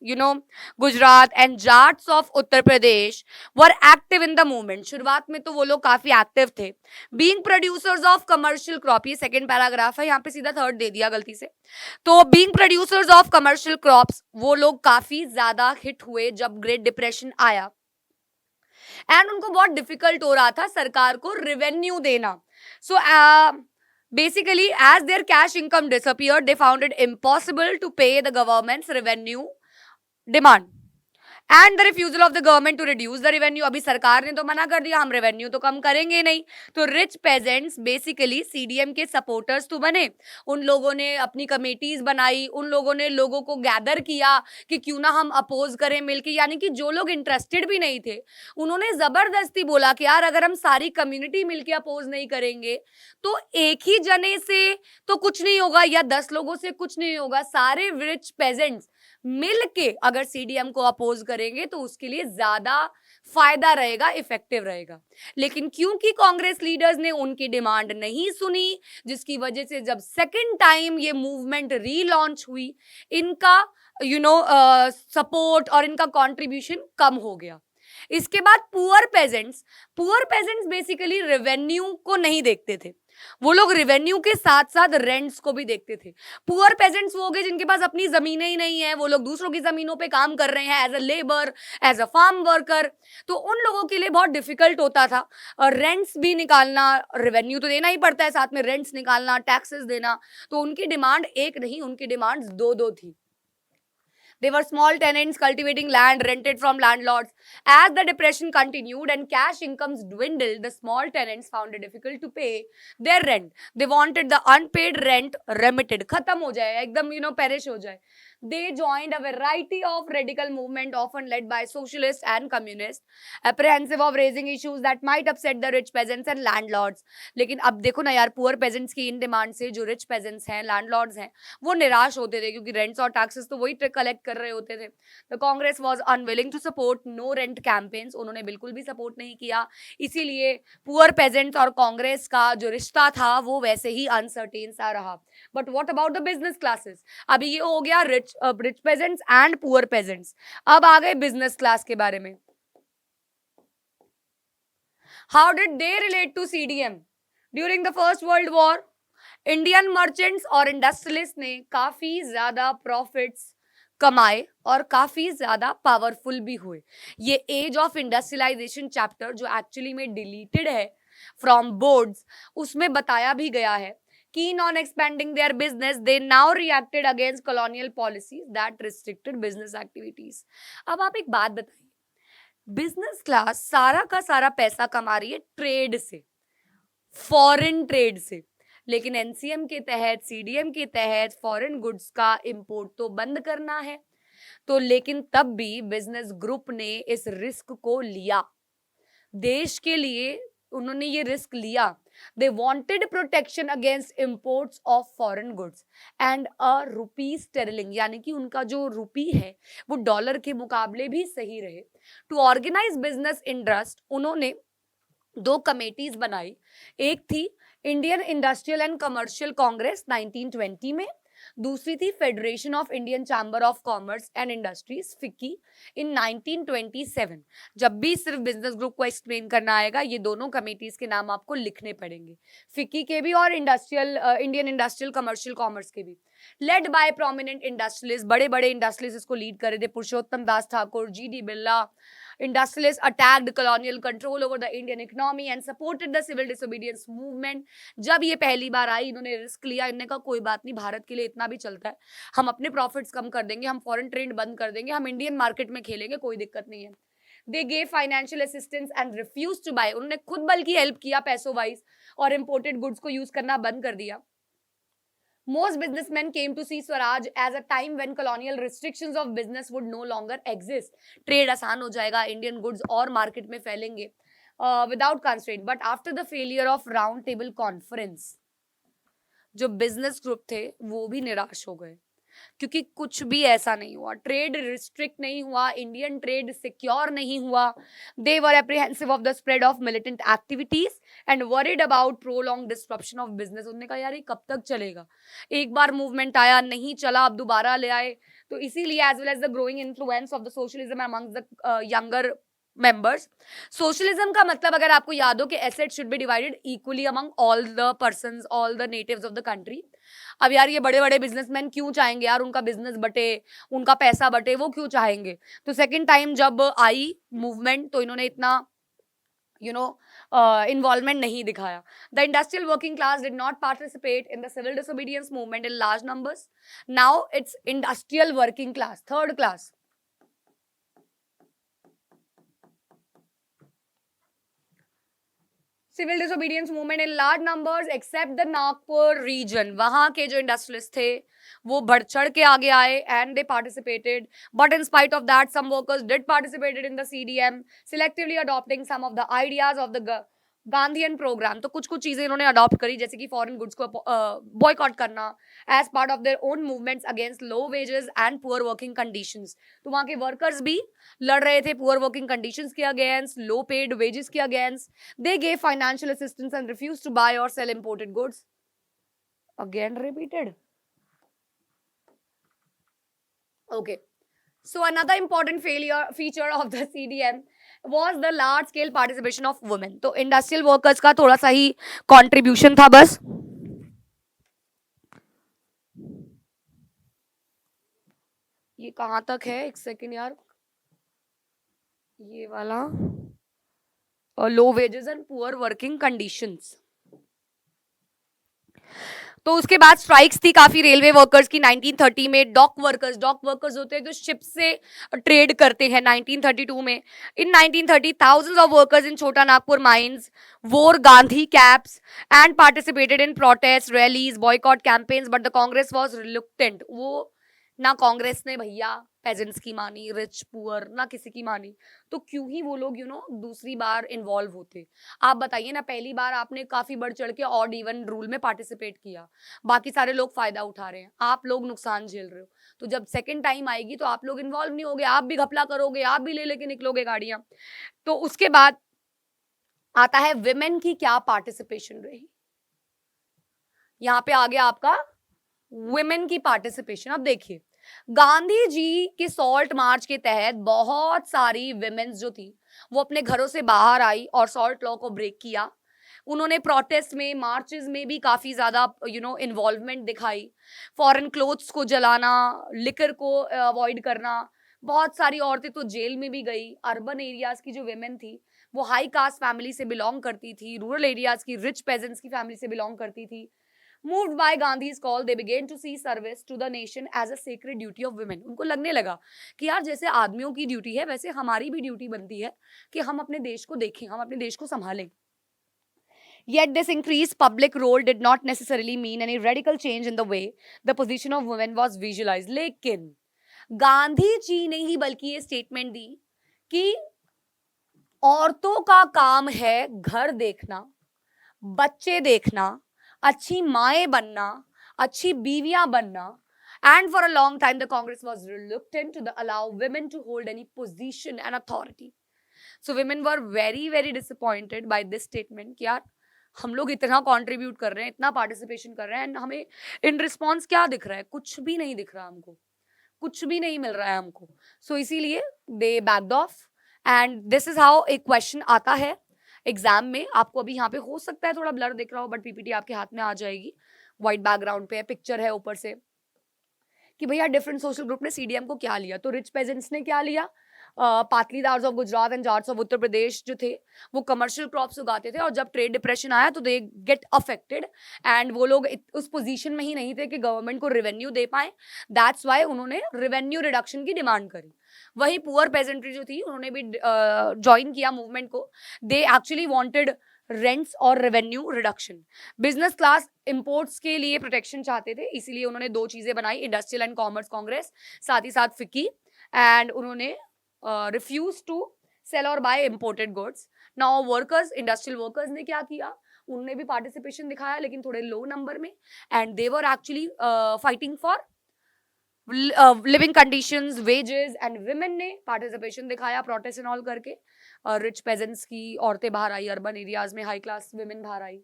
Gujarat and Jats of Uttar Pradesh were active in the movement. शुरुआत में तो वो लोग काफी एक्टिव थे। Being producers of commercial crop, ये सेकंड पैराग्राफ है, यहाँ पे सीधा थर्ड दे दिया गलती से। तो being producers of commercial crops, वो लोग काफी ज्यादा हिट हुए जब ग्रेट डिप्रेशन आया, एंड उनको बहुत डिफिकल्ट हो रहा था सरकार को रेवेन्यू देना। So basically as their cash income disappeared, they found it impossible to pay the government's revenue demand and the refusal of the government to reduce the revenue, अभी सरकार ने तो मना कर दिया हम रेवेन्यू तो कम करेंगे नहीं, तो रिच पेजेंट्स बेसिकली सीडीएम के सपोर्टर्स तो बने, उन लोगों ने अपनी कमेटीज बनाई, उन लोगों ने लोगों को गैदर किया कि क्यों ना हम अपोज करें मिलके, यानी कि जो लोग इंटरेस्टेड भी नहीं थे उन्होंने जबरदस्ती बोला कि यार अगर हम सारी कम्युनिटी मिलके अपोज नहीं करेंगे तो एक ही जने से तो कुछ नहीं होगा या 10 लोगों से कुछ नहीं होगा, सारे रिच पेजेंट्स मिलके अगर सीडीएम को अपोज करेंगे तो उसके लिए ज्यादा फायदा रहेगा, इफेक्टिव रहेगा। लेकिन क्योंकि कांग्रेस लीडर्स ने उनकी डिमांड नहीं सुनी, जिसकी वजह से जब सेकंड टाइम ये मूवमेंट रीलॉन्च हुई, इनका सपोर्ट और इनका कंट्रीब्यूशन कम हो गया। इसके बाद पुअर पेजेंट्स बेसिकली रेवेन्यू को नहीं देखते थे, वो लोग रेवेन्यू के साथ साथ रेंट्स को भी देखते थे। पुअर पेजेंट्स वो हो गए जिनके पास अपनी जमीनें ही नहीं है, वो लोग दूसरों की जमीनों पे काम कर रहे हैं as a labour, as a farm worker, तो उन लोगों के लिए बहुत डिफिकल्ट होता था। और रेंट्स भी निकालना, रेवेन्यू तो देना ही पड़ता है, साथ में रेंट्स निकालना, टैक्सेस देना, तो उनकी डिमांड एक नहीं, उनकी डिमांड दो दो थी। They were small tenants cultivating land rented from landlords. As the depression continued and cash incomes dwindled, the small tenants found it difficult to pay their rent. They wanted the unpaid rent remitted. खत्म हो जाए, एकदम perish हो जाए. They joined a variety of radical movement often led by socialists and communists, apprehensive of raising issues that might upset the rich peasants and landlords. लेकिन अब देखो ना यार, पुअर पेजेंट्स की इन डिमांड से जो रिच पेजेंट्स हैं, landlords हैं, वो निराश होते थे क्योंकि रेंट्स और टैक्सेस तो वही कलेक्ट कर रहे होते थे। The Congress was unwilling to support no rent campaigns, उन्होंने बिल्कुल भी सपोर्ट नहीं किया, इसीलिए पुअर पेजेंट्स और कांग्रेस का जो रिश्ता था वो वैसे ही अनसर्टेन सा रहा। But what about the business classes? अभी ये हो गया rich peasants and poor peasants, अब आ गए बिजनेस क्लास के बारे में। How did they relate to CDM during the First World War? Indian merchants और इंडस्ट्रियलिस्ट ने काफी ज्यादा प्रॉफिट्स कमाए और काफी ज्यादा पावरफुल भी हुए। ये एज ऑफ इंडस्ट्रियलाइजेशन चैप्टर जो एक्चुअली में डिलीटेड है फ्रॉम बोर्ड्स, उसमें बताया भी गया है, keen on expanding their business, they now reacted against colonial policies that restricted business activities. अब आप एक बात बताइए, बिजनेस क्लास सारा का सारा पैसा कमा रही है ट्रेड से, फॉरेन ट्रेड से, लेकिन एनसीएम के तहत, सीडीएम के तहत फॉरेन गुड्स का इंपोर्ट तो बंद करना है। तो लेकिन तब भी बिजनेस ग्रुप ने इस रिस्क को लिया, देश के लिए उन्होंने ये रिस्क लिया। They wanted protection against imports of foreign goods and a rupee sterling, यानी कि उनका जो रुपी है वो डॉलर के मुकाबले भी सही रहे। To organize business interest, उन्होंने दो कमेटीज बनाई, एक थी Indian industrial and commercial congress 1920 में, दूसरी थी federation of Indian chamber of commerce and industries FICCI in 1927। जब भी सिर्फ बिजनेस ग्रुप को एक्सप्लेन करना आएगा ये दोनों कमेटीज के नाम आपको लिखने पड़ेंगे, फिक्की के भी और इंडियन इंडस्ट्रियल कमर्शियल कॉमर्स के भी। लेड बाय प्रोमिनेंट इंडस्ट्रियलिस्ट, बड़े बड़े इंडस्ट्रियलिस्ट इसको लीड कर रहे थे, Purushottam Das Thakur, G D. Birla. Industrialists attacked colonial control over the Indian economy and supported the civil disobedience movement. जब ये पहली बार आई, इन्होंने रिस्क लिया, इन्होंने कहा कोई बात नहीं, भारत के लिए इतना भी चलता है, हम अपने प्रॉफिट्स कम कर देंगे, हम फॉरेन ट्रेड बंद कर देंगे, हम इंडियन मार्केट में खेलेंगे, कोई दिक्कत नहीं है। They gave financial assistance and refused to buy, उन्होंने खुद बल्कि हेल्प किया पैसों वाइज और इम्पोर्टेड गुड्स को यूज करना बंद कर दिया। Most businessmen came to see Swaraj as a time when colonial restrictions of business would no longer exist. Trade आसान हो जाएगा, Indian goods और market में फैलेंगे without constraint. But after the failure of round table conference, जो business group थे वो भी निराश हो गए, क्योंकि कुछ भी ऐसा नहीं हुआ, ट्रेड रिस्ट्रिक्ट नहीं हुआ, इंडियन ट्रेड सिक्योर नहीं हुआ। They were apprehensive of the spread of militant activities and worried about prolong disruption of business. उन्होंने कहा यार ये कब तक चलेगा, एक बार मूवमेंट आया नहीं चला, अब दोबारा ले आए। तो इसीलिए as well as the growing influence of the socialism amongst the younger members, socialism का मतलब अगर आपको याद हो कि asset should be divided equally among all the persons, all the natives of the country. अब यार ये बड़े बड़े बिजनेसमैन क्यों चाहेंगे यार उनका बिजनेस बटे, उनका पैसा बटे, वो क्यों चाहेंगे? तो सेकंड टाइम जब आई मूवमेंट तो इन्होंने इतना इन्वॉल्वमेंट नहीं दिखाया। The industrial working class did not participate in the civil disobedience movement in large numbers. Now it's industrial working class, third class, civil disobedience movement in large numbers except the Nagpur region. वहां के जो industrialist थे वो बढ़ चढ़ के आगे आए and they participated. But in spite of that some workers did participated in the CDM, selectively adopting some of the ideas of the Gandhian programme. तो कुछ कुछ चीजें इन्होंने अडॉप्ट करी, जैसे कि फॉरेन गुड्स को बॉयकॉट करना as part of their own movements against low wages and poor working conditions. तो वहां के वर्कर्स भी लड़ रहे थे पुअर वर्किंग कंडीशंस के अगेंस्ट, लो पेड वेजेस के against. They gave financial assistance and refuse to buy और sell imported goods. Again repeated. Okay. So another important feature of the CDM was the large scale participation of women. तो industrial workers का थोड़ा सा ही contribution था बस. ये कहां तक है, एक सेकेंड यार, ये वाला लो wages and poor working conditions. तो उसके बाद स्ट्राइक्स थी काफी रेलवे वर्कर्स की 1930 में. डॉक वर्कर्स होते हैं जो शिप से ट्रेड करते हैं 1932 में. इन 1930 thousands of workers in छोटा Nagpur mines wore Gandhi caps and participated in protests, rallies, boycott campaigns, but the Congress was reluctant. वो ना कांग्रेस ने भैया पेजेंट्स की मानी, रिच पुअर ना किसी की मानी. तो क्यों ही वो लोग दूसरी बार इन्वॉल्व होते. आप बताइए ना, पहली बार आपने काफी बढ़ चढ़ के ऑड इवन रूल में पार्टिसिपेट किया, बाकी सारे लोग फायदा उठा रहे हैं, आप लोग नुकसान झेल रहे हो. तो जब सेकेंड टाइम आएगी तो आप लोग इन्वॉल्व नहीं होगे, आप भी घपला करोगे, आप भी ले लेके निकलोगे गाड़ियां. तो उसके बाद आता है विमेन की क्या पार्टिसिपेशन रही. यहाँ पे आ गया आपका विमेन की पार्टिसिपेशन. अब देखिए, गांधी जी के सॉल्ट मार्च के तहत बहुत सारी विमेन्स जो थी वो अपने घरों से बाहर आई और सॉल्ट लॉ को ब्रेक किया. उन्होंने प्रोटेस्ट में, मार्चेस में भी काफी ज्यादा इन्वॉल्वमेंट दिखाई. फॉरेन क्लोथ्स को जलाना, लिकर को अवॉइड करना. बहुत सारी औरतें तो जेल में भी गई. अर्बन एरियाज की जो विमेन थी वो हाई कास्ट फैमिली से बिलोंग करती थी, रूरल एरियाज की रिच पेजेंट्स की फैमिली से बिलोंग करती थी. Moved by Gandhi's call, they began to see service to the nation as a sacred duty of women. उनको लगने लगा कि यार जैसे आदमियों की ड्यूटी है वैसे हमारी भी ड्यूटी बनती है कि हम अपने देश को देखें, हम अपने देश को संभालें. Yet this increased public role did not necessarily mean any radical change in the way the position of women was visualized. लेकिन गांधी जी ने ही बल्कि ये स्टेटमेंट दी कि औरतों का काम है घर देखना, बच्चे देखना, अच्छी माएं बनना, अच्छी बीवियां बनना. And for a long time, the Congress was reluctant to allow women to hold any position and authority. So women were very, very disappointed by this statement कि यार हम लोग इतना कंट्रीब्यूट कर रहे हैं, इतना पार्टिसिपेशन कर रहे हैं, एंड हमें इन रिस्पॉन्स क्या दिख रहा है, कुछ भी नहीं दिख रहा हमको, कुछ भी नहीं मिल रहा है हमको. सो इसीलिए they backed off. And this is how एक क्वेश्चन आता है एग्जाम में. आपको अभी यहाँ पे हो सकता है थोड़ा ब्लर दिख रहा हो, बट पीपीटी आपके हाथ में आ जाएगी. व्हाइट बैकग्राउंड पे है, पिक्चर है ऊपर से, कि भैया डिफरेंट सोशल ग्रुप ने सीडीएम को क्या लिया. तो रिच पेजेंट्स ने क्या लिया, Patidars of Gujarat and Jats of Uttar Pradesh जो थे वो कमर्शियल क्रॉप्स उगाते थे, और जब ट्रेड डिप्रेशन आया तो दे गेट अफेक्टेड. एंड वो लोग उस पोजीशन में ही नहीं थे कि गवर्नमेंट को रेवेन्यू दे पाए. दैट्स वाई उन्होंने रेवेन्यू रिडक्शन की डिमांड करी. वही पुअर पेजेंट्री जो थी उन्होंने भी ज्वाइन किया मूवमेंट को. दे एक्चुअली वांटेड रेंट्स और revenue reduction. Business class imports के लिए प्रोटेक्शन चाहते थे, इसीलिए उन्होंने दो चीजें बनाई, इंडस्ट्रियल एंड कॉमर्स कांग्रेस, साथ ही साथ फिक्की. एंड उन्होंने रिफ्यूज टू सेल और buy imported goods. Now workers, industrial workers ने क्या किया, उन्होंने भी पार्टिसिपेशन दिखाया लेकिन थोड़े लो नंबर में. And they were actually fighting for living conditions, wages. And women ने पार्टिसिपेशन दिखाया प्रोटेस्ट एंड ऑल करके. रिच पेजेंट्स की औरतें बाहर आई, अर्बन एरियाज में हाई क्लास विमेन बाहर आई.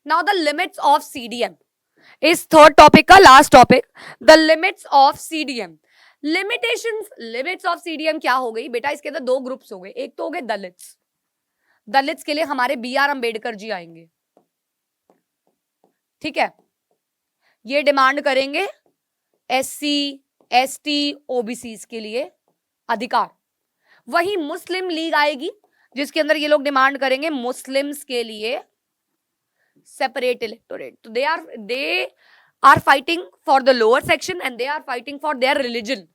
Now the limits of CDM इस थर्ड टॉपिक का last topic, the limits of CDM. Limitations, limits of CDM क्या हो गई बेटा, इसके अंदर दो ग्रुप्स हो गए. एक तो हो गए दलित्स. दलित्स के लिए हमारे बी.आर. अंबेडकर जी आएंगे, ठीक है. ये डिमांड करेंगे एससी, एसटी, ओबीसी के लिए अधिकार. वही मुस्लिम लीग आएगी जिसके अंदर ये लोग डिमांड करेंगे मुस्लिम्स के लिए सेपरेट इलेक्टोरेट. तो they are fighting for the lower section and they are fighting for their religion.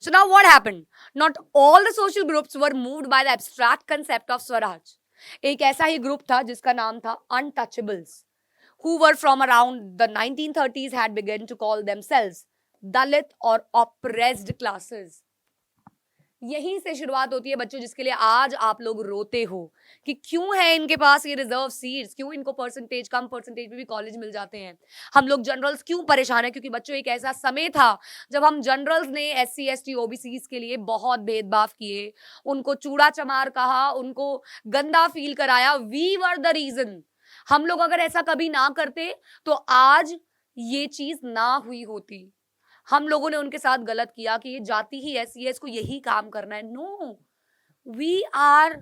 So now what happened? Not all the social groups were moved by the abstract concept of Swaraj. एक ऐसा ही group था जिसका नाम था untouchables, who were from around the 1930s had begun to call themselves Dalit or oppressed classes. यहीं से शुरुआत होती है बच्चों, जिसके लिए आज आप लोग रोते हो कि क्यों है इनके पास ये रिजर्व सीट्स, क्यों इनको परसेंटेज कम परसेंटेज में भी कॉलेज मिल जाते हैं। हम लोग जनरल्स क्यों परेशान है, क्योंकि बच्चों एक ऐसा समय था जब हम जनरल्स ने SC ST OBCs के लिए बहुत भेदभाव किए, उनको चूड़ा चमार कहा, उनको गंदा फील कराया। We were the reason. हम लोग अगर ऐसा कभी ना करते तो आज ये चीज ना हुई होती। हम लोगों ने उनके साथ गलत किया कि ये जाति ही ऐसी है, इसको यही काम करना है। No, we are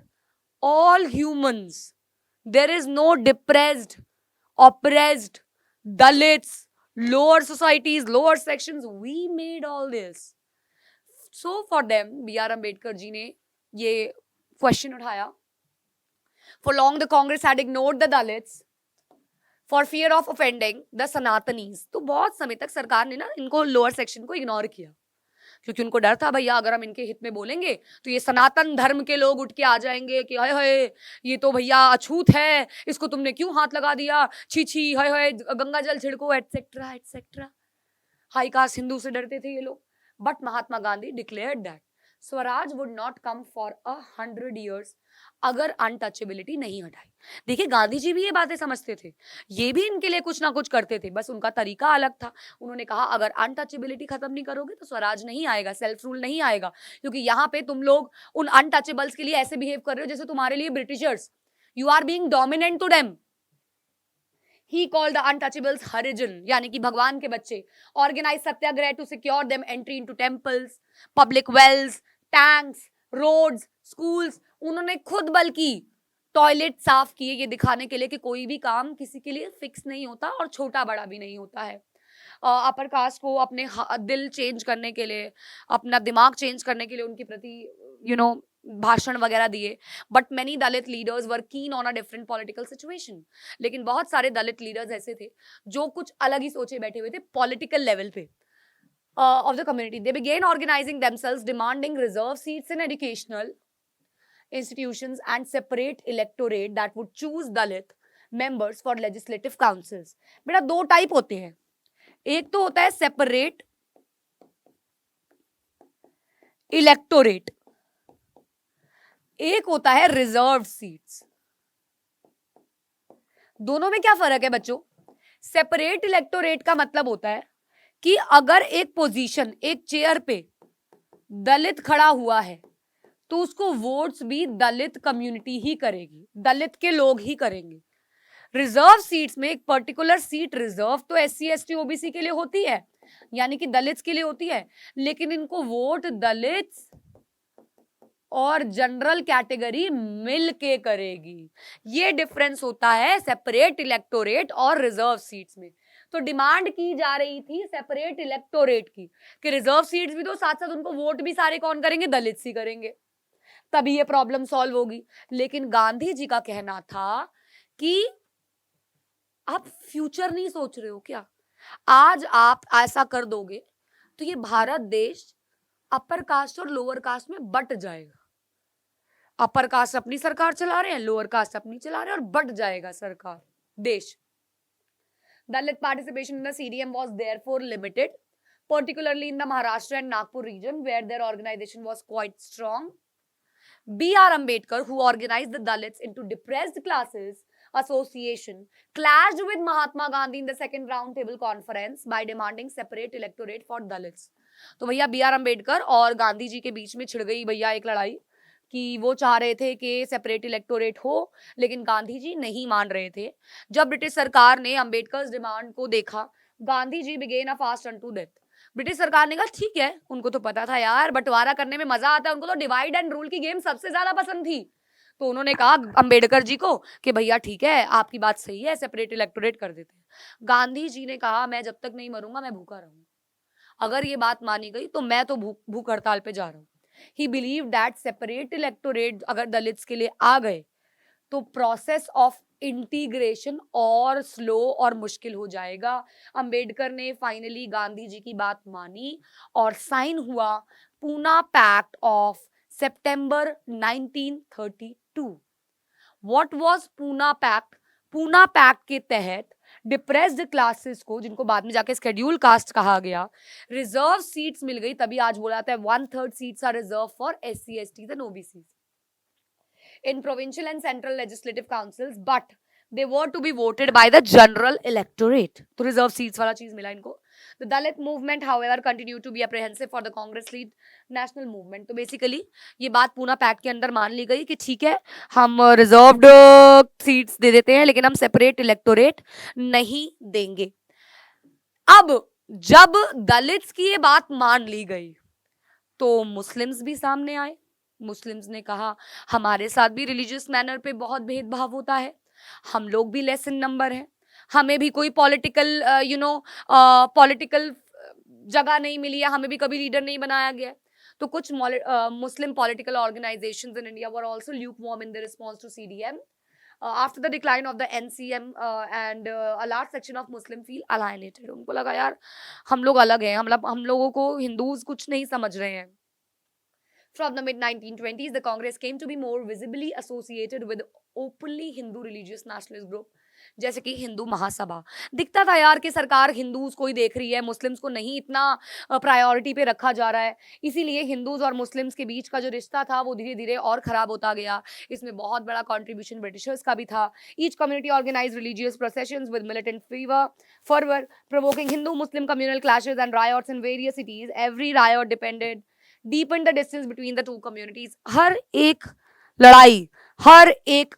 all humans. There is no depressed, oppressed, Dalits, lower societies, lower sections. We made all this. So for them BR Ambedkar ji ने ये क्वेश्चन उठाया। For long the Congress had ignored the Dalits for fear of offending the Sanatanis. तो बहुत समय तक सरकार ने ना इनको लोअर सेक्शन को इग्नोर किया, क्योंकि उनको डर था भैया अगर हम इनके हित में बोलेंगे तो ये सनातन धर्म के लोग उठ के आ जाएंगे कि हाय हाय ये तो भैया अछूत है, इसको तुमने क्यों हाथ लगा दिया, छी छी, हाय हाय गंगा जल छिड़को, etcetera etcetera. High caste Hindu से डरते थे ये लोग। But Mahatma Gandhi declared that Swaraj would not come for 100 years अगर अनटचेबिलिटी नहीं हटाई। देखिए गांधी जी भी ये बातें समझते थे, ये भी इनके लिए कुछ ना कुछ करते थे, बस उनका तरीका अलग था। उन्होंने कहा अगर अनटचेबिलिटी खत्म नहीं करोगे तो स्वराज नहीं आएगा, सेल्फ रूल नहीं आएगा, क्योंकि यहाँ पे तुम लोग उन अनटचेबल्स के लिए ऐसे बिहेव कर रहे हो जैसे तुम्हारे लिए Britishers, you are being dominant to them. He called the untouchables Harijan, यानी कि भगवान के बच्चे। Organized Satyagraha to secure them entry into temples, public wells, tanks, roads, schools। उन्होंने खुद बल्कि टॉयलेट साफ किए ये दिखाने के लिए कि कोई भी काम किसी के लिए फिक्स नहीं होता और छोटा बड़ा भी नहीं होता है। अपर कास्ट को अपने दिल चेंज करने के लिए, अपना दिमाग चेंज करने के लिए उनके प्रति भाषण वगैरह दिए। But many Dalit leaders were keen on a different political situation. लेकिन बहुत सारे दलित लीडर्स ऐसे थे जो कुछ अलग ही सोचे बैठे हुए थे पॉलिटिकल लेवल पे of the community. They began organizing themselves, demanding reserve seats in educational institutions and separate electorate that would choose Dalit members for legislative councils. बेटा दो टाइप होते हैं, एक तो होता है सेपरेट इलेक्टोरेट, एक होता है रिजर्व सीट्स। दोनों में क्या फर्क है बच्चों? सेपरेट इलेक्टोरेट का मतलब होता है कि अगर एक पोजीशन, एक चेयर पे दलित खड़ा हुआ है तो उसको वोट्स भी दलित कम्युनिटी ही करेगी, दलित के लोग ही करेंगे। रिजर्व सीट्स में एक पर्टिकुलर सीट रिजर्व तो SC ST OBC के लिए होती है, यानी कि दलित्स के लिए होती है, लेकिन इनको वोट दलित्स और जनरल कैटेगरी मिल के करेगी। ये डिफरेंस होता है सेपरेट इलेक्टोरेट और रिजर्व सीट्स में। तो डिमांड की जा रही थी सेपरेट इलेक्टोरेट की कि रिजर्व सीट्स भी तो साथ साथ उनको वोट भी सारे कौन करेंगे? दलित ही करेंगे, तभी ये प्रॉब्लम सॉल्व होगी। लेकिन गांधी जी का कहना था कि आप फ्यूचर नहीं सोच रहे हो क्या? आज आप ऐसा कर दोगे तो ये भारत देश अपर कास्ट और लोअर कास्ट में बट जाएगा। अपर कास्ट अपनी सरकार चला रहे हैं, लोअर कास्ट अपनी चला रहे हैं, और बट जाएगा सरकार देश। Dalit participation in the CDM was therefore limited, particularly in the Maharashtra and Nagpur region where their organization was quite strong. BR Ambedkar, who organized the Dalits into depressed classes association, clashed with Mahatma Gandhi in the second round table conference by demanding separate electorate for Dalits. तो भैया BR Ambedkar और गांधी जी के बीच में छिड़ गई भैया एक लड़ाई कि वो चाह रहे थे कि सेपरेट इलेक्टोरेट हो, लेकिन गांधी जी नहीं मान रहे थे। जब ब्रिटिश सरकार ने अम्बेडकर डिमांड को देखा, Gandhi ji began a fast unto death. British सरकार ने कहा ठीक है, उनको तो पता था यार बंटवारा करने में मजा आता है, उनको तो डिवाइड एंड रूल की गेम सबसे ज्यादा पसंद थी। तो उन्होंने कहा अम्बेडकर जी को कि भैया ठीक है, आपकी बात सही है, सेपरेट इलेक्टोरेट कर देते हैं। गांधी जी ने कहा मैं जब तक नहीं मरूंगा मैं भूखा रहूंगा, अगर ये बात मानी गई तो मैं तो भूख हड़ताल पे जा रहा हूँ। He believed that separate electorate अगर दलित्स के लिए आ गए तो प्रोसेस ऑफ इंटीग्रेशन और स्लो और मुश्किल हो जाएगा। अंबेडकर ने फाइनली गांधी जी की बात मानी और साइन हुआ Poona pact of September 1932. What was Poona pact? Poona pact के तहत डिप्रेस्ड क्लासेस को, जिनको बाद में जाके शेड्यूल कास्ट कहा गया, रिजर्व सीट्स मिल गई. तभी आज बोला जाता है 1/3 seats are reserve for SC STs एंड OBCs in provincial and central legislative councils, but they were to be voted by the general electorate. तो reserve seats वाला चीज मिला इनको. The Dalit movement, however, continued to be apprehensive for the Congress lead national movement. तो basically ये बात Poona pact के अंदर मान ली गई कि ठीक है, हम रिजर्व्ड सीट्स दे देते हैं लेकिन हम सेपरेट इलेक्टोरेट नहीं देंगे. अब जब दलित्स की ये बात मान ली गई तो मुस्लिम्स भी सामने आए. मुस्लिम्स ने कहा हमारे साथ भी रिलीजियस मैनर पे बहुत भेदभाव होता है, हम लोग भी लेस इन नंबर हैं, हमें भी कोई पॉलिटिकल पॉलिटिकल जगह नहीं मिली है, हमें भी कभी लीडर नहीं बनाया गया. तो कुछ Muslim political organisations in India were also lukewarm in the response to CDM. After the decline of the NCM and a large section of Muslim feel alienated. उनको लगा यार हम लोग अलग हैं, हम लोगों को हिंदूज कुछ नहीं समझ रहे हैं. From the mid-1920s, the Congress came to be more visibly associated with openly Hindu religious nationalist group, जैसे कि हिंदू महासभा. दिखता था यार कि सरकार हिंदूज को ही देख रही है, मुस्लिम्स को नहीं इतना प्रायोरिटी पे रखा जा रहा है. इसीलिए हिंदूज और मुस्लिम्स के बीच का जो रिश्ता था वो धीरे धीरे और खराब होता गया. इसमें बहुत बड़ा कंट्रीब्यूशन ब्रिटिशर्स का भी था. Each community organise religious processions with militant fervor, provoking Hindu-Muslim communal clashes and riots in various cities. Every riot deepened the distance between the two communities. हर एक लड़ाई, हर एक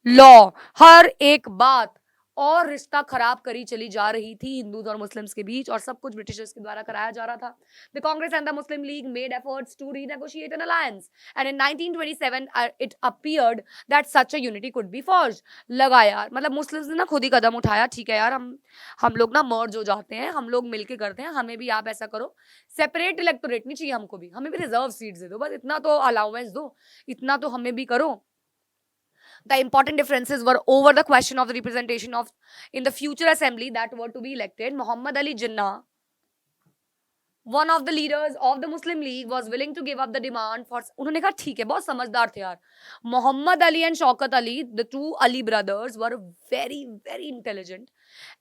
लॉ, हर एक बात और रिश्ता खराब करी चली जा रही थी हिंदूज और मुस्लिम्स के बीच, और सब कुछ ब्रिटिशर्स के द्वारा कराया जा रहा था. The Congress and the Muslim League made efforts to renegotiate an alliance, and in 1927 it appeared that such a unity could be forged. लगा यार, मतलब मुस्लिम्स ने ना खुद ही कदम उठाया, ठीक है यार हम लोग ना मर्ज हो जाते हैं, हम लोग मिलके करते हैं, हमें भी आप ऐसा करो, सेपरेट इलेक्टोरेट नहीं चाहिए हमको भी, हमें भी रिजर्व सीट्स दे दो, बस इतना तो अलाउंस दो, इतना तो हमें भी करो. The important differences were over the question of the representation of in the future assembly that were to be elected. Muhammad Ali Jinnah, one of the leaders of the Muslim League, was willing to give up the demand for. उन्होंने कहा ठीक है, बहुत समझदार थे यार. Mohammad Ali and Shaukat Ali, the two Ali brothers, were very very intelligent,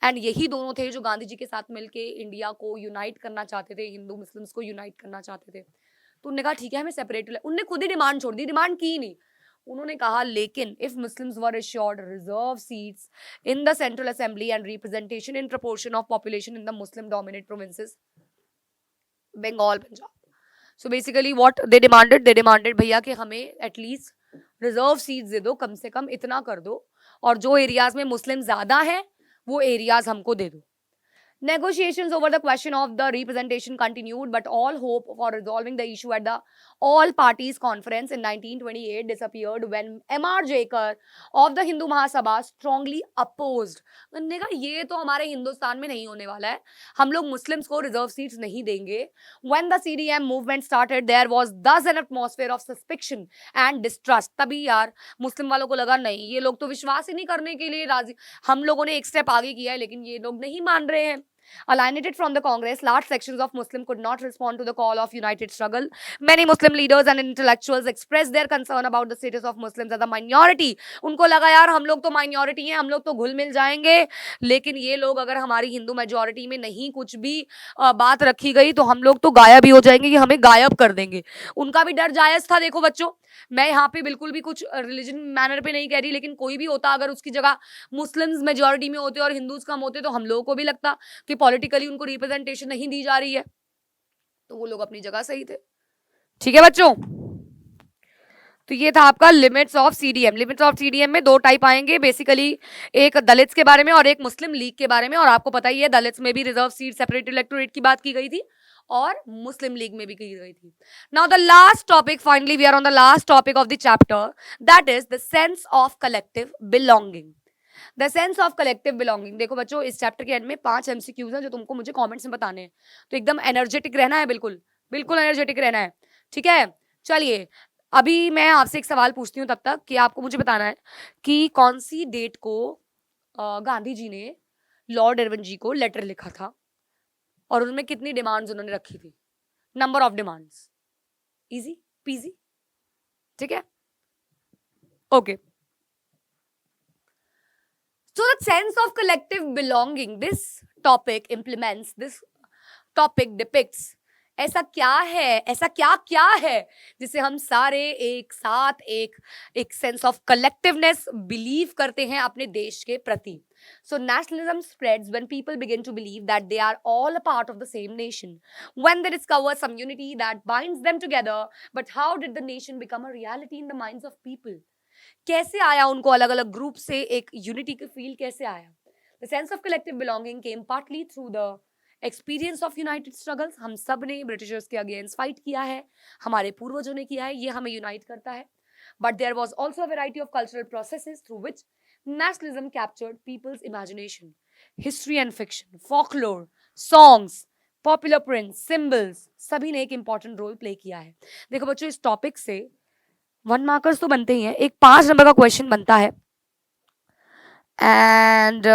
and यही दोनों थे जो गांधी जी के साथ मिलके इंडिया को यूनाइट करना चाहते थे, हिंदू मुस्लिम्स को यूनाइट करना चाहते थे. तो उन्होंने कहा ठीक है हमें सेपरेट. उनने खुद ही डिमांड छोड़ दी, डिमांड की नहीं. उन्होंने कहा लेकिन if Muslims were assured reserve seats in the central assembly and representation in proportion of population in the Muslim dominate provinces, Bengal, Punjab. So basically what they demanded भैया कि हमें एटलीस्ट रिजर्व सीट्स दे दो, कम से कम इतना कर दो, और जो एरियाज में मुस्लिम ज्यादा हैं वो एरियाज हमको दे दो. Negotiations over the question of the representation continued, but all hope for resolving the issue at the All Parties Conference in 1928 disappeared when M.R. Jakar of the Hindu Mahasabha strongly opposed. उन्होंने कहा ये तो हमारे हिंदुस्तान में नहीं होने वाला है, हम लोग मुस्लिम्स को रिजर्व सीट्स नहीं देंगे. When the CDM movement started, there was thus an atmosphere of suspicion and distrust. तभी यार मुस्लिम वालों को लगा नहीं, ये लोग तो विश्वास ही नहीं करने के लिए राजी, हम लोगों ने एक स्टेप आगे किया है लेकिन ये लोग नहीं मान रहे हैं. Alienated from the Congress, large sections of Muslims could not respond to the call of united struggle. Many Muslim leaders and intellectuals expressed their concern about the status of Muslims as a minority. उनको लगा यार हम लोग तो minority हैं, हम लोग तो घुल मिल जाएंगे, लेकिन ये लोग अगर हमारी हिंदू मेजोरिटी में नहीं कुछ भी बात रखी गई तो हम लोग तो गायब ही हो जाएंगे, कि हमें गायब कर देंगे. उनका भी डर जायज था. देखो बच्चों, मैं यहाँ पे बिल्कुल भी कुछ रिलीजन मैनर पे नहीं कह रही, लेकिन कोई भी होता अगर उसकी जगह मुस्लिम्स मेजोरिटी में होते और हिंदूज कम होते तो हम लोगों को भी लगता कि पॉलिटिकली उनको रिप्रेजेंटेशन नहीं दी जा रही है. तो वो लोग अपनी जगह सही थे. ठीक है बच्चों, तो ये था आपका limits of CDM. Limits of CDM में दो टाइप आएंगे बेसिकली, एक दलित्स के बारे में और एक मुस्लिम लीग के बारे में. और आपको पता ही है दलित्स में भी रिजर्व सीट सेपरेट इलेक्टोरेट की बात की गई थी और मुस्लिम लीग में भी की गई थी. Now the last topic, finally we are on the last topic of the chapter, that is the sense of collective belonging. The sense of collective belonging. देखो बच्चों, इस चैप्टर के एंड में 5 MCQs हैं जो तुमको मुझे कमेंट्स में बताने हैं, तो एकदम एनर्जेटिक रहना है, बिल्कुल बिल्कुल एनर्जेटिक रहना है. ठीक है, चलिए अभी मैं आपसे एक सवाल पूछती हूँ तब तक कि आपको मुझे बताना है कि कौन सी डेट को गांधी जी ने लॉर्ड इरविन जी को लेटर लिखा था और उनमें कितनी डिमांड्स उन्होंने रखी थी, number of demands. Easy PG, ठीक है, okay. So the sense of collective belonging, this topic implements, this topic depicts ऐसा क्या है, ऐसा क्या क्या है जिसे हम सारे एक साथ एक सेंस ऑफ कलेक्टिवनेस बिलीव करते हैं अपने देश के प्रति. So nationalism spreads when people begin to believe that they are all a part of the same nation. When they discover some unity that binds them together, but how did the nation become a reality in the minds of people? कैसे आया उनको अलग अलग group से एक unity की feel कैसे आया? The sense of collective belonging came partly through the experience of United struggles. हम सब ने ब्रिटिशर्स के अगेंस्ट फाइट किया है, हमारे पूर्वजों ने किया है, ये हमें यूनाइट करता है. But there was also a variety of cultural processes through which nationalism captured people's imagination. History and fiction, folklore, songs, popular prints, symbols, सभी ने एक इंपॉर्टेंट रोल प्ले किया है. देखो बच्चों, इस टॉपिक से 1 मार्कर्स तो बनते ही हैं. एक 5 नंबर का क्वेश्चन बनता है एंड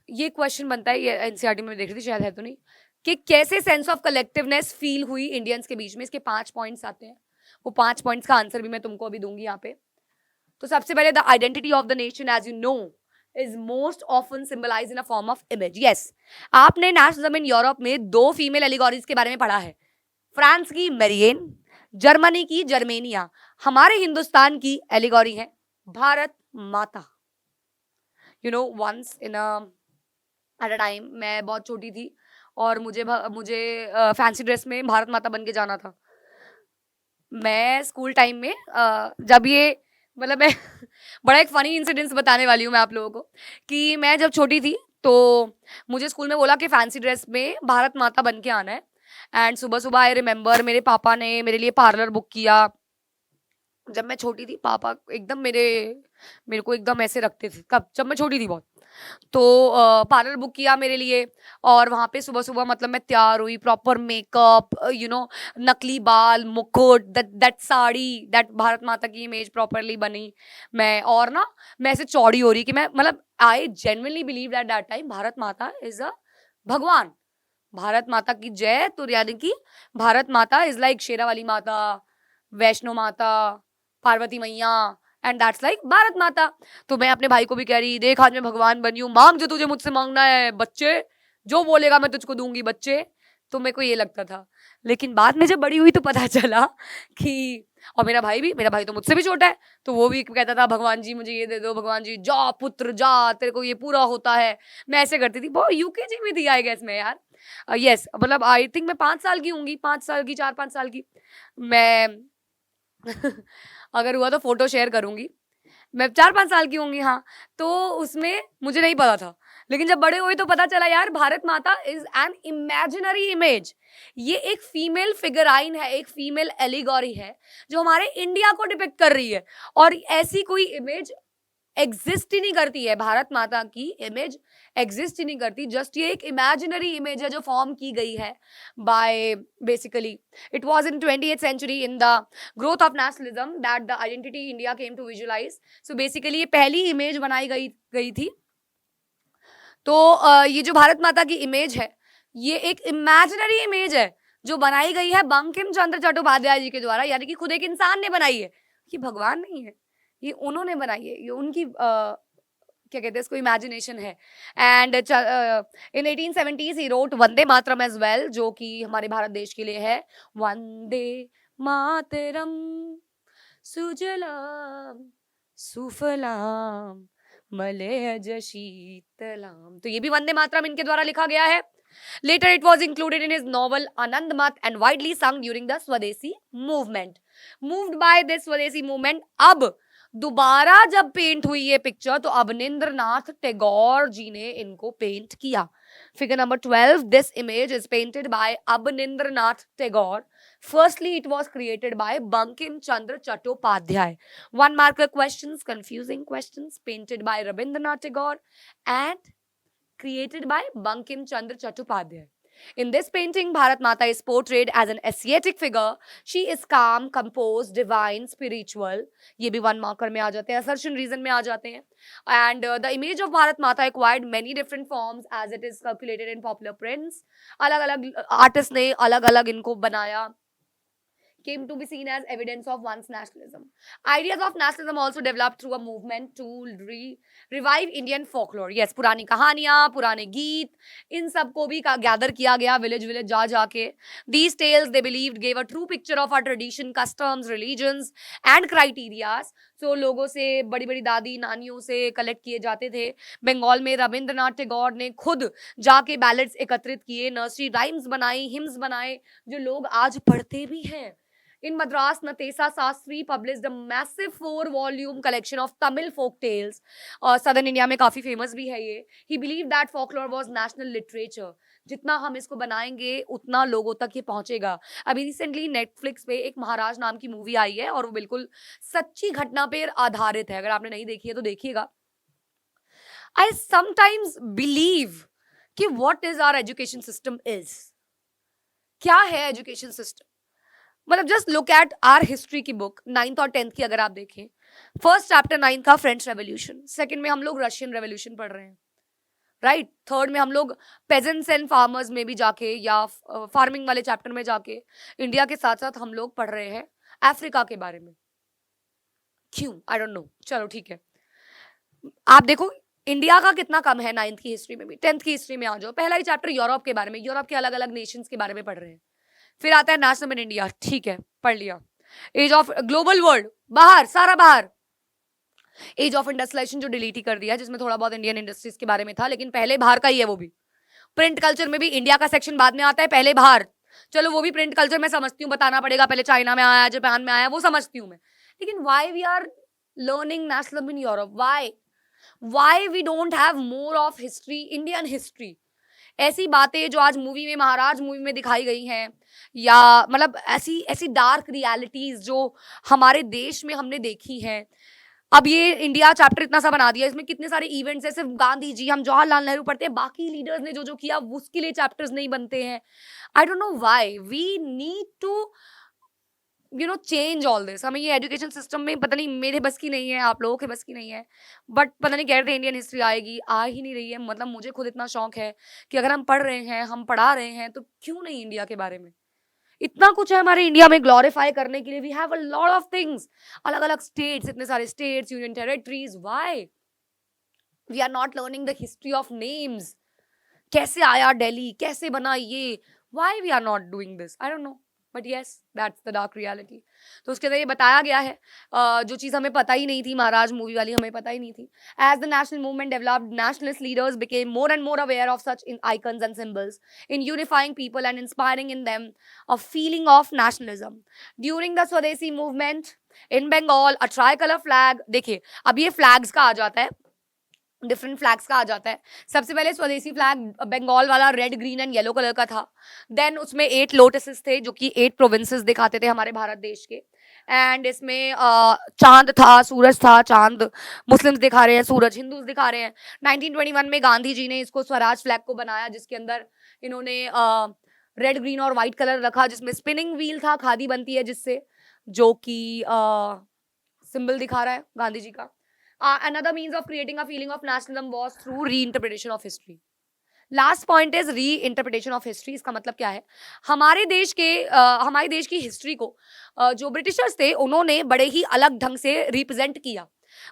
ये क्वेश्चन बनता है, ये एनसीईआरटी में देख रही थी, शायद है तो नहीं, कि कैसे सेंस ऑफ कलेक्टिवनेस फील हुई इंडियंस के बीच में. इसके 5 पॉइंट्स आते हैं, वो 5 पॉइंट्स का आंसर भी मैं तुमको अभी दूंगी यहाँ पे. तो सबसे पहले, the identity of the nation as you know is most often symbolized in a form of image. Yes, आपने नेशनलिज्म इन यूरोप में 2 फीमेल एलिगोरीज के बारे में पढ़ा है. फ्रांस की मेरियन, जर्मनी की जर्मेनिया. हमारे हिंदुस्तान की एलिगोरी है Bharat Mata. You know, once in at a time, मैं बहुत छोटी थी और मुझे फैंसी ड्रेस में भारत माता बन के जाना था. मैं स्कूल टाइम में जब ये मतलब मैं बड़ा एक फनी इंसिडेंस बताने वाली हूँ मैं आप लोगों को, कि मैं जब छोटी थी तो मुझे स्कूल में बोला कि फैंसी ड्रेस में भारत माता बन के आना है. एंड सुबह सुबह आई रिमेम्बर मेरे पापा ने मेरे लिए पार्लर बुक किया. जब मैं छोटी थी पापा एकदम मेरे को एकदम ऐसे रखते थे, कब जब मैं छोटी थी बहुत. तो पार्लर बुक किया मेरे लिए और वहाँ पे सुबह सुबह मतलब मैं तैयार हुई, प्रॉपर मेकअप, यू नो, नकली बाल, मुकुट, दैट साड़ी, दैट भारत माता की इमेज प्रॉपरली बनी मैं. और ना मैं ऐसे चौड़ी हो रही कि मैं मतलब I genuinely believe that that time Bharat माता इज अ भगवान. भारत माता की जय. तो यानी कि भारत माता इज लाइक शेरावाली माता, वैष्णो माता, पार्वती मैया, एंड दैट्स लाइक भारत माता. तो मैं अपने भाई को भी कह रही, देख आज मैं भगवान बनी हूँ, मांग जो तुझे मुझसे मांगना है बच्चे, जो बोलेगा मैं तुझको दूंगी बच्चे. तो मेरे को ये लगता था. लेकिन बाद में जब बड़ी हुई तो पता चला कि, और मेरा भाई तो मुझसे भी छोटा है, तो वो भी कहता था भगवान जी मुझे ये दे दो, भगवान जी जा पुत्र जा, तेरे को ये पूरा होता है. मैं ऐसे करती थी. बहुत यूकेजी में थी आई गेस मैं यार. यस, मतलब आई थिंक मैं 5 साल की होंगी, 5 साल की, 4-5 साल की मैं. अगर हुआ तो फोटो शेयर करूंगी. मैं 4-5 साल की होंगी, हाँ. तो उसमें मुझे नहीं पता था, लेकिन जब बड़े हुए तो पता चला यार भारत माता इज एन इमेजिनरी इमेज. ये एक फीमेल फिगराइन है, एक फीमेल एलिगोरी है जो हमारे इंडिया को डिपिक्ट कर रही है. और ऐसी कोई इमेज एग्जिस्ट ही नहीं करती है. भारत माता की इमेज एग्जिस्ट ही नहीं करती. जस्ट ये एक इमेजिनरी इमेज है जो फॉर्म की गई है bye basically it was in 20th century in the growth of nationalism that the identity India came to visualize. So basically ये पहली इमेज बनाई गई थी. तो ये जो भारत माता की इमेज है ये एक इमेजिनरी इमेज है जो बनाई गई है बंकिम चंद्र चट्टोपाध्याय जी के द्वारा, यानी कि खुद एक इंसान ने बनाई है. ये भगवान नहीं है, ये उन्होंने बनाई है, ये उनकी क्या कहते हैं इसको, इमेजिनेशन है. And in 1870s he wrote Vande Mataram as well, जो कि हमारे भारत देश के लिए है. वंदे मातरम सुजलाम सुफलाम मलयज शीतलाम. तो ये भी वंदे मातरम इनके द्वारा लिखा गया है. Later it was included in his novel Anand Mat and widely sung during the Swadesi movement. Moved by this Swadesi movement, अब दोबारा जब पेंट हुई ये पिक्चर तो अवनिंद्रनाथ टैगोर जी ने इनको पेंट किया. Figure number 12, this image is painted by Abanindranath Tagore. Firstly, it was created by Bankim Chandra Chattopadhyay. 1 marker questions, confusing questions, painted by Rabindranath Tagore and created by Bankim Chandra Chattopadhyay. In this painting, Bharat Mata is portrayed as an Asiatic figure. She is calm, composed, divine, spiritual. ये भी one marker में आ जाते हैं, assertion reason में आ जाते हैं. And the image of Bharat Mata acquired many different forms as it is circulated in popular prints. अलग-अलग artists ने अलग-अलग इनको बनाया. Came to be seen as evidence of one's nationalism. Ideas of nationalism also developed through a movement to revive Indian folklore. Yes, पुरानी कहानियाँ, पुराने गीत, इन सब को भी gather किया गया village जा जाके. These tales they believed gave a true picture of our tradition, customs, religions and criteria. So लोगों से बड़ी बड़ी दादी नानियों से कलेक्ट किए जाते थे. बंगाल में रविंद्रनाथ टैगोर ने खुद जाके बैलेट्स एकत्रित किए, नर्सरी राइम्स बनाई, हिम्स बनाए, जो लोग आज पढ़ते भी हैं. In Madras, Natesa Sastry published a massive 4-volume collection of Tamil folk tales. Southern India में काफी famous भी है ये. He believed that folklore was national literature. जितना हम इसको बनाएंगे उतना लोगों तक ये पहुंचेगा. अभी रिसेंटली नेटफ्लिक्स पे एक महाराज नाम की मूवी आई है और वो बिल्कुल सच्ची घटना पर आधारित है. अगर आपने नहीं देखी है तो देखिएगा. I sometimes believe कि what is our education system is. क्या है एजुकेशन सिस्टम? मतलब just look at our history की बुक 9th और 10th की अगर आप देखें. फर्स्ट चैप्टर 9 का फ्रेंच रेवोल्यूशन, सेकंड में हम लोग रशियन रेवोल्यूशन पढ़ रहे हैं, राइट. थर्ड में हम लोग पेजेंट्स एंड फार्मर्स में भी जाके या फार्मिंग वाले चैप्टर में जाके इंडिया के साथ साथ हम लोग पढ़ रहे हैं अफ्रीका के बारे में. क्यों? आई डोंट नो. चलो ठीक है. आप देखो इंडिया का कितना कम है 9th की हिस्ट्री में भी. 10th की हिस्ट्री में आ जाओ, पहला ही चैप्टर यूरोप के बारे में, यूरोप के अलग अलग नेशंस के बारे में पढ़ रहे हैं. फिर आता है नेशनल इन इंडिया, ठीक है पढ़ लिया. एज ऑफ ग्लोबल वर्ल्ड, बाहर, सारा बाहर. एज ऑफ इंडस्ट्रियलाइजेशन जो डिलीट ही कर दिया, जिसमें थोड़ा बहुत इंडियन इंडस्ट्रीज के बारे में था, लेकिन पहले बाहर का ही है वो भी. प्रिंट कल्चर में भी इंडिया का सेक्शन बाद में आता है, पहले बाहर. चलो वो भी प्रिंट कल्चर में समझती हूँ, बताना पड़ेगा पहले चाइना में आया, जापान में आया, वो समझती हूँ मैं. लेकिन why we are learning national in Europe? Why we don't have more of history, Indian history? ऐसी बातें जो आज मूवी में, महाराज मूवी में दिखाई गई हैं, या मतलब ऐसी ऐसी डार्क रियलिटीज जो हमारे देश में हमने देखी हैं. अब ये इंडिया चैप्टर इतना सा बना दिया, इसमें कितने सारे इवेंट्स है. सिर्फ गांधी जी, हम जवाहरलाल नेहरू पढ़ते हैं, बाकी लीडर्स ने जो जो किया उसके लिए चैप्टर्स नहीं बनते हैं. I don't know why. We need to change all this. हमें ये एजुकेशन सिस्टम में पता नहीं, मेरे बस की नहीं है, आप लोगों के बस की नहीं है, बट पता नहीं कह रहे थे इंडियन हिस्ट्री आएगी, आ ही नहीं रही है. मतलब मुझे खुद इतना शौक है कि अगर हम पढ़ रहे हैं, हम पढ़ा रहे हैं, तो क्यों नहीं इंडिया के बारे में? इतना कुछ है हमारे इंडिया में ग्लोरीफाई करने के लिए. We have a lot of things. अलग अलग स्टेट्स, इतने सारे states, union territories. Why we are not learning the history of names? कैसे आया दिल्ली, कैसे बना ये? Why we are not doing this? I don't know. But yes, that's the dark reality. तो उसके अंदर ये बताया गया है, जो चीज़ हमें पता ही नहीं थी, महाराज मूवी वाली हमें पता ही नहीं थी. As the national movement developed, nationalist leaders became more and more aware of such icons and symbols in unifying people and inspiring in them a feeling of nationalism. During the Swadesi movement in Bengal, a tricolor flag, देखिए अब ये flags का आ जाता है, different flags का आ जाता है. सबसे पहले स्वदेशी फ्लैग बंगाल वाला red, green and yellow colour का था. देन उसमें 8 लोटसेस थे जो कि 8 प्रोविंसेस दिखाते थे हमारे भारत देश के. एंड इसमें चांद था, सूरज था. चांद मुस्लिम्स दिखा रहे हैं, सूरज हिंदूज दिखा रहे हैं. 1921 में गांधी जी ने इसको स्वराज फ्लैग को बनाया, जिसके अंदर इन्होंने रेड, ग्रीन और व्हाइट कलर रखा, जिसमें स्पिनिंग व्हील था, खादी बनती है जिससे, जो कि सिंबल दिखा रहा है गांधी जी का. Another means of creating a feeling of nationalism was through reinterpretation of history. Last point is reinterpretation of history. इसका मतलब क्या है? हमारे देश की हिस्ट्री को जो ब्रिटिशर्स थे उन्होंने बड़े ही अलग ढंग से रिप्रेजेंट किया,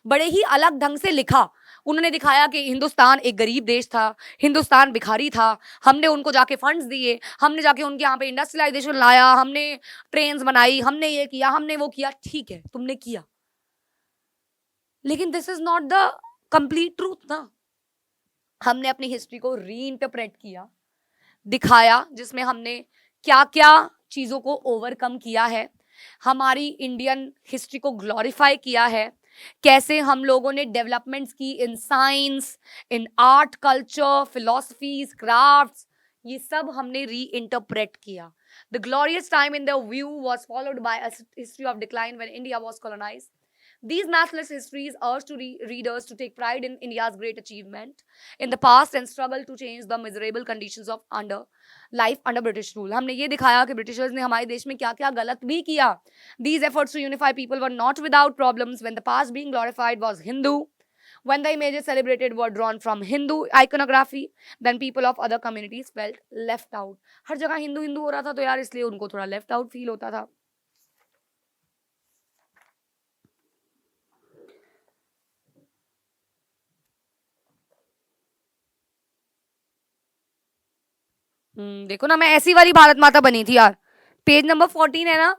बड़े ही अलग ढंग से लिखा. उन्होंने दिखाया कि हिंदुस्तान एक गरीब देश था, हिंदुस्तान भिखारी था, हमने उनको जाके फंड्स दिए, हमने जाके उनके यहाँ पे इंडस्ट्रियलाइजेशन लाया, हमने ट्रेन्स बनाई, हमने ये किया, हमने वो किया. ठीक है, तुमने किया, लेकिन this is not the complete truth ना. हमने अपनी हिस्ट्री को रीइंटरप्रेट किया, दिखाया, जिसमें हमने क्या क्या चीजों को ओवरकम किया है, हमारी इंडियन हिस्ट्री को ग्लोरीफाई किया है, कैसे हम लोगों ने डेवलपमेंट्स की in science, in art, culture, philosophies, crafts, ये सब हमने रीइंटरप्रेट किया. The glorious time in the view was followed by a history of decline when India was colonised. These nationalist histories urge to readers to take pride in India's great achievement in the past and struggle to change the miserable conditions of life under British rule. हमने ये दिखाया कि Britishers ने हमारे देश में क्या क्या गलत भी किया. These efforts to unify people were not without problems when the past being glorified was Hindu. When the images celebrated were drawn from Hindu iconography, then people of other communities felt left out. हर जगह हिंदू हिंदू हो रहा था तो यार इसलिए उनको थोड़ा left out feel होता था. देखो ना, मैं ऐसी वाली भारत माता बनी थी यार. पेज नंबर 14 है ना,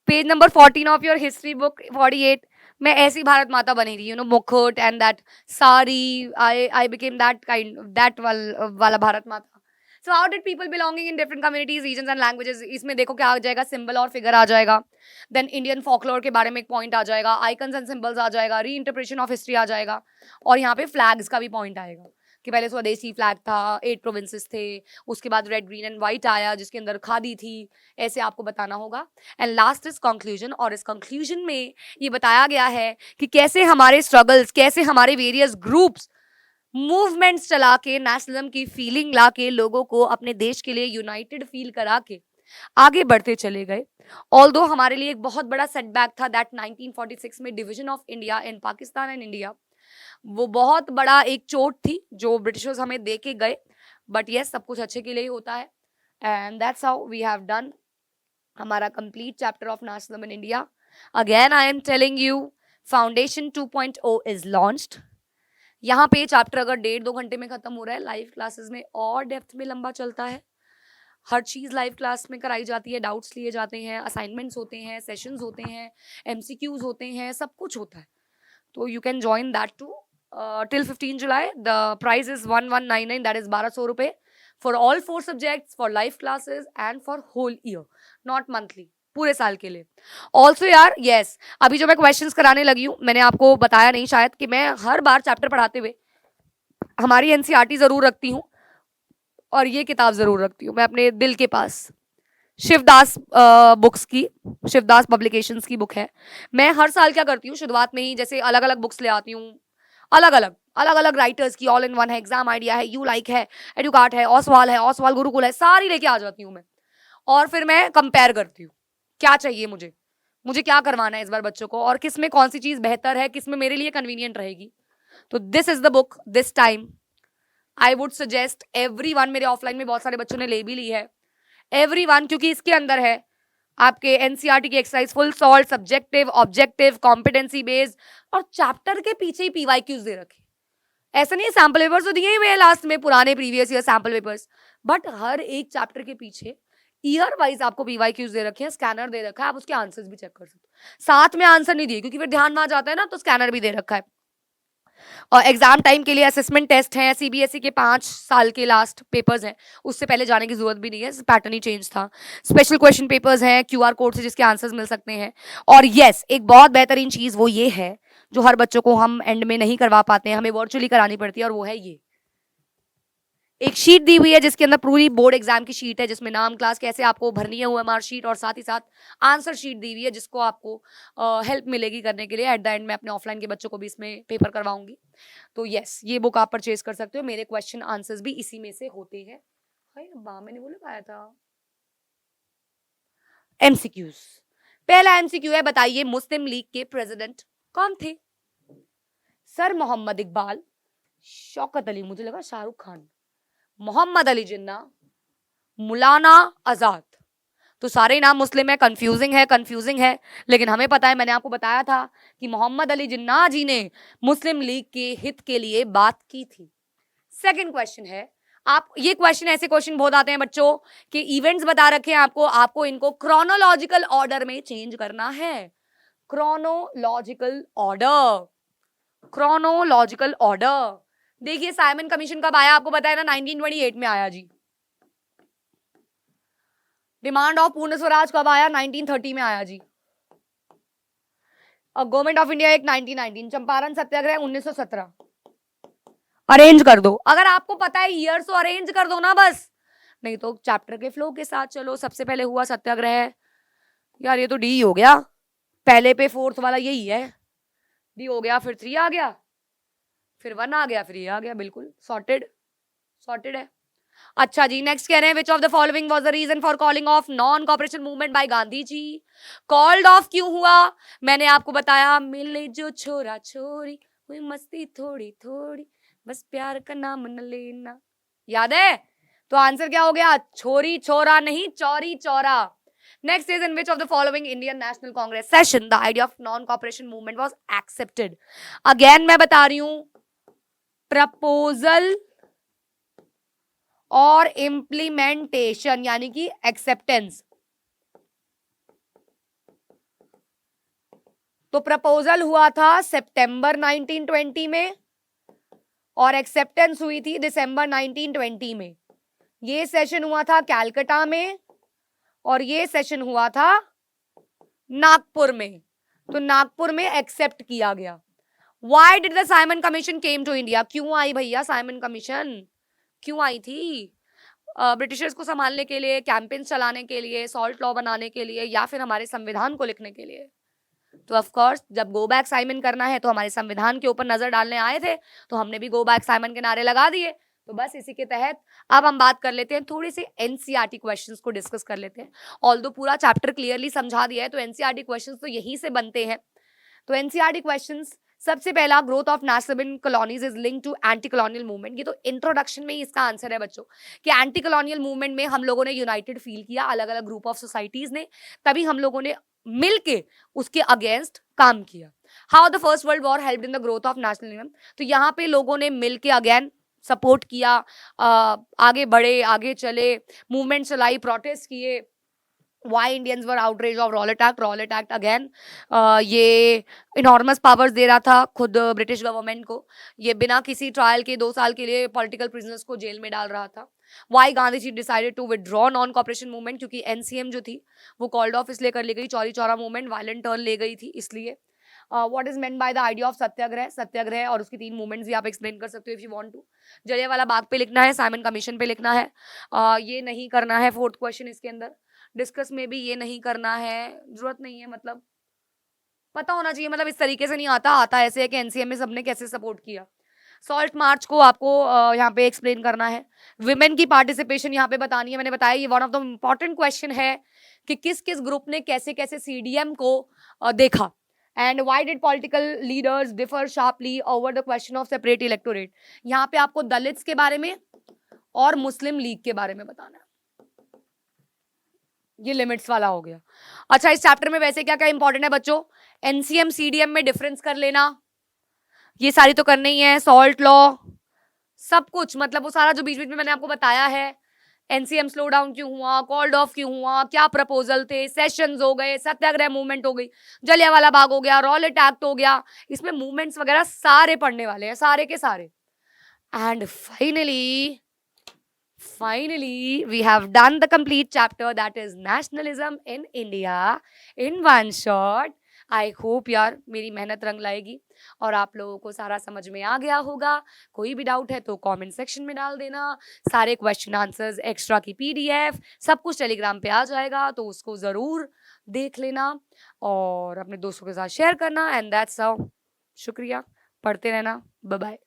page number 14 of your history book 48. मैं ऐसी भारत माता बनी थी, मुकुट and that sari. I became that वाला भारत माता. So how did people belonging in different communities, regions and languages, इसमें देखो क्या आ जाएगा, सिंबल और फिगर आ जाएगा. देन इंडियन फोकलोर के बारे में एक पॉइंट आ जाएगा, आइकन्स एंड सिंबल्स आ जाएगा, री इंटरप्रिटेशन ऑफ हिस्ट्री आ जाएगा, और यहाँ पे फ्लैग्स का भी पॉइंट आएगा कि पहले स्वदेशी फ्लैग था, 8 प्रोविंसेस थे, उसके बाद रेड ग्रीन एंड व्हाइट आया जिसके अंदर खादी थी. ऐसे आपको बताना होगा. एंड लास्ट इज कंक्लूजन, और इस कंक्लूजन में ये बताया गया है कि कैसे हमारे स्ट्रगल्स, कैसे हमारे वेरियस ग्रुप्स मूवमेंट्स चला के नेशनलिज्म की फीलिंग ला के लोगों को अपने देश के लिए यूनाइटेड फील करा के आगे बढ़ते चले गए. ऑल्दो हमारे लिए एक बहुत बड़ा सेटबैक था दैट 1946 में division of India in Pakistan and India, वो बहुत बड़ा एक चोट थी जो ब्रिटिशर्स हमें दे के गए. बट यस, सब कुछ अच्छे के लिए ही होता है. And that's how we have done हमारा complete chapter of nationalism in India. Again I am telling you, foundation 2.0 is launched. यहाँ पे चैप्टर अगर 1.5-2 घंटे में खत्म हो रहा है, लाइव क्लासेस में और डेप्थ में लंबा चलता है. हर चीज़ लाइव क्लास में कराई जाती है, डाउट्स लिए जाते हैं, असाइनमेंट्स होते हैं, सेशंस होते हैं, MCQs होते हैं, सब कुछ होता है. तो you can join that to till 15 July. The price is 1199, that is 1200 रुपये for all 4 subjects, for live classes and for whole year, not monthly, पूरे साल के लिए. ऑल्सो यार यस, अभी जो मैं क्वेश्चंस कराने लगी हूँ, मैंने आपको बताया नहीं शायद कि मैं हर बार चैप्टर पढ़ाते हुए हमारी NCERT जरूर रखती हूँ और ये किताब जरूर रखती हूँ मैं अपने दिल के पास. शिवदास बुक्स की, शिवदास पब्लिकेशंस की बुक है. मैं हर साल क्या करती हूँ, शुरुआत में ही जैसे अलग अलग बुक्स ले आती हूँ, अलग अलग राइटर्स की. ऑल इन वन है, एग्जाम आइडिया है, यू लाइक है, एडुकार्ट है, ओसवाल गुरुकुल है, सारी लेके आ जाती हूँ मैं. और फिर मैं कंपेयर करती हूँ क्या चाहिए मुझे क्या करवाना है इस बार बच्चों को, और किस में कौन सी चीज बेहतर है, किस में मेरे लिए कन्वीनियंट रहेगी. तो this is the book this time. I would suggest everyone, मेरे ऑफलाइन में बहुत सारे बच्चों ने ले भी ली है, एवरीवन, क्योंकि इसके अंदर है आपके NCERT की exercise full solve, subjective, objective, competency based, और चैप्टर के पीछे ही PYQs दे रखे. ऐसा नहीं है, सैम्पल पेपर्स तो दिए हुए हैं लास्ट में, पुराने previous year sample papers, but हर एक चैप्टर के पीछे ईयर वाइज आपको PYQs दे रखे हैं, स्कैनर दे रखा है, आप उसके आंसर्स भी चेक कर सकते हो. साथ में आंसर नहीं दिए क्योंकि फिर ध्यान वहां जाता है ना, तो स्कैनर भी दे रखा है. और एग्जाम टाइम के लिए असेसमेंट टेस्ट हैं, CBSE के 5 साल के लास्ट पेपर्स हैं, उससे पहले जाने की जरूरत भी नहीं है, पैटर्न ही चेंज था. स्पेशल क्वेश्चन पेपर्स हैं QR कोड से जिसके आंसर्स मिल सकते हैं. और यस, एक बहुत बेहतरीन चीज वो ये है जो हर बच्चों को हम एंड में नहीं करवा पाते हैं, हमें वर्चुअली करानी पड़ती है, और वो है ये एक शीट दी हुई है जिसके अंदर पूरी बोर्ड एग्जाम की शीट है, जिसमें नाम, क्लास, कैसे आपको भरनी है OMR शीट, और साथ ही साथ आंसर शीट दी हुई है जिसको आपको हेल्प मिलेगी करने के लिए. एट द एंड मैं अपने ऑफलाइन के बच्चों को भी इसमें पेपर करवाऊंगी. तो यस, ये बुक आप परचेज कर सकते हो. मेरे क्वेश्चन आंसर्स भी इसी में से होते हैं. मैंने बोला पाया था MCQs. पहला MCQ है, बताइए मुस्लिम लीग के प्रेसिडेंट कौन थे? सर मोहम्मद इकबाल, शौकत अली, मुझे लगा शाहरुख खान, मोहम्मद अली जिन्ना, मौलाना आजाद. तो सारे नाम मुस्लिम है, कंफ्यूजिंग है, लेकिन हमें पता है, मैंने आपको बताया था कि मोहम्मद अली जिन्ना जी ने मुस्लिम लीग के हित के लिए बात की थी. सेकंड क्वेश्चन है, आप ये क्वेश्चन, ऐसे क्वेश्चन बहुत आते हैं बच्चों कि इवेंट्स बता रखे हैं आपको इनको क्रोनोलॉजिकल ऑर्डर में चेंज करना है. Chronological order. देखिए साइमन कमीशन कब आया, आपको पता है ना, 1928 में आया जी. डिमांड ऑफ पूर्ण स्वराज कब आया, 1930 में आया जी. गवर्नमेंट ऑफ इंडिया एक 1919, चंपारण सत्याग्रह 1917. अरेंज कर दो, अगर आपको पता है ईयर्स तो अरेंज कर दो ना बस, नहीं तो चैप्टर के फ्लो के साथ चलो. सबसे पहले हुआ सत्याग्रह, यार ये तो D हो गया, पहले पे 4th वाला यही है. डी हो गया, फिर 3 आ गया, फिर 1 आ गया, फिर ये आ गया, बिल्कुल सॉर्टेड, सॉर्टेड है। अच्छा जी, नेक्स्ट कह रहे हैं which of the following was the reason for calling of non cooperation movement by Gandhi ji. Called off क्यों हुआ? मैंने आपको बताया, मिले जो छोरा छोरी हुई मस्ती थोड़ी थोड़ी, बस प्यार का नाम न लेना, याद है? तो आंसर क्या हो गया? छोरी छोरा नहीं, Chauri Chaura. Next is in which of the following Indian National Congress session the idea of non-cooperation movement was accepted? Again मैं बता रही हूं, प्रपोजल और इम्प्लीमेंटेशन यानी कि एक्सेप्टेंस। तो प्रपोजल हुआ था सितंबर 1920 में और एक्सेप्टेंस हुई थी दिसंबर 1920 में। ये सेशन हुआ था कैलकाटा में और ये सेशन हुआ था नागपुर में। तो नागपुर में एक्सेप्ट किया गया। Why did the Simon Commission came to India? क्यों आई भैया साइमन कमीशन? क्यों आई थी? ब्रिटिशर्स को संभालने के लिए, कैंपेन्स चलाने के लिए, सॉल्ट लॉ बनाने के लिए, या फिर हमारे संविधान को लिखने के लिए? तो ऑफ कोर्स जब गो बैक साइमन करना है तो हमारे संविधान के ऊपर नजर डालने आए थे, तो हमने भी गो बैक साइमन के नारे लगा दिए। तो बस इसी के तहत अब हम बात कर लेते हैं, थोड़ी सी एनसीईआरटी क्वेश्चंस को डिस्कस कर लेते हैं। ऑल्दो पूरा चैप्टर क्लियरली समझा दिया है, तो एनसीईआरटी क्वेश्चंस तो यहीं से बनते हैं। तो एनसीईआरटी क्वेश्चंस, सबसे पहला, growth of national in colonies is link to anti colonial movement. ये तो इंट्रोडक्शन में ही इसका आंसर है बच्चों, कि एंटी कॉलोनियल मूवमेंट में हम लोगों ने यूनाइटेड फील किया, अलग अलग ग्रुप ऑफ सोसाइटीज ने, तभी हम लोगों ने मिलके उसके अगेंस्ट काम किया। How the First World war helped in the growth of nationalism. तो यहाँ पे लोगों ने मिलके अगेन सपोर्ट किया, आगे बढ़े, आगे चले, मूवमेंट चलाई, प्रोटेस्ट किए। Why Indians were outraged of Rowlatt Act? Rowlatt Act again ये इनॉर्मस पावर्स दे रहा था खुद ब्रिटिश गवर्नमेंट को। ये बिना किसी ट्रायल के 2 साल के लिए पॉलिटिकल प्रिजनर्स को जेल में डाल रहा था। Why Gandhi ji decided to withdraw non cooperation movement? क्योंकि एनसीएम जो थी वो कॉल्ड ऑफ इसलिए कर ली गई, Chauri Chaura movement violent turn ले गई थी इसलिए। What is meant by the idea of satyagraha? Satyagraha और उसकी 3 मूवमेंट्स भी आप एक्सप्लेन कर सकते हो if you want to. Jallianwala Bagh पे लिखना है, साइमन कमीशन पे लिखना है, ये नहीं करना है। 4th क्वेश्चन इसके अंदर डिस्कस में भी ये नहीं करना है, जरूरत नहीं है, मतलब पता होना चाहिए, मतलब इस तरीके से नहीं आता, आता ऐसे है कि एनसीएम में सबने कैसे सपोर्ट किया। सॉल्ट मार्च को आपको यहाँ पे एक्सप्लेन करना है। विमेन की पार्टिसिपेशन यहाँ पे बतानी है, मैंने बताया ये one of the important question है कि किस किस ग्रुप ने कैसे कैसे सीडीएम को देखा। And why did political leaders differ sharply over the question of separate electorate. यहाँ पे आपको दलित्स के बारे में और मुस्लिम लीग के बारे में बताना है। ये लिमिट्स वाला हो गया। अच्छा, इस चैप्टर में वैसे क्या क्या इंपॉर्टेंट है बच्चों? एनसीएम सीडीएम में डिफरेंस कर लेना, ये सारी तो करनी ही है। सॉल्ट लॉ, सब कुछ, मतलब वो सारा जो बीच बीच में मैंने आपको बताया है। एनसीएम स्लो डाउन क्यों हुआ, कॉल्ड ऑफ क्यों हुआ, क्या प्रपोजल थे, सेशंस हो गए, सत्याग्रह मूवमेंट हो गई, जलियांवाला बाग हो गया, रॉलेट एक्ट हो गया, इसमें मूवमेंट्स वगैरह सारे पढ़ने वाले हैं, सारे के सारे। And finally we have done the complete chapter, that is nationalism in India in one shot. I hope यार मेरी मेहनत रंग लाएगी और आप लोगों को सारा समझ में आ गया होगा। कोई भी डाउट है तो कमेंट सेक्शन में डाल देना। सारे क्वेश्चन आंसर्स, एक्स्ट्रा की पीडीएफ, सब कुछ टेलीग्राम पे आ जाएगा, तो उसको ज़रूर देख लेना और अपने दोस्तों के साथ शेयर करना। And that's how. शुक्रिया, पढ़ते रहना, बाय बाय।